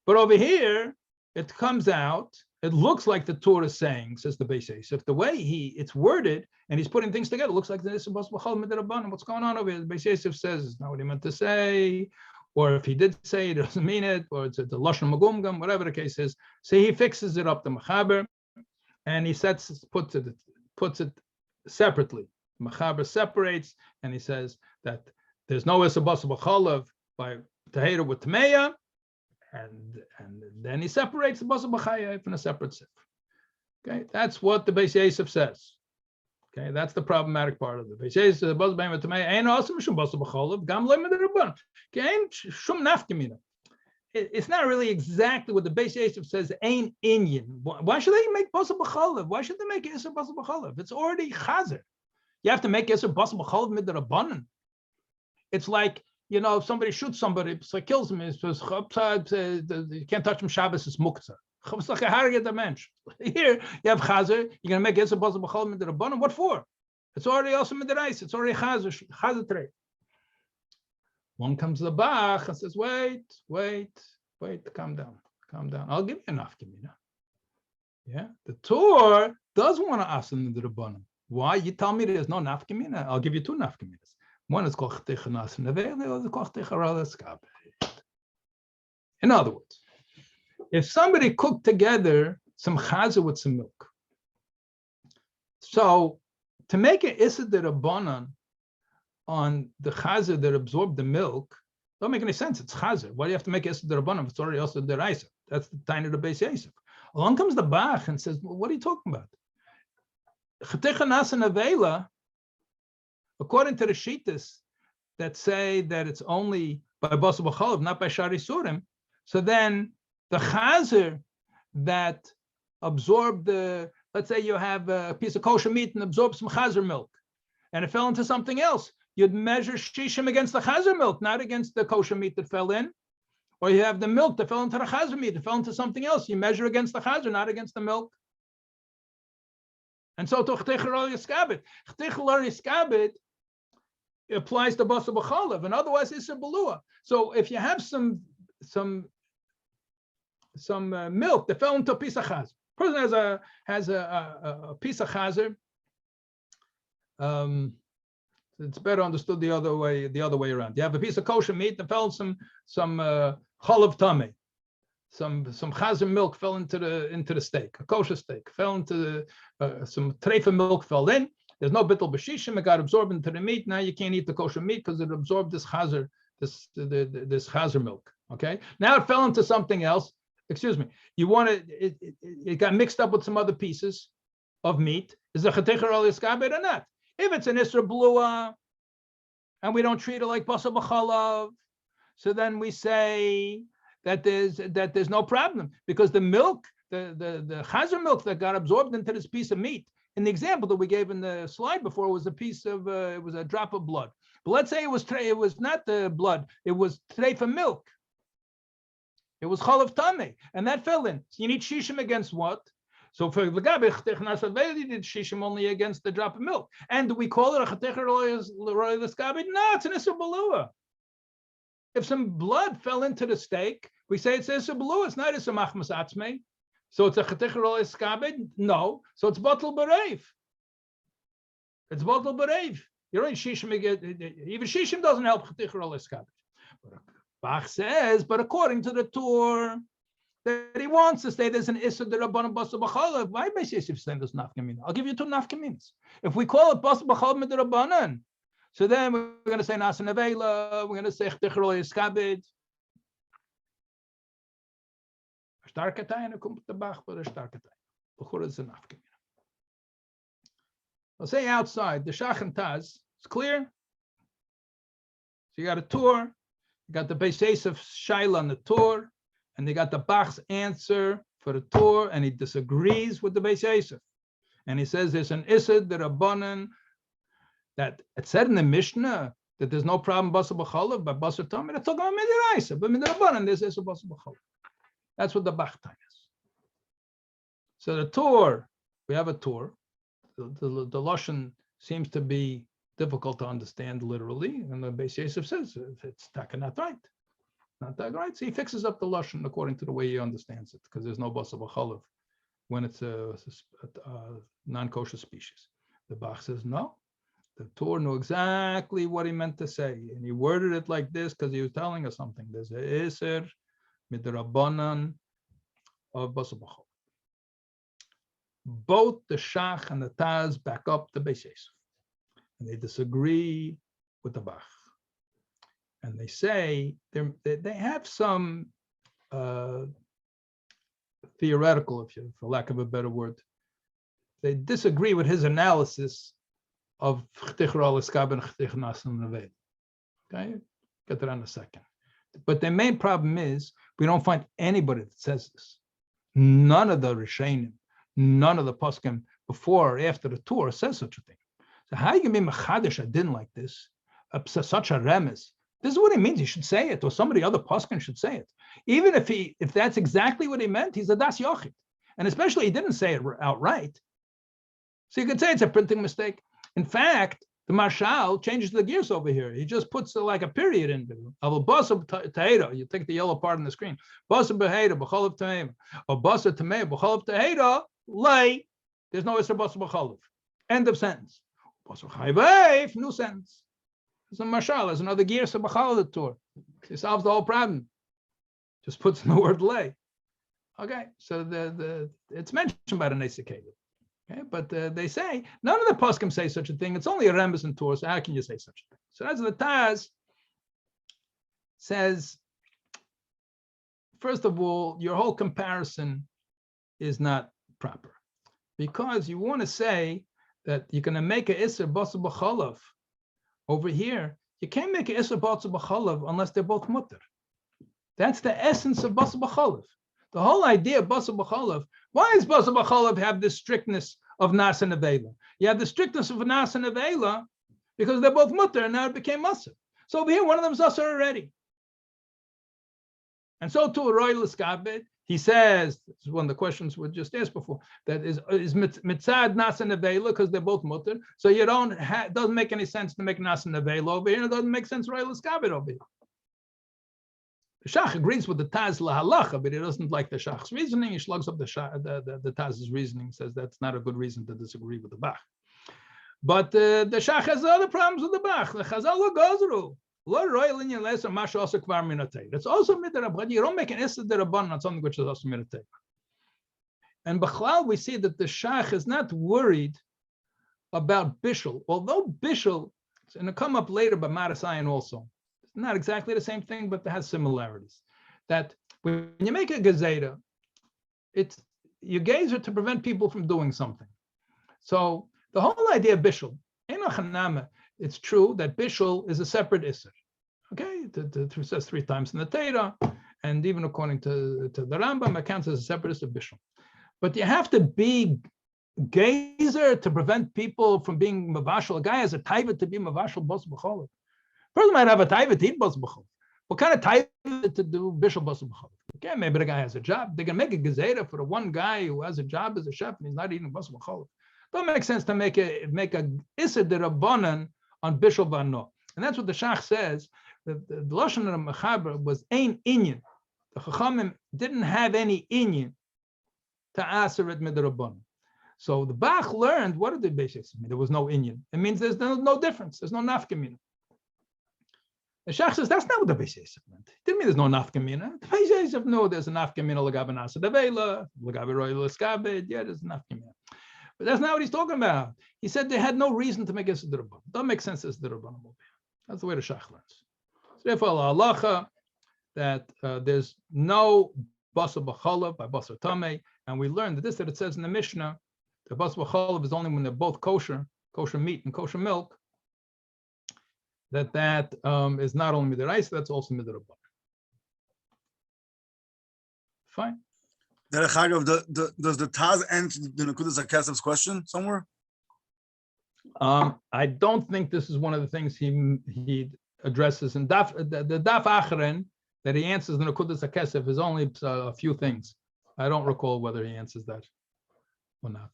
But over here, it comes out, it looks like the Torah is saying, says the Beis Yosef, the way it's worded, and he's putting things together, it looks like the issa Bosor B'chalav midrabanan. What's going on over here? The Beis Yosef says, it's not what he meant to say. Or if he did say it, he doesn't mean it, or it's a lashon magumgam, whatever the case is. So he fixes it up, the Mechaber, and he puts it separately. The Mechaber separates, and he says that there's no issa b'chalav by tahera with tameya, and then he separates the Bosor B'chayev in a separate sif. Okay, that's what the Beis Yosef says. Okay, that's the problematic part of the Beis Yosef. The Bosor B'chayev Tamei ain't also mishum Bosor B'cholav gam lo midrabanan. Okay, ain't shum nafkamina. It's not really exactly what the Beis Yosef says. Ain't Inyan. Why should they make Bosor B'cholav? Why should they make Isser Bosor B'cholav? It's already chazer. You have to make Isser Bosor B'cholav midrabanan. It's like, you know, if somebody shoots somebody, so kills him, it's you can't touch him Shabbos, it's muktzah. It's like a harget a mensch. Here you have chazer, you're gonna make Isser Bosor B'cholav midrabanan. What for? It's already also midrash. It's already chazer trade. One comes to the Bach and says, wait, calm down. I'll give you enough, Gemina. Yeah, the Torah does want to ask them the Rabbanim. Why? You tell me there's no nafkamina. I'll give you two nafkaminas. One is called Chtechanas Neveh, the other is called Chtecharas Kabeh. In other words, if somebody cooked together some chazer with some milk, so to make an Issa de Rabbanan on the chazer that absorbed the milk, don't make any sense. It's chazer. Why do you have to make Issa de Rabbanan? It's already also the Raisa. That's the time of the Beis Yosef. Along comes the Bach and says, well, what are you talking about? Chtechanas Neveh, according to the Shittas that say that it's only by Bosor B'cholav, not by Shari Surim, so then the chazer that absorbed the, let's say you have a piece of kosher meat and absorbed some chazer milk, and it fell into something else, you'd measure shishim against the chazer milk, not against the kosher meat that fell in. Or you have the milk that fell into the chazer meat, it fell into something else. You measure against the chazer, not against the milk. And so to Chtecharas Iskabed. Chtecharas Iskabed applies to Bosor B'cholav, and otherwise it's a belua. So if you have some milk that fell into a piece of chazer, person has a piece of chazer. It's better understood the other way around. You have a piece of kosher meat that fell some cholav tamei, some chazer milk fell into the steak, a kosher steak fell into some treifa milk fell in. There's no bittul b'shishim. It got absorbed into the meat. Now you can't eat the kosher meat because it absorbed this chazer, this chazer milk. Okay. Now it fell into something else. Excuse me. You want it got mixed up with some other pieces of meat. Is it Chtecharas Iskabed or not? If it's an Isra Blua and we don't treat it like Bosor B'cholav, so then we say that there's no problem because the milk, the chazer milk that got absorbed into this piece of meat. In the example that we gave in the slide before, was a piece of it was a drop of blood. But let's say it was not the blood, it was treifa milk. It was cholav tamei, and that fell in. So you need shishim against what? So for the Gabi, Chtechanas Neveh, you did shishim only against the drop of milk. And do we call it a Chtecharas Iskabed? No, it's an Isser Belua. If some blood fell into the steak, we say it's Isser Belua. It's not Isser Machmas Atzmei. So it's a Chtecharas Iskabed? No. So it's Batal Berev. It's Batal Berev. You're in shishim again. Even shishim doesn't help Chtecharas Iskabed. Bach says, but according to the Torah, that he wants to say there's an Isser D'Rabbanan Bosor B'cholav. Why Beis Yosef saying there's nafkamina? I'll give you two nafkaminas. If we call it Bosor B'cholav D'Rabbanan, so then we're going to say Nasa Nevela, we're going to say Chtecharas Iskabed. Starke Taina kommt the Bach, but a starke Taina. B'chur is a nafkamina. I'll say outside the Shach and Taz. It's clear. So you got a tour. You got the Beis Yosef Shaila on the tour. And they got the Bach's answer for the Torah, and he disagrees with the Beis Yosef. And he says there's an Isser D'Rabbanan that it said in the Mishnah that there's no problem Bosor B'cholav, but Bosor Tamei, it's talking about Midraisa, but Midrabanan there's Isser Bosor B'cholav. That's what the Bach time is. So the Torah, we have a Torah. The Lashon seems to be difficult to understand literally, and the Beis Yosef says it's not right. Not that right. So he fixes up the lashon according to the way he understands it, because there's no Bosor B'cholav when it's a non-kosher species. The Bach says no. The Torah knew exactly what he meant to say, and he worded it like this because he was telling us something. There's a Isser Midrabanan of Bosor B'cholav. Both the Shach and the Taz back up the Beis Yosef, and they disagree with the Bach. And they say they have some theoretical, for lack of a better word. They disagree with his analysis of Chtichra al-Iskab and Chtichra Nasan Nevel. Okay, get that in a second. But their main problem is we don't find anybody that says this. None of the Rishonim, none of the poskim before or after the Torah says such a thing. So how you can be machadish? I didn't like this. Such a remes. This is what he means. He should say it, or somebody other poskim should say it. Even if that's exactly what he meant, he's a das yochid. And especially he didn't say it outright. So you could say it's a printing mistake. In fact, the Marshal changes the gears over here. He just puts like a period in there. Bosor taheda. You take the yellow part on the screen. Bosor beheda b'cholav tameim, or Bosor tameim b'cholav taheda lay. There's no iser bosor b'cholav. End of sentence. Bosor chayveif, new sentence. It's a Marshal. There's another gear so b'cholav tour. He solves the whole problem. Just puts in the word lay. Okay, so it's mentioned by the Nesikated. Okay, but they say none of the poskim say such a thing. It's only a rembes and Torah. So how can you say such a thing? So that's the Taz says. First of all, your whole comparison is not proper, because you want to say that you're going to make a iser bosor b'cholav over here. You can't make a iser bosor b'cholav unless they're both mutter. That's the essence of bosor b'cholav. The whole idea of Bosor b'cholav, why does Bosor b'cholav have this strictness of Nas and Avela? You have the strictness of Nas and Avela because they're both mutter and now it became Musar. So over here, one of them is Usar already. And so too, Roy L'Skabed, he says, this is one of the questions we just asked before, that is mitzad Nas and Avela because they're both mutter. So you doesn't make any sense to make Nas and Avela over here, and it doesn't make sense Roy L'Skabed over here. The Shach agrees with the Taz lahalacha, but he doesn't like the Shach's reasoning. He slugs up the Taz's reasoning, says that's not a good reason to disagree with the Bach. But the Shach has other problems with the Bach. The Chazal gozru. It's also midrabban. You don't make an issa derabban on something which is also midrabban. And B'chlal, we see that the Shach is not worried about Bishul, although Bishul, it's going to come up later by Marasayan also. Not exactly the same thing, but it has similarities. That when you make a gazeta, you gaze it to prevent people from doing something. So the whole idea of Bishul, it's true that Bishul is a separate Isser. Okay, it says 3 times in the Torah, and even according to the Rambam, it counts as a separate Isser Bishul. But you have to be gazer to prevent people from being mavashal. A guy has a taiva to be mavashal bosor b'cholav. Person might have a taiva to eat bosor b'cholav. What kind of taiva to do bishul bosor b'cholav? Okay, maybe the guy has a job. They can make a gazeta for the one guy who has a job as a chef and he's not eating bosor b'cholav. Don't make sense to make a iser derabanan on bishul b'ano. And that's what the Shach says. The lashon of the mechaber was ein inyan. The Chachamim didn't have any inyan to aser it midrabanan. So the Bach learned, what did the basics mean? There was no inyan. It means there's no difference. There's no nafkamina. The Shach says that's not what the basics meant. It didn't mean there's no nafkamina. The basics no, there's a nafkamina l'gabe nasa devela, l'gabe roy l'skabed. Yeah, there's a nafkamina. But that's not what he's talking about. He said they had no reason to make it d'rabbanan. Don't make sense as d'rabbanan. That's the way the Shach learns. So therefore, halacha that there's no bosor b'cholav by bosor tamei, and we learned that it says in the Mishnah, the bosor b'cholav is only when they're both kosher meat and kosher milk. That is not only midiraisa, that's also midirabban. Fine. Does the Taz answer the Nekudas HaKesef's question somewhere? I don't think this is one of the things he addresses in the Daf Acheren that he answers the Nekudas HaKesef is only a few things. I don't recall whether he answers that or not.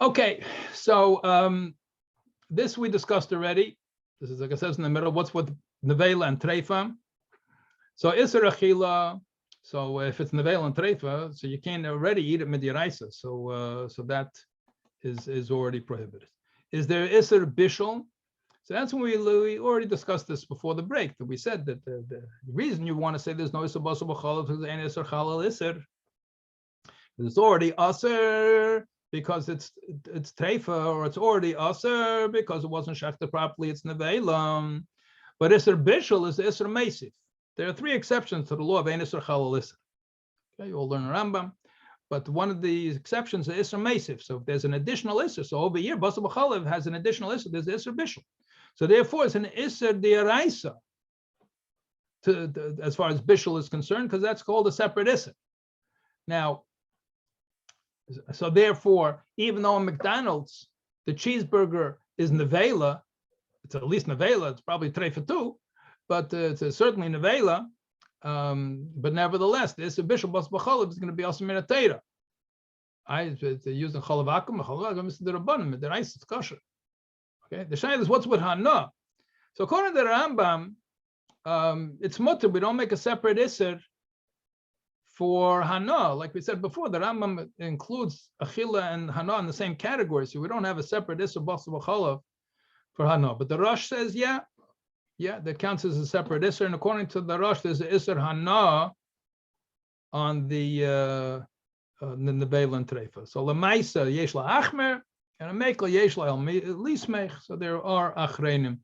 Okay, so this we discussed already. This is like it says in the middle. What's with nevela and treifa? So iser achila. So if it's nevela and treifa, so you can't already eat it midiraisa. So that is already prohibited. Is there iser bishul? So that's when we already discussed this before the break. That we said that the reason you want to say there's no iser bosor b'cholav is an iser chalal iser. It's already aser because it's treifa, or it's already aser because it wasn't shechted properly. It's nevela. But iser bishul is iser meisif. There are 3 exceptions to the law of Ein Isser Chalal Isser. Okay, you all learn Rambam. But one of the exceptions is Isser Meisif. So if there's an additional Isser, so over here, Bosor B'chalev has an additional Isser, there's Isser Bishul. So therefore, it's an Isser D'Oraisa as far as Bishul is concerned, because that's called a separate Isser. Now, so therefore, even though in McDonald's, the cheeseburger is Nevela, it's at least Nevela, it's probably Treifa too, but it's certainly Nevela. But nevertheless, this Bishul Bosor B'chalev is going to be also Minatera. It's using Chalav Akum is the Rabbanim, the rice is kosher. Okay, the Shaila is what's with Hana. So according to the Rambam, it's mutter. We don't make a separate Isser for Hana. Like we said before, the Rambam includes Achila and Hana in the same category, so we don't have a separate Isser Bosor B'chalev for Hana. But the Rosh says, yeah, that counts as a separate Isser. And according to the Rosh, there's an Isser Hana on the Nebel and Treifa. So Lemaisa Yesh La Achmer and a Mekel Yesh La Lismech. So there are Achrenim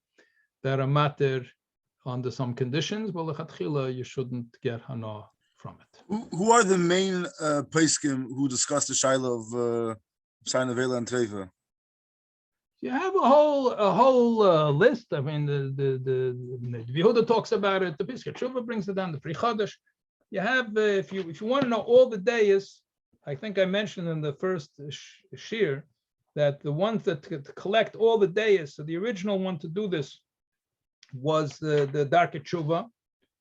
that are matter under some conditions, but Lechatchila you shouldn't get Hana from it. Who are the main Paiskim who discuss the Shaila of Shai Nevela and Treifa? You have a whole list. I mean, the Yehuda talks about it. The Piskei Tshuva brings it down. The Pri Chodesh. You have if you want to know all the days, I think I mentioned in the first Shiur that the ones that collect all the days. So the original one to do this was the Darkei Tshuva,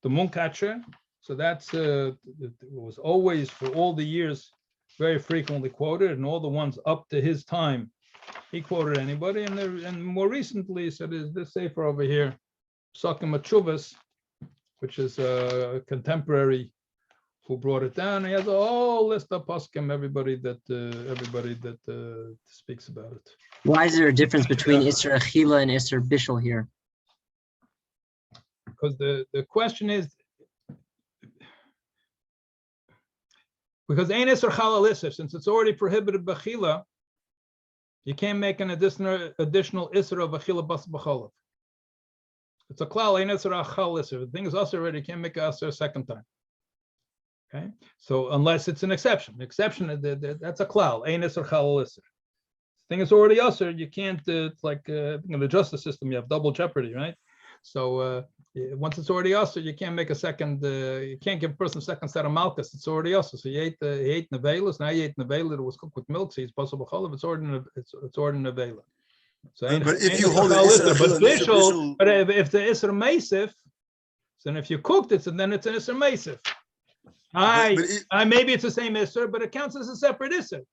the Munkacher. So that's it was always for all the years very frequently quoted, and all the ones up to his time. He quoted anybody, and more recently, so there's this sefer over here, Psakim Atshuvas, which is a contemporary who brought it down. He has a whole list of poskim, everybody that speaks about it. Why is there a difference between Isser Achila and Isser Bishul here? Because the question is, because Ein Isser Chalal Isser, since it's already prohibited b'chila, you can't make an additional Isser of Achila Bosor B'chalev. It's a klal, Ein Isser Achal Isser. The thing is also already, you can't make an Isser a second time. Okay, so unless it's an exception. The exception, that's a klal, Ein Isser Chalal Isser. The thing is already Isser, you can't, it's like in the justice system, you have double jeopardy, right? So once it's already Isser, you can't make a second, you can't give a person a second set of malchus. It's already Isser. So he ate nevelas, now he ate nevela, it was cooked with milk, so he's Bosor B'chalev, it's already nevela. So but if you hold it, but if the Isser Meisif, then if you cooked it, then it's an Isser Meisif. Maybe it's the same Isser, but it counts as a separate Isser.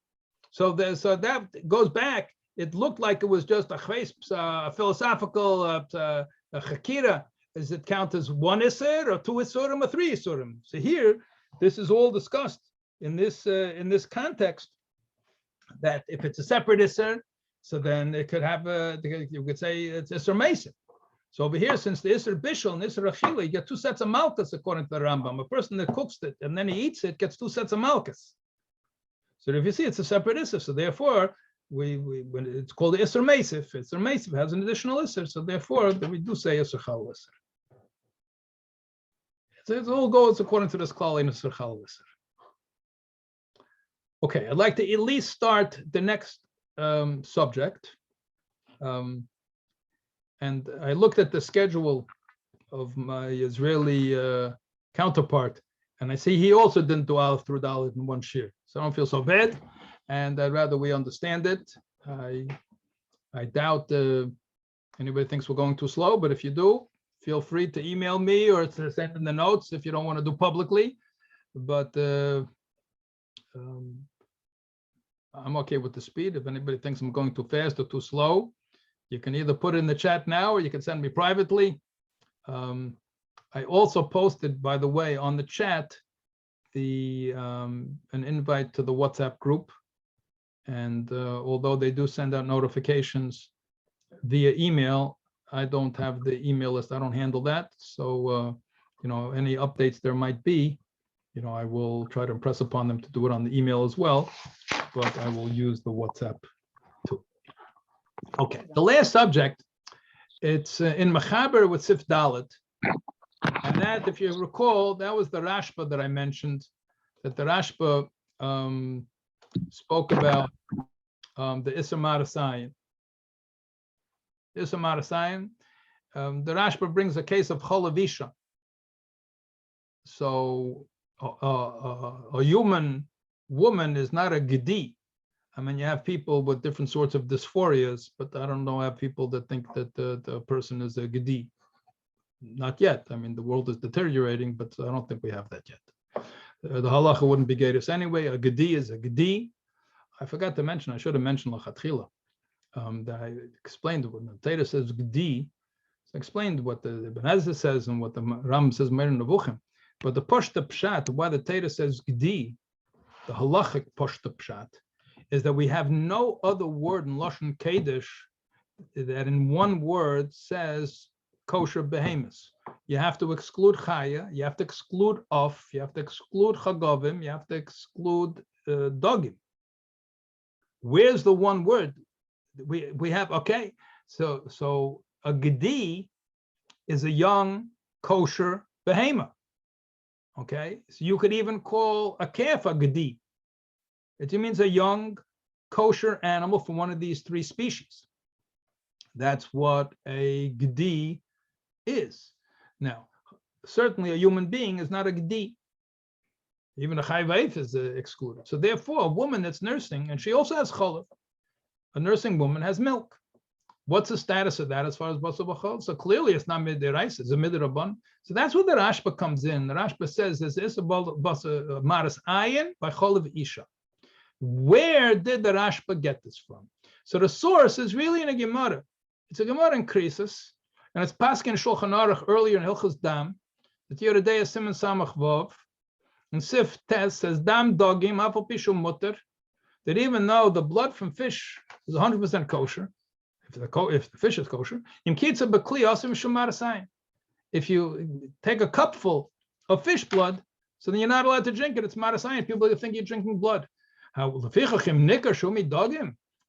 So that goes back. It looked like it was just a philosophical a chakira. Does it count as one Isser or two Issurim or three Issurim? So here, this is all discussed in this context. That if it's a separate Isser, so then it could have you could say it's Isser Meisif. So over here, since the Isser Bishul and Isser Achila, you get two sets of malchus according to the Rambam. A person that cooks it and then he eats it gets two sets of malchus. So if you see, it's a separate Isser. So therefore, when it's called Isser Meisif, Isser Meisif has an additional Isser. So therefore, we do say Isser Chal Isser. So it all goes according to this klal in Isser Chal Isser. Okay, I'd like to at least start the next subject. And I looked at the schedule of my Israeli counterpart, and I see he also didn't do Aleph through Dalet in one shiur. So I don't feel so bad, and I'd rather we understand it. I doubt anybody thinks we're going too slow, but if you do, feel free to email me or to send in the notes if you don't want to do publicly. But I'm okay with the speed. If anybody thinks I'm going too fast or too slow, you can either put it in the chat now or you can send me privately. I also posted, by the way, on the chat, an invite to the WhatsApp group. And although they do send out notifications via email, I don't have the email list. I don't handle that. So, any updates there might be, I will try to impress upon them to do it on the email as well, but I will use the WhatsApp too. Okay, the last subject, it's in Mechaber with Sif Dalet. And that, if you recall, that was the Rashba that I mentioned, that the Rashba spoke about the Issa Marasayan. Issa Marasayan, the Rashba brings a case of Cholavisha. So a human woman is not a Gedi. I mean, you have people with different sorts of dysphorias, but I don't know, have people that think that the person is a Gedi. Not yet. I mean, the world is deteriorating, but I don't think we have that yet. The halacha wouldn't be Gedus anyway. A Gedi is a Gedi. I forgot to mention, I should have mentioned Lachatchila. That I explained when the Torah says Gedi, it's explained what the Ibn Ezra says and what the Ram says, Meir Nevuchim. But the Pashta Pshat, why the Torah says Gedi, the halachic Pashta Pshat, is that we have no other word in Lashon Kodesh that in one word says kosher behemoths. You have to exclude chaya, you have to exclude off, you have to exclude chagavim, you have to exclude dogim. Where's the one word? We have, okay, so a gedi is a young kosher behemoth. Okay, so you could even call a calf a gedi. It means a young kosher animal from one of these three species. That's what a gedi is. Now, certainly a human being is not a gedi. Even a chayvayif is excluded. So therefore, a woman that's nursing, and she also has cholav, a nursing woman has milk. What's the status of that as far as Bosor b'chol? So clearly it's not midiraisa, it's a midirabban. So that's where the Rashba comes in. The Rashba says there's Bosor maras ayin by cholav isha. Where did the Rashba get this from? So the source is really in a Gemara. It's a Gemara in Krisis, and it's Paskin Shulchan Aruch earlier in Hilchos Dam. The Yoredei Siman Samach Vav, and Sif Tes says Dam Dogim Afal Pishu Mutter. That even though the blood from fish is 100% kosher, if the fish is kosher, if you take a cupful of fish blood, so then you're not allowed to drink it. It's marasayin. People think you're drinking blood.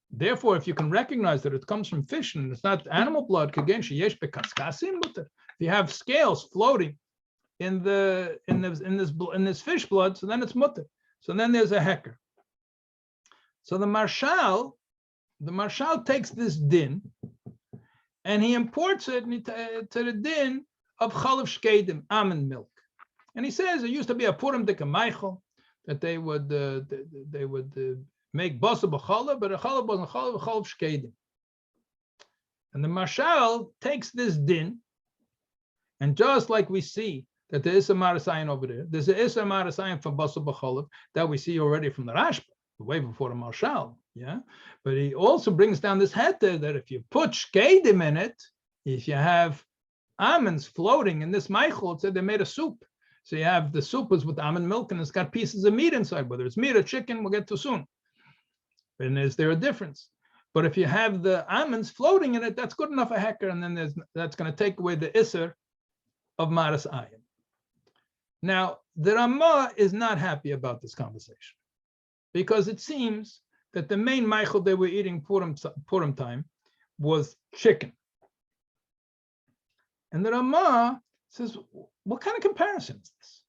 Therefore, if you can recognize that it comes from fish and it's not animal blood, if you have scales floating in this fish blood, so then it's mutter. So then there's a hecker. So the marshal takes this din and he imports it to the din of chalav shkedim, almond milk. And he says it used to be a purim dekamaychel that they would make bosor b'chalav, but a chalav wasn't chalav shkedim. And the marshal takes this din, and just like we see that there is a marasayin over there, there's a marasayin from bosor b'chalav that we see already from the Rashba, way before the marshal. Yeah, but he also brings down this heter that if you put shkedim in it, if you have almonds floating in this meichel, it said they made a soup. So you have the soup is with almond milk and it's got pieces of meat inside, whether it's meat or chicken, we'll get to soon. And is there a difference? But if you have the almonds floating in it, that's good enough a hecker, and then that's going to take away the isser of maras ayin. Now, the Ramah is not happy about this conversation because it seems that the main meichel they were eating Purim time was chicken. And the Ramah says, what kind of comparison is this?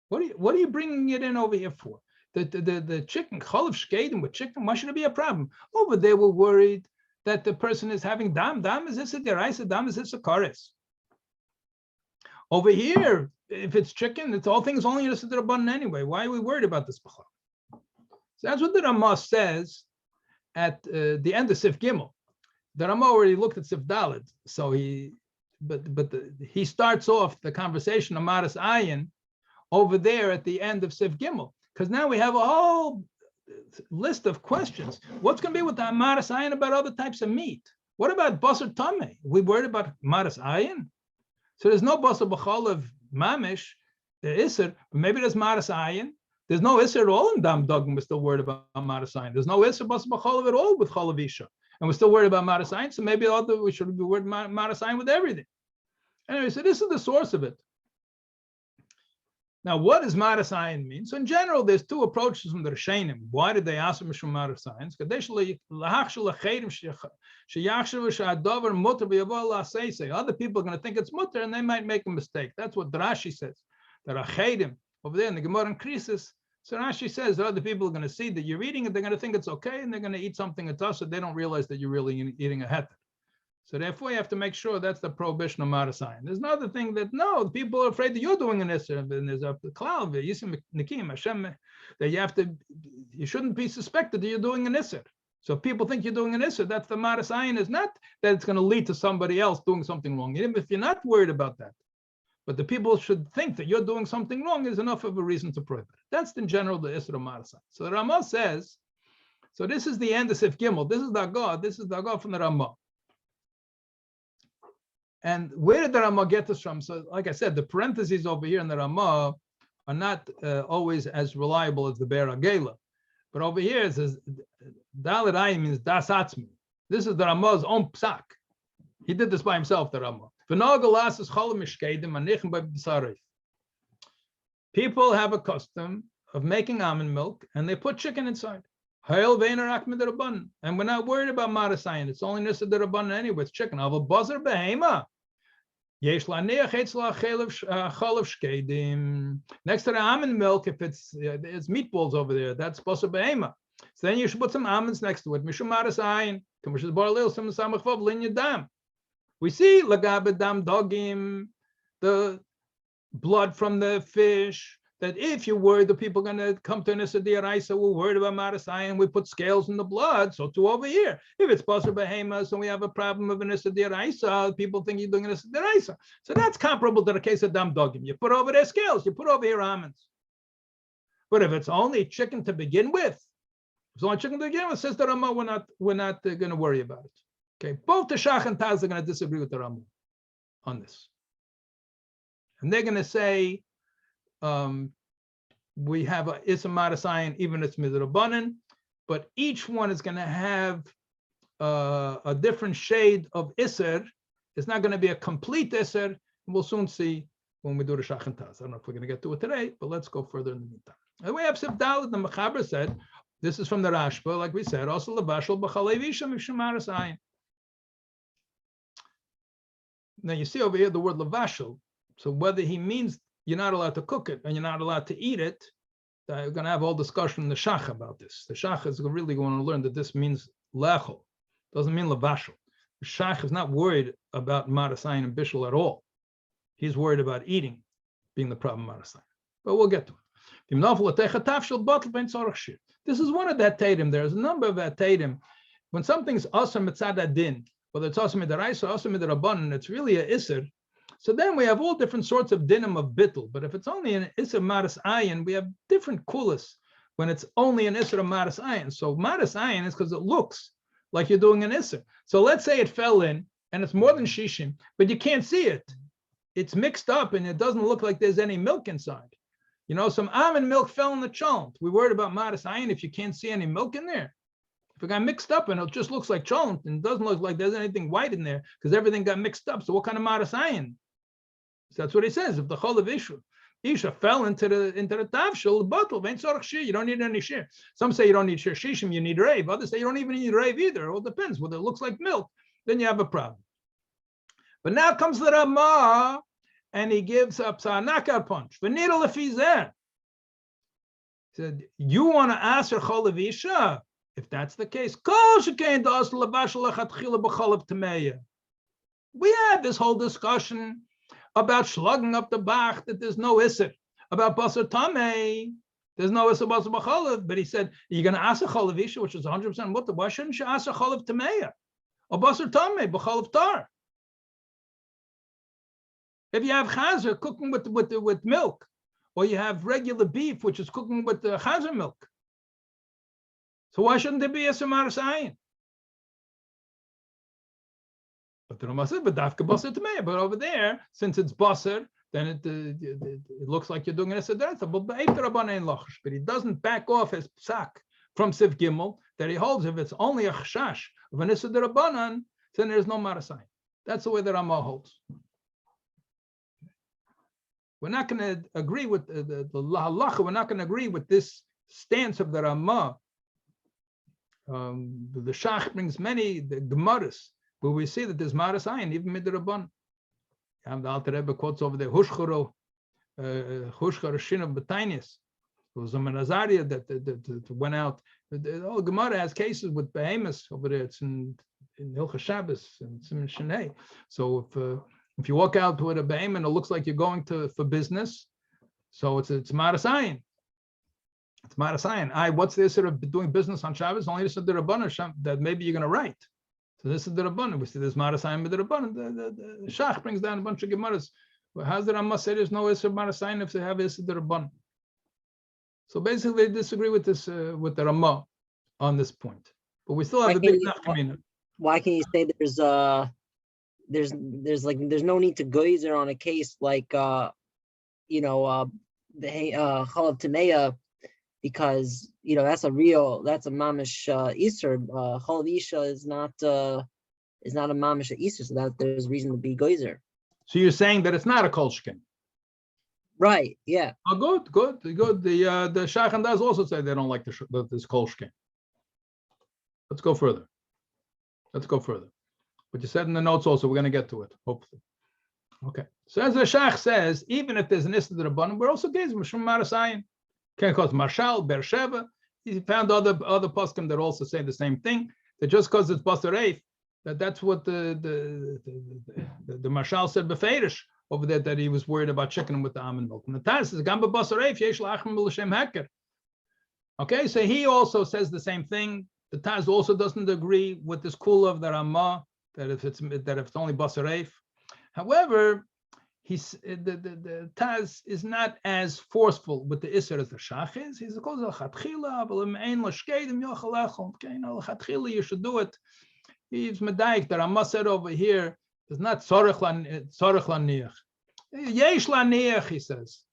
What are you bringing it in over here for? The chicken, chalav shkedim with chicken, why should it be a problem? Over there, we're worried that the person is having dam. Dam is this a deraisa, dam is this a kares. Over here, if it's chicken, it's all things only in the rabbanan anyway. Why are we worried about this? So that's what the Ramah says at the end of Sif Gimel. The Ramah already looked at Sif Daled, so he starts off the conversation of Maras Ayin over there at the end of Sif Gimel, because now we have a whole list of questions. What's going to be with the Maras Ayin about other types of meat? What about Bosor Tameh? We worried about Maras Ayin? So there's no Bosor B'chalav Mamish, there is Isser, but maybe there's Maras Ayin. There's no Isser at all in Dam Dogim, we're still worried about Maras Ayin. There's no Isser Bosor B'chalav at all with Chalav Isha, and we're still worried about Maras Ayin, so maybe we should be worried about Maras Ayin with everything. Anyway, so this is the source of it. Now, what does Maras Ayin mean? So in general, there's two approaches from the Rishonim. Why did they ask him from Maras Ayin? Other people are going to think it's mutter and they might make a mistake. That's what Rashi says. There are chedim over there in the Gemara in Krisis. So Rashi says that other people are going to see that you're eating it, they're going to think it's okay, and they're going to eat something at us, so they don't realize that you're really eating a heter. So therefore, you have to make sure that's the prohibition of Maras Ayin. There's another thing that, no, people are afraid that you're doing an Isser, and there's a cloud, that you shouldn't be suspected that you're doing an Isser. So if people think you're doing an Isser, that's the Maras Ayin, is not that it's going to lead to somebody else doing something wrong. Even if you're not worried about that. But the people should think that you're doing something wrong is enough of a reason to prohibit it. That's in general the Isser of Maras Ayin. So the Ramah says, so this is the end of Sif Gimel. This is the Agah from the Ramah. And where did the Ramah get this from? So, like I said, the parentheses over here in the Ramah are not always as reliable as the Berel Gela. But over here it says, Dalet Ayin means Das Atzmi. This is the Ramah's own psak. He did this by himself, the Ramah. People have a custom of making almond milk, and they put chicken inside. And we're not worried about Maras Ayin. It's only Nisa D'Rabbanan anyway. It's chicken. Bosor behema. Next to the almond milk, if it's meatballs over there, that's Bosor behema. So then you should put some almonds next to it. Mishum Maras Ayin. We see lagabe dam dogim, the blood from the fish. That if you're worried that people are going to come to Nisa D'Oraisa, we're worried about Maras Ayin, we put scales in the blood, so too over here. If it's Bosor behema, so we have a problem of a Nisa D'Oraisa, people think you're doing a Nisa D'Oraisa. So that's comparable to the case of dam dogim. You put over there scales, you put over here almonds. But if it's only chicken to begin with, says the Ramah, we're not going to worry about it. Okay, both the Shach and Taz are going to disagree with the Ramah on this. And they're going to say, we have a Issa Maras Ayin, even if it's Midrabanan, but each one is going to have a different shade of Isser. It's not going to be a complete Isser. We'll soon see when we do the Shach and Taz. I don't know if we're going to get to it today, but let's go further in the meantime. And we have Sif Dalet, the Mechaber said, this is from the Rashba, like we said, also Levashal B'chalevisha Mishum Maras Ayin. Now you see over here the word Levashal. So whether he means you're not allowed to cook it and you're not allowed to eat it, we're going to have all discussion in the Shach about this. The Shach is really going to learn that this means lechol, doesn't mean levashal. The Shach is not worried about Maras Ayin and Bishul at all. He's worried about eating being the problem Maras Ayin. But we'll get to it. This is one of that tatum. There's a number of that tatum. When something's asr mitzad adin, whether it's asr midaraisa or asr midrabanan, it's really a isser. So then we have all different sorts of dinim of bittul. But if it's only an isser Maras Ayin, we have different kulas when it's only an isser of Maras Ayin. So Maras Ayin is because it looks like you're doing an isser. So let's say it fell in and it's more than shishim, but you can't see it. It's mixed up and it doesn't look like there's any milk inside. You know, some almond milk fell in the cholent. We worried about Maras Ayin if you can't see any milk in there. If it got mixed up and it just looks like cholent and it doesn't look like there's anything white in there because everything got mixed up. So what kind of Maras Ayin? So that's what he says. If the chol of Isha fell into the tavshil, the bottle, you don't need any shir. Some say you don't need shir shishim, you need rave. Others say you don't even need rave either. It all depends. Whether it looks like milk, then you have a problem. But now comes the Ramah, and he gives up a knockout punch. The needle if he's there. He said, you want to ask her chol of Isha? If that's the case, we had this whole discussion about shlugging up the bach, that there's no isser. About Bosor Tameh, there's no isser Bosor B'cholav. But he said, you're going to ask a cholav Isha, which is 100% mutter. Why shouldn't you ask a cholav Tameh? Or Bosor Tameh, B'cholav Tar? If you have chazer cooking with milk, or you have regular beef, which is cooking with the chazer milk, so why shouldn't there be a Maras Ayin? But the Ramah said, but dafka Bosor Tameh. But over there, since it's Bosor, then it looks like you're doing an Esaderta. But he doesn't back off his psak from Siv Gimel that he holds. If it's only a chashash of an Esaderabbanan, then there's no Maras Ayin. That's the way the Ramah holds. we're not going to agree with the halacha. We're not going to agree with this stance of the Ramah. The Shach brings many the Gemaras where we see that there's Maras Ayin, even midrabban. And the Alter Rebbe quotes over there, Hushcharo Shinav B'Tainis. It was a Menazaria that went out. The Gemara has cases with behemoths over there. It's in Hilchah Shabbos and Siman Shnei. So if you walk out with a behemoth, it looks like you're going for business. So it's Maras Ayin. It's Maras Ayin. What's the issue of doing business on Shabbos? Only this is the Rabbanah that maybe you're going to write. So this is the Rabbanah. We see this Maras Ayin with the Rabbanah. The Shach brings down a bunch of Gemaras. Well, how's the Ramah say there's no issue of Maras Ayin if they have issue of the Rabbanah? So basically, they disagree with this with the Ramah on this point. But we still have the big nafkamina. Why can you say there's no need to geyser on a case like the Chalav Tameya, because that's a mamish Easter. Chalav Isha is not a mamish Easter, so that there's reason to be geyser. So you're saying that it's not a kolshkin? Right, yeah. Oh, good. The Shach and Daz also say they don't like this kolshkin. Let's go further. What you said in the notes also, we're going to get to it, hopefully. Okay. So as the Shach says, even if there's an Issa D'Rabbanan, we're also gazing Mishum Maras Ayin. Can't cause Marshal, Beersheva. He found other poskim that also say the same thing. That just because it's Bosor Eif, that's what the Marshal said beferish over there, that he was worried about chicken with the almond milk. And the Taz says, Gamba Bosor Eif, Yesh La'achim B'Lashem Heker. Okay, so he also says the same thing. The Taz also doesn't agree with this kula of the Ramah that if it's only Bosor Eif. However, the Taz is not as forceful with the Isser as the Shach is. He's called L'Chatchila, L'Chatchila, you should do it. He's Medaik. The Ramah said over here, it's not Tzorech Laniach. Yesh Laniach, he says.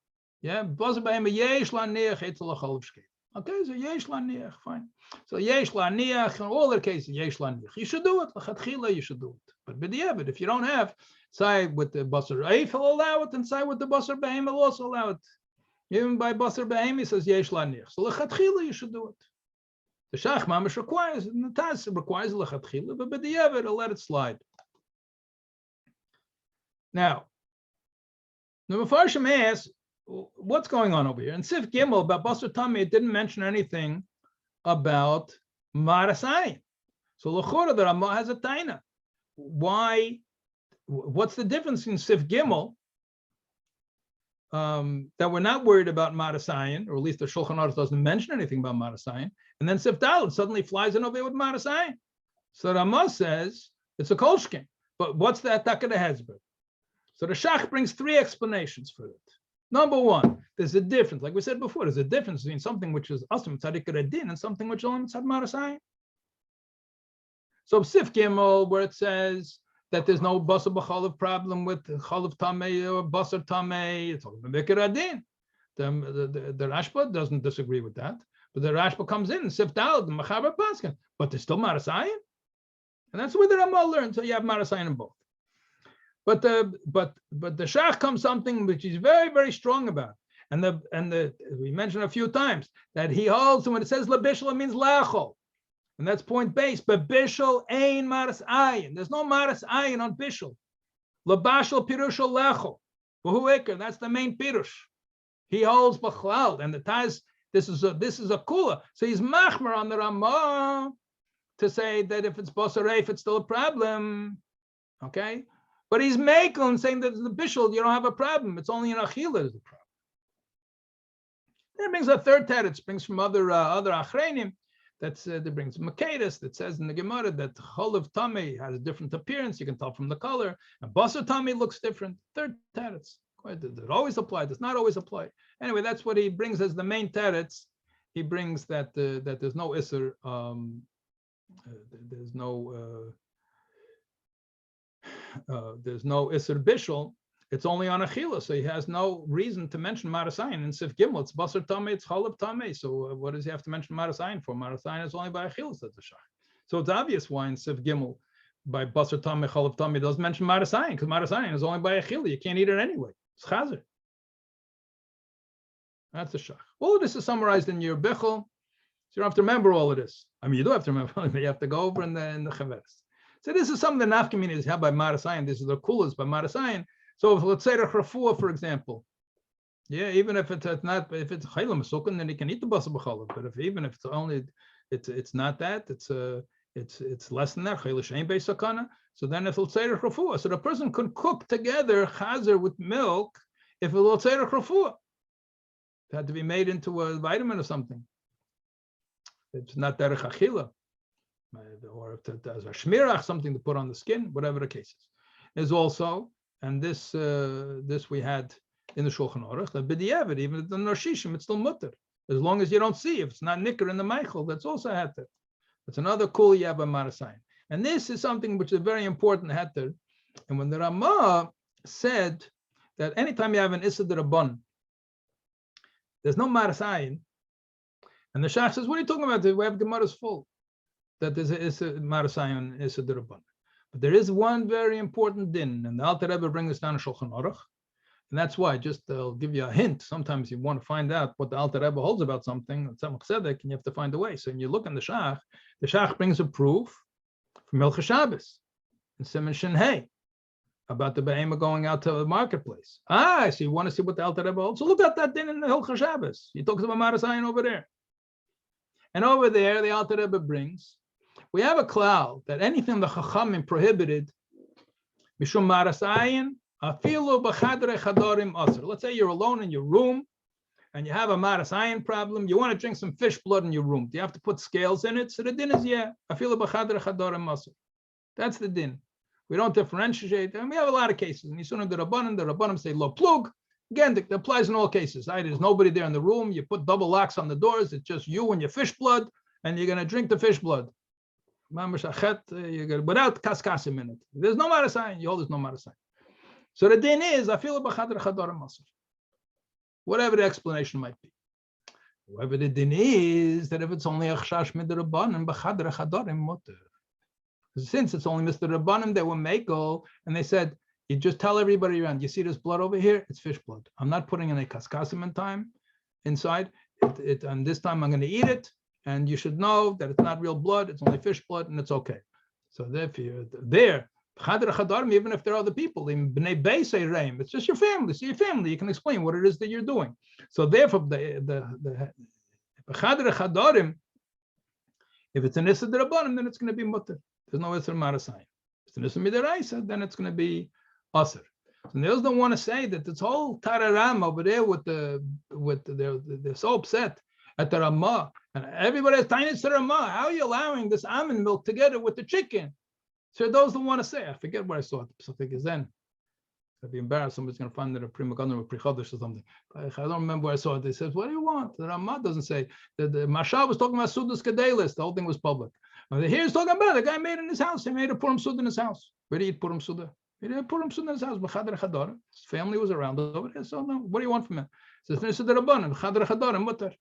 Yeah, Bosor B'Hem Yesh Laniach Etzel L'Chalav Shkeit. Okay, so Yesh Laniach, fine. So Yesh Laniach, in all the cases, Yesh Laniach. You should do it. L'Chatchila, you should do it. But b'diavad, if you don't have, side with the Bosor Eif, he'll allow it, and side with the Bosor B'Hem, he'll also allow it. Even by Bosor B'Hem, he says Yesh Laniach. So L'Chatchila, you should do it. The Shach Mamish requires, and the Taz requires L'Chatchila, but b'diavad, he'll let it slide. Now, the Mefarshim asks, what's going on over here? In Sif Gimel, about Bosor Tamei, it didn't mention anything about Maras Ayin. So L'chora, the Ramah has a taina. Why? What's the difference in Sif Gimel that we're not worried about Maras Ayin, or at least the Shulchan Aruch doesn't mention anything about Maras Ayin, and then Sif Daled suddenly flies in over here with Maras Ayin. So Ramah says it's a kolshkin, but what's the attack of the Hezbollah? So the Shach brings three explanations for it. Number one, there's a difference, like we said before, there's a difference between something which is Asum Tzadik Adin and something which is only Tzad Maras Ayin. So Sif Gimel, where it says that there's no Bosor B'Chalav problem with Chalav Tamei or Bosor Tamei, it's all Mikra Adin. The Rashba doesn't disagree with that, but the Rashba comes in and Sif Daled, the Mechaber Paskin, but there's still Maras Ayin, and that's where the Ramah learned. So you have Maras Ayin in both. But the Shach comes something which he's very, very strong about, and we mentioned a few times that he holds, and when it says labishal, it means lachol, and that's point base. But bishal ain maras ayin. There's no maras ayin on bishal. Labashal pirushal lachol. V'hu that's the main pirush. He holds b'chlal, and the Taz. This is a kula. So he's machmer on the Ramah to say that if it's Bosor Eif, it's still a problem. Okay. But he's making saying that the bishul, you don't have a problem. It's only in Achila is the problem. Then it brings a third teretz, brings from other achreinim. That brings Makedis that says in the Gemara that Cholav Tamei has a different appearance. You can tell from the color. And Bosor Tamei looks different. Third teretz. It always apply. Does not always apply. Anyway, that's what he brings as the main teretz. He brings that there's no Isser. There's no Isser Bishul, it's only on Achila, so he has no reason to mention Maras Ayin. In Sif Gimel, it's Bosor Tamei, it's Chalav Tamei, so what does he have to mention Maras Ayin for? Maras Ayin is only by Achila, says the Shach. So it's obvious why in Sif Gimel, by Bosor Tamei, Chalav Tamei, doesn't mention Maras Ayin, because Maras Ayin is only by Achila, you can't eat it anyway. It's Chazer. That's a shach. All of this is summarized in your bichel, so you don't have to remember all of this. I mean, you do have to remember, but you have to go over in the chaveres. So this is something that nafkamin is held by Marasayan. This is the coolest by Marasayan. So if, let's say the refuah, for example, yeah, even if it's not, if it's chaylam sukkah, then he can eat the basa b'chalav. But even if it's only, it's not that, it's less than that. Chayla shein beis sakana. So then if let's say the refuah, so the person could cook together chazer with milk. If it let's say the refuah, it had to be made into a vitamin or something. It's not derech achila. Or if there's a shmirach, something to put on the skin, whatever the case is. There's also, and this we had in the Shulchan Aruch, that b'diavad, even the Narshishim, it's still mutter. As long as you don't see, if it's not nicker in the Michael, that's also heter. That's another cool yabba marasayin. And this is something which is very important heter. And when the Ramah said that anytime you have an Issa D'Rabban, there's no marasayin, and the Shach says, what are you talking about? We have Gemara's full. That there's a Marasayan is a D'Rabban. But there is one very important din, and the Alter Rebbe brings us down to Shulchan Aruch, and that's why, just I'll give you a hint. Sometimes you want to find out what the Alter Rebbe holds about something, and you have to find a way. So when you look in the Shach brings a proof from Hilchos Shabbos, and Siman Shin Hey, about the Behema going out to the marketplace. So you want to see what the Alter Rebbe holds? So look at that din in the Hilchos Shabbos. He talks about Marasayan over there. And over there, the Alter Rebbe brings, we have a cloud that anything the Chachamim prohibited, Mishum Marasayin, Afilu B'chadre Chadorim Asr. Let's say you're alone in your room and you have a Marasayin problem. You want to drink some fish blood in your room. Do you have to put scales in it? So the din is, Afilu B'chadre Chadorim Asr. That's the din. We don't differentiate. And we have a lot of cases. And the Rabbanim say lo plug. Again, it applies in all cases. Right? There's nobody there in the room. You put double locks on the doors. It's just you and your fish blood, and you're going to drink the fish blood. Without kaskasim in it. There's no marasayin. You hold there's no marasayin. So the din is, I feel whatever the explanation might be. However, the din is that if it's only a chash midrabanim, b'chadre chadorim muter. Since it's only Mr. Rabbanim, they were makel, and they said, you just tell everybody around, you see this blood over here? It's fish blood. I'm not putting any kaskasim in time inside. And this time I'm going to eat it. And you should know that it's not real blood, it's only fish blood, and it's okay. So if you're there, even if there are other people, it's just your family. So your family, you can explain what it is that you're doing. So therefore, the if it's an Issa D'Rabbanim, then it's going to be mutter. There's no Issa Marasayim. If it's an Issa Midaraisa, then it's going to be Asr. And they also don't want to say that this whole Tararam over there they're so upset at the Ramah, and everybody has tiny to Ramah. How are you allowing this almond milk together with the chicken? So those don't want to say. I forget what I saw. So I think is then. I'd be embarrassed. Somebody's going to find that a prima gunner or pre-chodesh or something. I don't remember where I saw it. They said, "What do you want?" The Ramah doesn't say. The Mashal was talking about Sudas Kedelis. The whole thing was public. Here's talking about the guy made in his house. He made a Purim Suda in his house. Where did he eat Purim Suda? He did Purim Suda in his house. His family was around over there. So no, what do you want from him? He says, "Finish the Rabbanan. Chadar Chadarim mutar."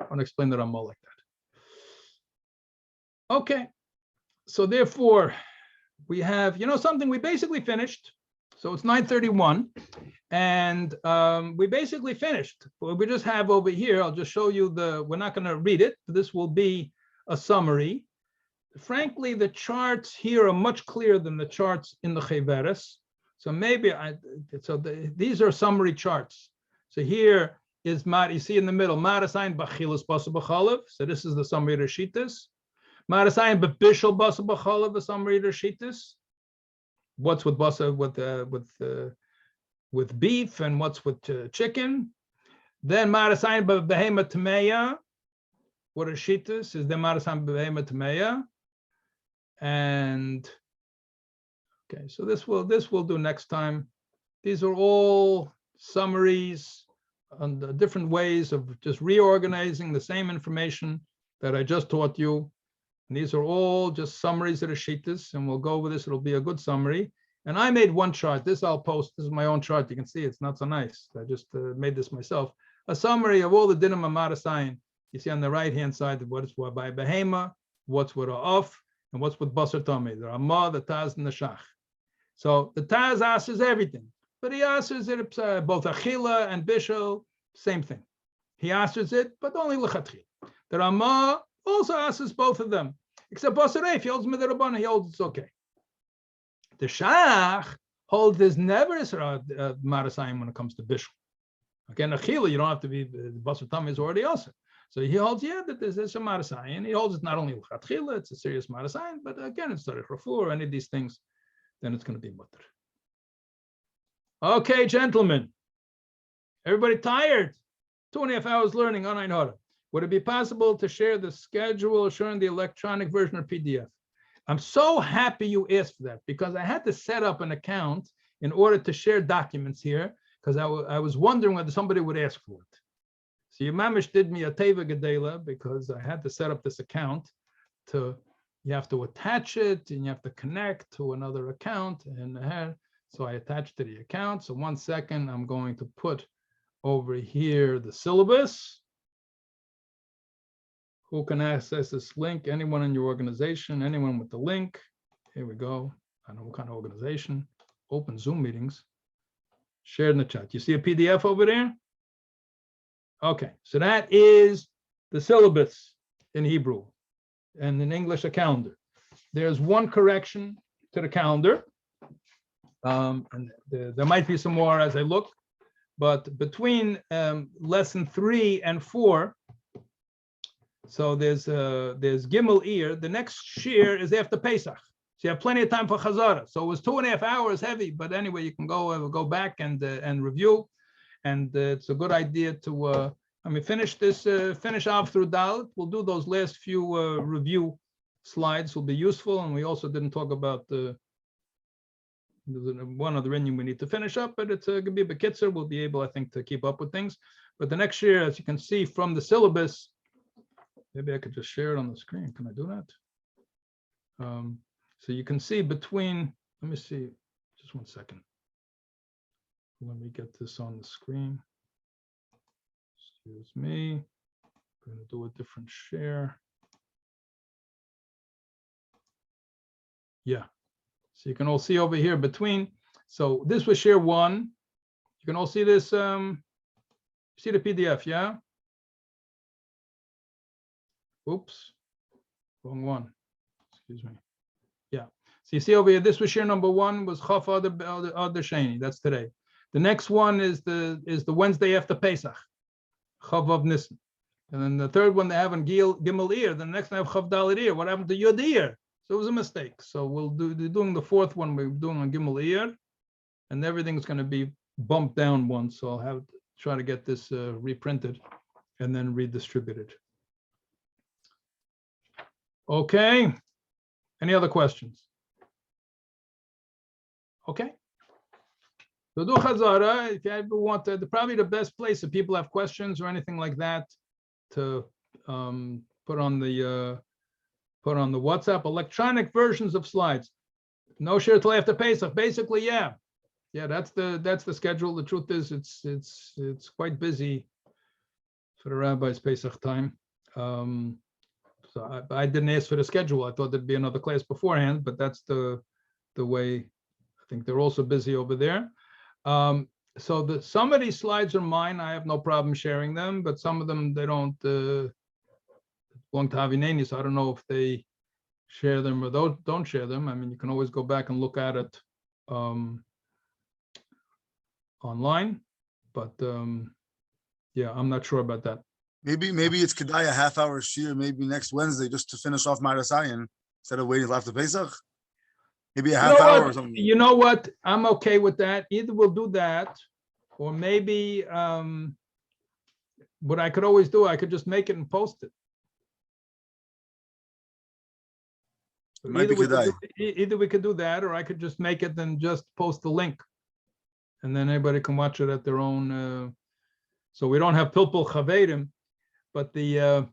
I want to explain the Ramah like that. Okay, so therefore, we have, something we basically finished. So it's 9:31, and we basically finished. What we just have over here, I'll just show you we're not going to read it. This will be a summary. Frankly, the charts here are much clearer than the charts in the Cheveres. So maybe, these are summary charts. So here is you see in the middle, Marasayin B'chilas Bosor B'chalav. So this is the summary of the Shitas. Marasayin B'bishul Bosor B'chalav, the summary of the Shitas. What's with Bosor with beef and what's with chicken. Then Marasayin B'behema Tameya. What are Shitas? Is then Marasayin B'behema Tameya. And okay, so this we'll do next time. These are all summaries on the different ways of just reorganizing the same information that I just taught you. And these are all just summaries of the Shitas, and we'll go over this. It'll be a good summary. And I made one chart. This I'll post. This is my own chart. You can see it's not so nice. I just made this myself. A summary of all the dinim of Marasayin. You see on the right-hand side what is by Behema, what's with Off, and what's with Bosor Tomei. The Ramah, the Taz, and the Shach. So the Taz answers everything. But he answers it both Achila and Bishul, same thing. He answers it, but only lechatchila. The Rama also answers both of them, except Bosor, if he holds midrabanan, he holds it's okay. The Shach holds there's never a marasayim when it comes to bishul. Again, achila, you don't have to be, Bosor Tam is already also. So he holds, that there's a marasayim. He holds it's not only lechatchila, it's a serious marasayim, but again, it's tzarich refu or any of these things, then it's going to be mutter. Okay, gentlemen, everybody tired? 2.5 hours learning on Einhara. Would it be possible to share the schedule showing the electronic version or PDF? I'm so happy you asked for that because I had to set up an account in order to share documents here because I was wondering whether somebody would ask for it. So your mamish did me a teva gedela because I had to set up this account you have to attach it and you have to connect to another account so I attached to the account. So 1 second, I'm going to put over here the syllabus. Who can access this link? Anyone in your organization, anyone with the link. Here we go. I don't know what kind of organization. Open Zoom meetings. Shared in the chat. You see a PDF over there? Okay, so that is the syllabus in Hebrew and in English a calendar. There's one correction to the calendar. And there might be some more as I look, but between lesson 3 and 4, so there's Gimel Ear. The next Shiur is after Pesach. So you have plenty of time for Chazara. So it was 2.5 hours heavy, but anyway, you can go back and review. And it's a good idea to finish off through Dalet. We'll do those last few review slides will be useful. And we also didn't talk about one other inyan we need to finish up, but it's going to be a bekitzer. We'll be able, I think, to keep up with things. But the next year, as you can see from the syllabus, maybe I could just share it on the screen. Can I do that? So you can see between, let me see, just 1 second. Let me get this on the screen. Excuse me. I'm going to do a different share. Yeah. So you can all see over here between. So this was share 1. You can all see this. See the PDF, yeah? Oops. Wrong one. Excuse me. Yeah. So you see over here, this was share number 1 was Chaf Adar Sheni. That's today. The next one is the Wednesday after Pesach, Chavav Nisan. And then the third one they have in Gimel Ear. The next one they have Chav Dalet Ear. What happened to Yod Ear? So it was a mistake. So we'll doing the 4th one we're doing on Gimel Ear, and everything's going to be bumped down one. So I'll have to try to get this reprinted and then redistributed. Okay. Any other questions? Okay. So do Chazara, if you ever want to, probably the best place if people have questions or anything like that to put on the WhatsApp, electronic versions of slides. No share till after Pesach. Basically, yeah, that's the schedule. The truth is, it's quite busy for the rabbis Pesach time. So I didn't ask for the schedule. I thought there'd be another class beforehand, but that's the way. I think they're also busy over there. So some of these slides are mine. I have no problem sharing them, but some of them they don't belong to Avineni, so I don't know if they share them or don't share them. I mean, you can always go back and look at it online, but yeah, I'm not sure about that. Maybe it's Kedai a half-hour shiur, maybe next Wednesday, just to finish off Marasayan instead of waiting till after Pesach. Maybe a half hour or something. You know what? I'm okay with that. Either we'll do that, or maybe what I could always do, I could just make it and post it. Either we could do that, or I could just make it and just post the link, and then everybody can watch it at their own. So we don't have pilpul chaverim, but the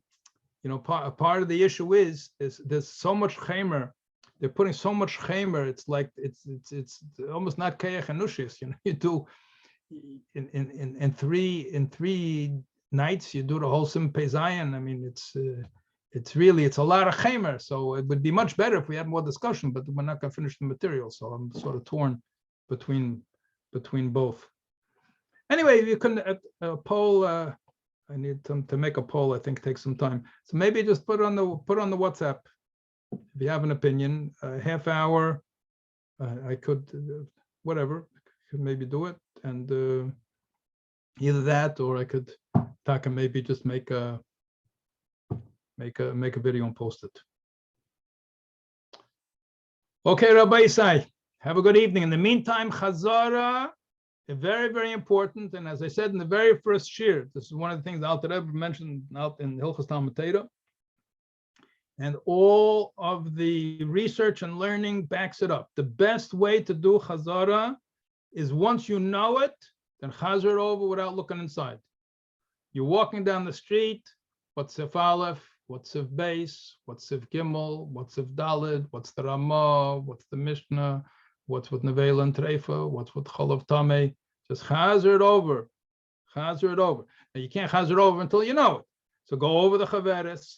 part of the issue is there's so much chemer. They're putting so much chemer. It's like it's almost not kayach and nushis. You do in three nights. You do the whole Sim Pezayan. I mean, it's a lot of chemer. So it would be much better if we had more discussion. But we're not going to finish the material. So I'm sort of torn between both. Anyway, you can poll. I need to make a poll. I think takes some time. So maybe just put on the WhatsApp if you have an opinion. A half hour. I could whatever. Could maybe do it, and either that or I could maybe just make a video and post it. Okay, Rabbi Isai, have a good evening. In the meantime, Chazara, very, very important. And as I said in the very first shiur, this is one of the things Alter Rebbe mentioned out in Hilchos Talmud Torah. And all of the research and learning backs it up. The best way to do Chazara is once you know it, then Chazar it over without looking inside. You're walking down the street, what's Sif Aleph, what's Sif Beis, what's Sif Gimel, what's Sif Daled, what's the Ramah, what's the Mishnah, what's with Nevela and Treifa, what's with Cholav Tameh. Just Chazar it over. Chazar it over. Now you can't Chazar it over until you know it. So go over the Chaveres,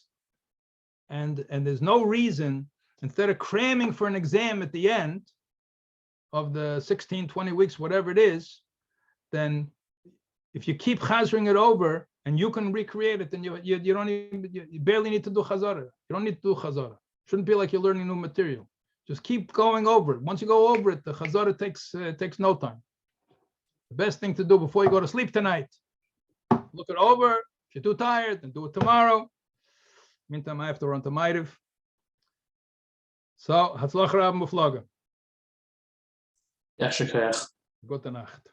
and there's no reason, instead of cramming for an exam at the end of the 16, 20 weeks, whatever it is, then if you keep chazering it over and you can recreate it, then you don't even, you barely need to do chazara. You don't need to do chazara. Shouldn't be like you're learning new material. Just keep going over it. Once you go over it, the chazara takes no time. The best thing to do before you go to sleep tonight, look it over. If you're too tired, then do it tomorrow. Meantime, I have to run to Ma'ariv. So, Hatzlach Rab Muflaga. Ja, shukr. Gute Nacht.